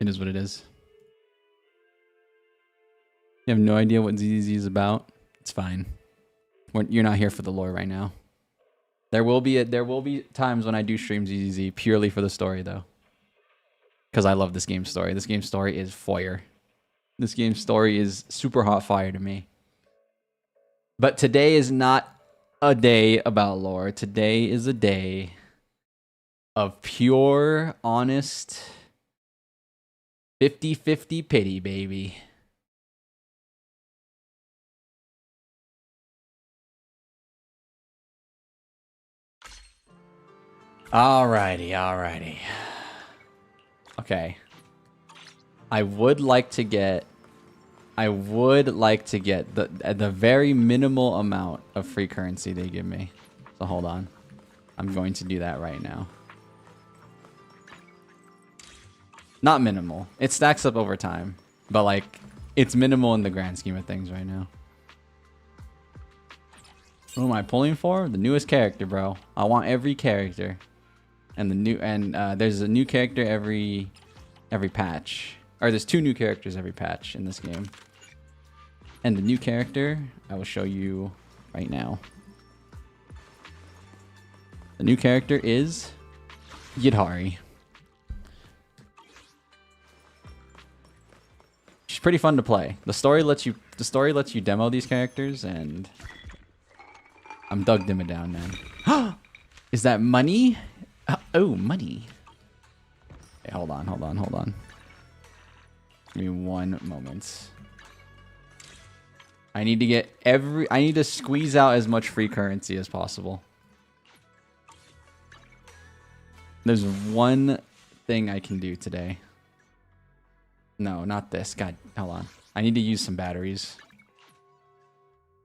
It is what it is. You have no idea what ZZZ is about? It's fine. You're not here for the lore right now. There will be times when I do stream ZZZ purely for the story though. Because I love this game's story. This game's story is fire. This game's story is super hot fire to me. But today is not a day about lore. Today is a day of pure, honest 50-50 pity, baby. Alrighty. Okay. I would like to get the very minimal amount of free currency they give me. So hold on. I'm going to do that right now. Not minimal. It stacks up over time. But like, it's minimal in the grand scheme of things right now. Who am I pulling for? The newest character, bro. I want every character. And there's a new character every patch. Or there's 2 new characters every patch in this game. And the new character, I will show you right now. The new character is Yidhari. She's pretty fun to play. The story lets you demo these characters, and I'm dug them down, man. Is that money? Oh, money. Okay, hold on. Give me 1 moment. I need to squeeze out as much free currency as possible. There's one thing I can do today. No, not this. God, hold on. I need to use some batteries.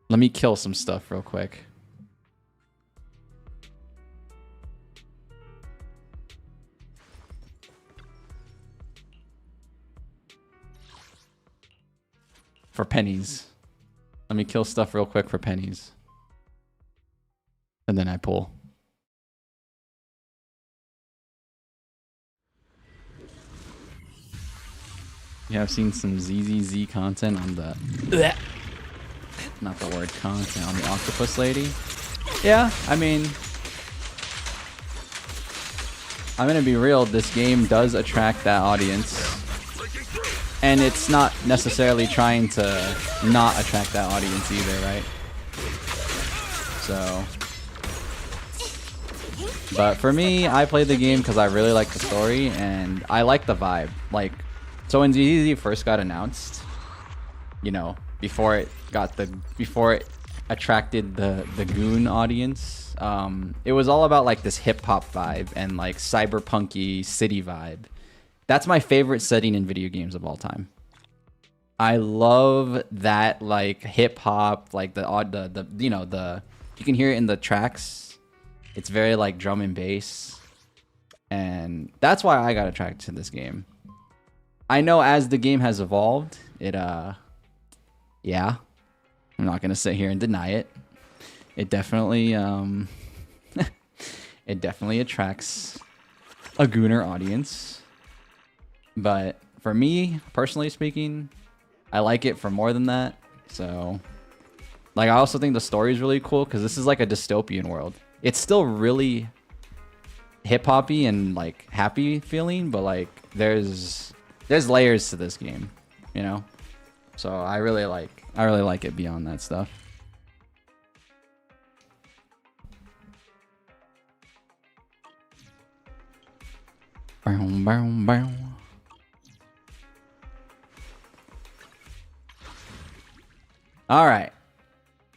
Let me kill some stuff real quick. For pennies. Let me kill stuff real quick for pennies. And then I pull. Yeah, I've seen some ZZZ content on the... Not the word content, on the octopus lady. Yeah, I mean... I'm gonna be real, this game does attract that audience. And it's not necessarily trying to not attract that audience either, right? So... But for me, I played the game because I really like the story, and I like the vibe. Like... So when ZZZ first got announced, you know, before it attracted the goon audience, it was all about like this hip hop vibe and like cyberpunky city vibe. That's my favorite setting in video games of all time. I love that like hip hop, like the you know, you can hear it in the tracks. It's very like drum and bass, and that's why I got attracted to this game. I know as the game has evolved, yeah, I'm not gonna sit here and deny it. It definitely, it definitely attracts a gooner audience. But for me, personally speaking, I like it for more than that. So, like, I also think the story is really cool because this is like a dystopian world. It's still really hip-hoppy and like happy feeling, but like there's layers to this game, you know? So I really like it beyond that stuff. Bow, bow, bow. All right.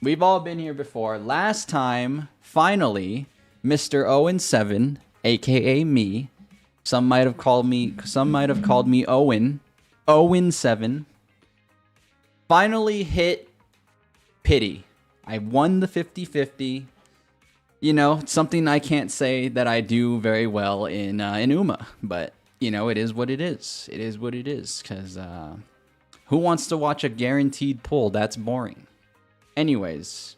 We've all been here before. Last time, finally, Mr. Owen 7, aka me. Some might have called me Owen. Owen 7. Finally hit pity. I won the 50-50. You know, something I can't say that I do very well in Uma, but you know, it is what it is. It is what it is, because who wants to watch a guaranteed pull? That's boring. Anyways,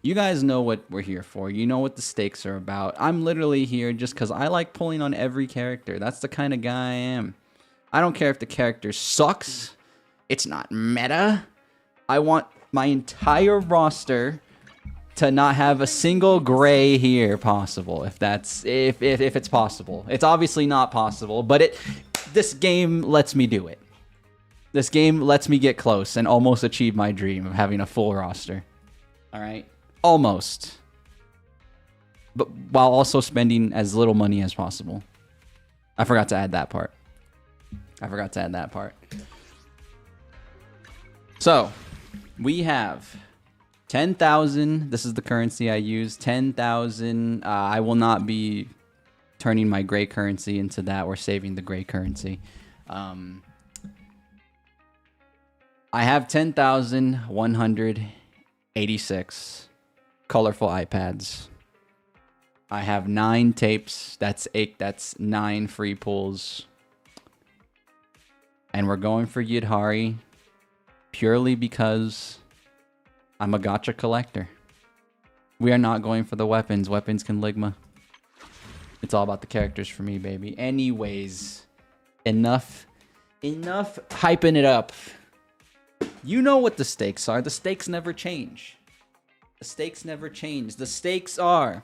you guys know what we're here for. You know what the stakes are about. I'm literally here just because I like pulling on every character. That's the kind of guy I am. I don't care if the character sucks. It's not meta. I want my entire roster to not have a single gray here possible. If it's possible. It's obviously not possible, but this game lets me do it. This game lets me get close and almost achieve my dream of having a full roster. All right? Almost. But while also spending as little money as possible. I forgot to add that part. So, we have 10,000. This is the currency I use. 10,000. I will not be turning my gray currency into that or saving the gray currency. I have 10,186 colorful iPads. I have 9 tapes. That's 9 free pulls. And we're going for Yidhari purely because I'm a gacha collector. We are not going for the weapons. Weapons can Ligma. It's all about the characters for me, baby. Anyways, enough hyping it up. You know what the stakes are. The stakes never change. The stakes never change. The stakes are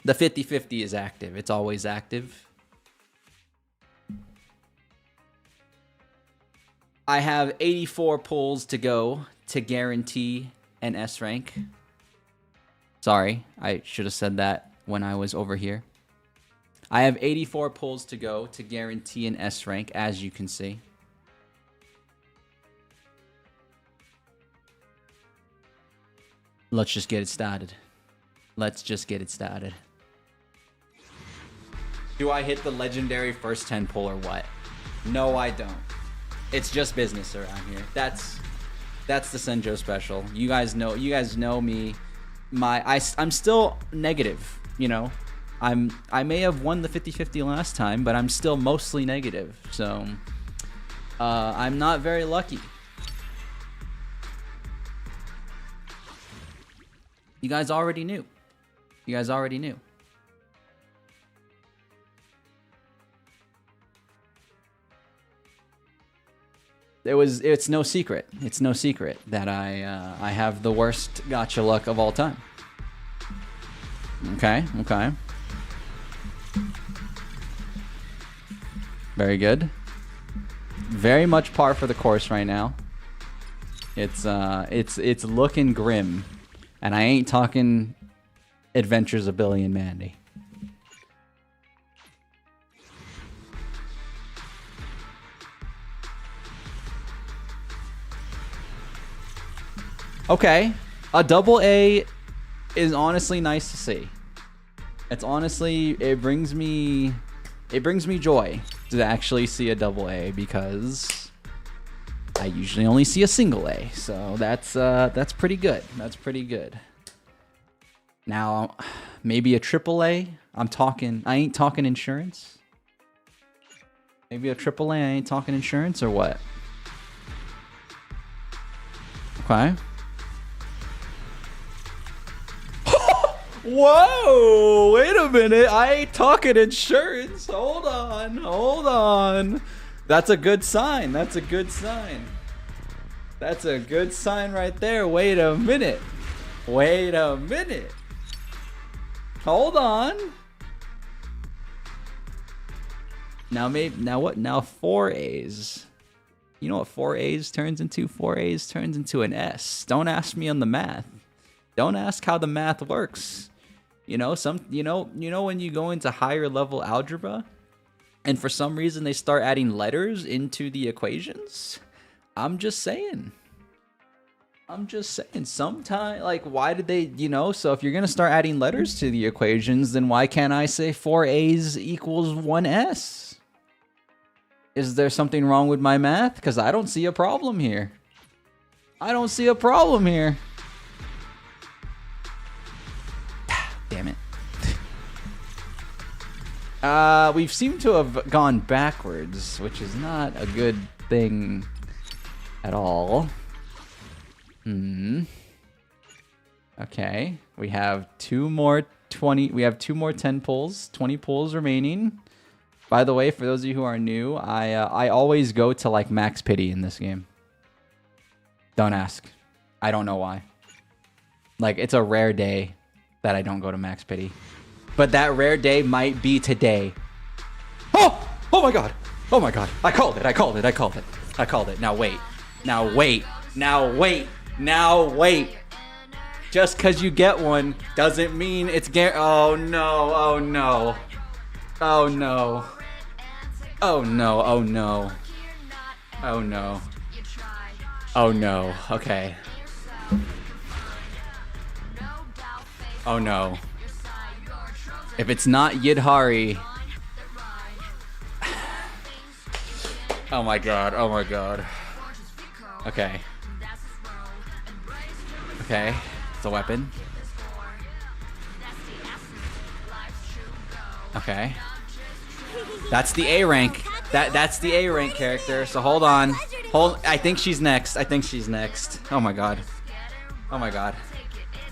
the 50-50 is active. It's always active. I have 84 pulls to go to guarantee an S rank. Sorry, I should have said that when I was over here. I have 84 pulls to go to guarantee an S rank, as you can see. Let's just get it started. Let's just get it started. Do I hit the legendary first 10 pull or what? No, I don't. It's just business around here. That's the Senjo special. You guys know me. I'm still negative, you know. I may have won the 50-50 last time, but I'm still mostly negative. So I'm not very lucky. You guys already knew. You guys already knew. It's no secret. It's no secret that I have the worst gacha luck of all time. Okay. Very good. Very much par for the course right now. It's looking grim, and I ain't talking Adventures of Billy and Mandy. Okay, a double A is honestly nice to see. It's honestly, it brings me joy to actually see a double A, because I usually only see a single A. So that's pretty good. That's pretty good. Now, maybe a triple A. I ain't talking insurance. Maybe a triple A. I ain't talking insurance, or what? Okay. Whoa, wait a minute. I ain't talking insurance. Hold on. That's a good sign. That's a good sign right there. Wait a minute. Hold on. Now what? Now 4 A's. You know what 4 A's turns into? 4 A's turns into an S. Don't ask me on the math. Don't ask how the math works. You know, when you go into higher level algebra and for some reason they start adding letters into the equations? I'm just saying. Sometimes, like, why did they, so if you're going to start adding letters to the equations, then why can't I say 4 A's equals 1 S? Is there something wrong with my math? Because I don't see a problem here. Damn it. We've seemed to have gone backwards, which is not a good thing at all. Okay. We have 2 more 20. We have 2 more 10 pulls. 20 pulls remaining. By the way, for those of you who are new, I always go to like max pity in this game. Don't ask. I don't know why. Like, it's a rare day that I don't go to max pity. But that rare day might be today. Oh! Oh my god! Oh my god. I called it. Now wait. Just because you get one doesn't mean it's Oh no. Okay. If it's not Yidhari... Oh my god, oh my god. Okay. Okay, it's a weapon. Okay. That's the A rank. That's the A rank character. So hold on. I think she's next. I think she's next. Oh my god. Oh my god.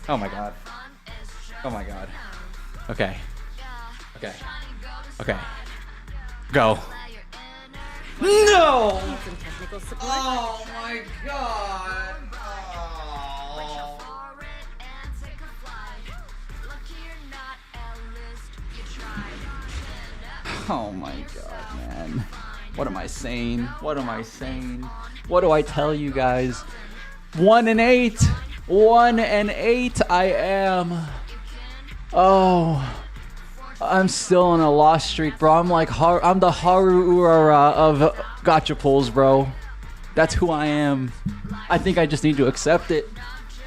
Oh my god. Oh my god. Okay. Okay. Okay. Go. No! Oh my god. Oh my god, man. What am I saying? What am I saying? What do I tell you guys? 1-8. 1-8 I am. Oh. I'm still on a loss streak, bro. I'm like I'm the Haru Urara of gacha pulls, bro. That's who I am. I think I just need to accept it.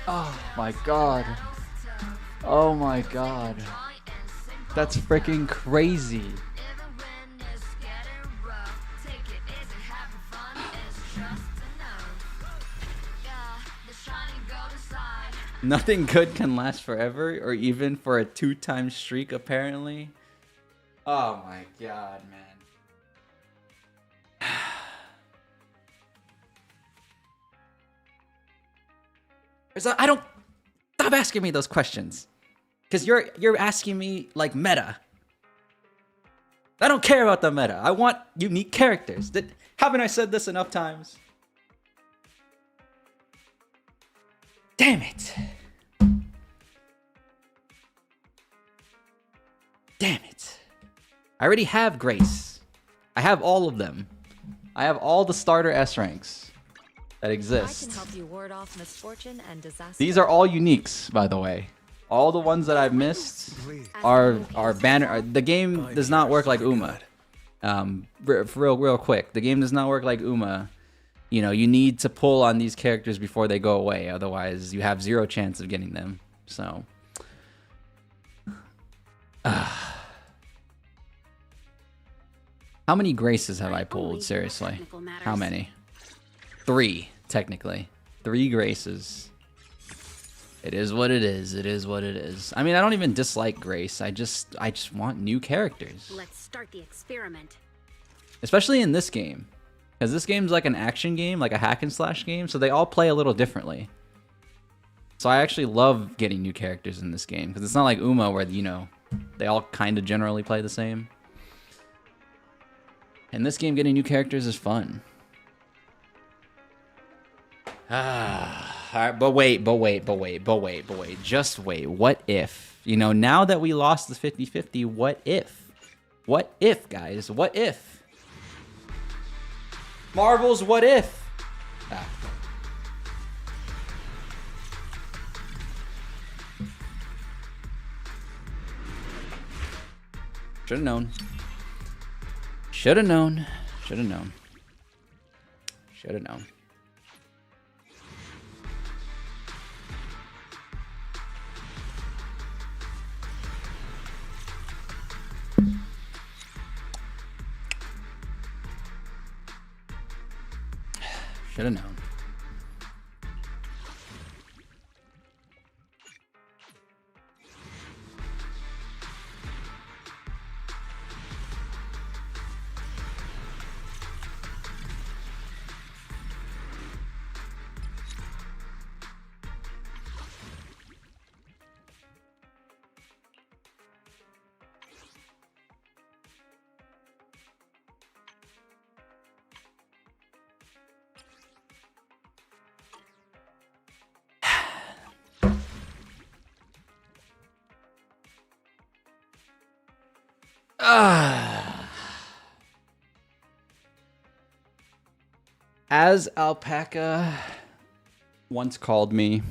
Oh my god. Oh my god. That's freaking crazy. Nothing good can last forever, or even for a 2-time streak, apparently. Oh my god, man. I don't... Stop asking me those questions. Because you're asking me, like, meta. I don't care about the meta. I want unique characters. Haven't I said this enough times? Damn it. Damn it. I already have Grace. I have all of them. I have all the starter S ranks that exist. I can help you ward off misfortune and disaster. These are all uniques, by the way. All the ones that I've missed are banner. The game does not work like Uma. Real quick. The game does not work like Uma. You know, you need to pull on these characters before they go away. Otherwise, you have 0 chance of getting them. So. How many Graces have I pulled? Seriously. How many? 3, technically. 3 Graces. It is what it is. It is what it is. I mean, I don't even dislike Grace. I just want new characters. Let's start the experiment. Especially in this game. Because this game's like an action game, like a hack and slash game, so they all play a little differently. So I actually love getting new characters in this game, because it's not like Uma where, you know, they all kind of generally play the same. In this game, getting new characters is fun. Alright, but wait. Just wait. What if? You know, now that we lost the 50-50, what if? What if, guys? What if? Marvel's What If? Should've known. Should've known. Should've known. Should've known. Should've known. As Alpaca once called me,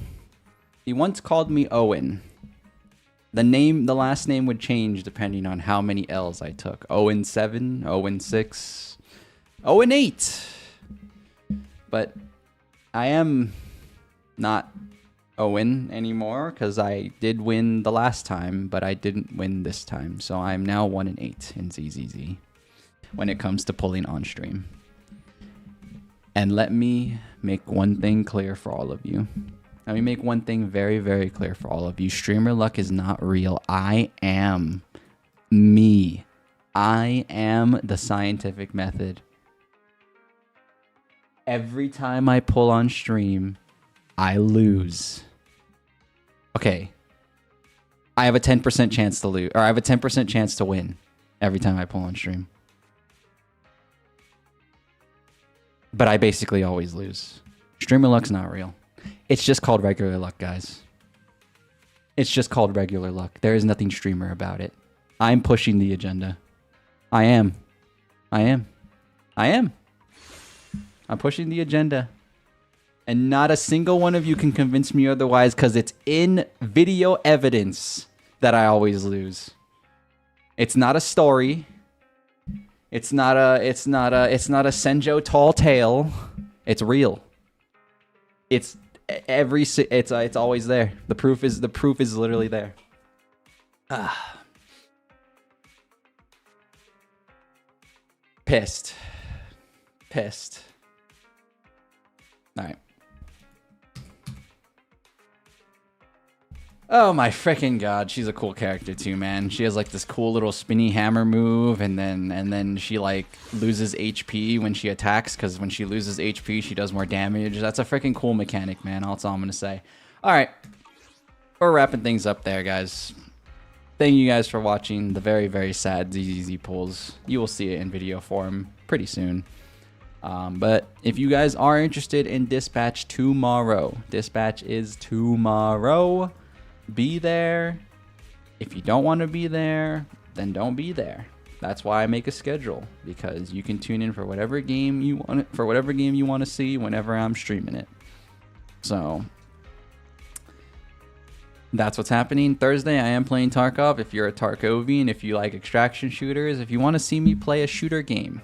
he once called me Owen. The last name would change depending on how many L's I took. Owen 7, Owen 6, Owen 8. But I am not a win anymore because I did win the last time, but I didn't win this time. So I'm now 1-8 in ZZZ when it comes to pulling on stream. And let me make one thing clear for all of you. Let me make one thing very, very clear for all of you. Streamer luck is not real. I am me. I am the scientific method. Every time I pull on stream, I lose. Okay. I have a 10% chance to lose, or I have a 10% chance to win every time I pull on stream. But I basically always lose. Streamer luck's not real. It's just called regular luck, guys. It's just called regular luck. There is nothing streamer about it. I'm pushing the agenda. I am. I'm pushing the agenda. And not a single one of you can convince me otherwise because it's in video evidence that I always lose. It's not a story. It's not a Senjo tall tale. It's real. It's always there. The proof is literally there. Pissed. All right. Oh my freaking god, she's a cool character too, man. She has like this cool little spinny hammer move, and then she like loses HP when she attacks, because when she loses HP, she does more damage. That's a freaking cool mechanic, man. That's all I'm gonna say. All right, we're wrapping things up there, guys. Thank you guys for watching the very, very sad ZZZ pulls. You will see it in video form pretty soon. But if you guys are interested in Dispatch tomorrow, Dispatch is tomorrow. Be there. If you don't want to be there, then don't be there. That's why I make a schedule, because you can tune in for whatever game you want, to see whenever I'm streaming it. So that's what's happening. Thursday, I am playing Tarkov. If you're a Tarkovian, if you like extraction shooters, if you want to see me play a shooter game,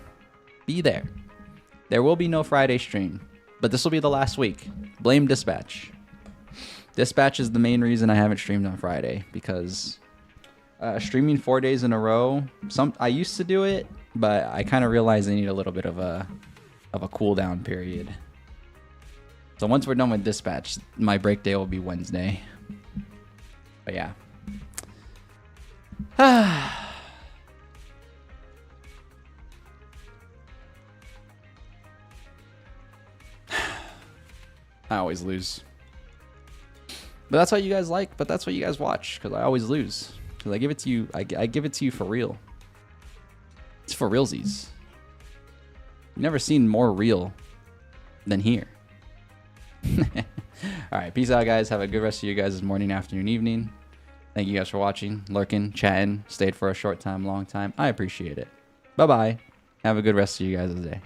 be there. There will be no Friday stream, but this will be the last week. Blame Dispatch. Dispatch is the main reason I haven't streamed on Friday, because streaming 4 days in a row, I used to do it, but I kind of realized I need a little bit of a cooldown period. So once we're done with Dispatch, my break day will be Wednesday. But yeah. I always lose. But that's what you guys like, but that's what you guys watch, because I always lose. Because I give it to you, I give it to you for real. It's for realsies. You've never seen more real than here. Alright, peace out, guys. Have a good rest of you guys' morning, afternoon, evening. Thank you guys for watching, lurking, chatting, stayed for a short time, long time. I appreciate it. Bye-bye. Have a good rest of you guys' day.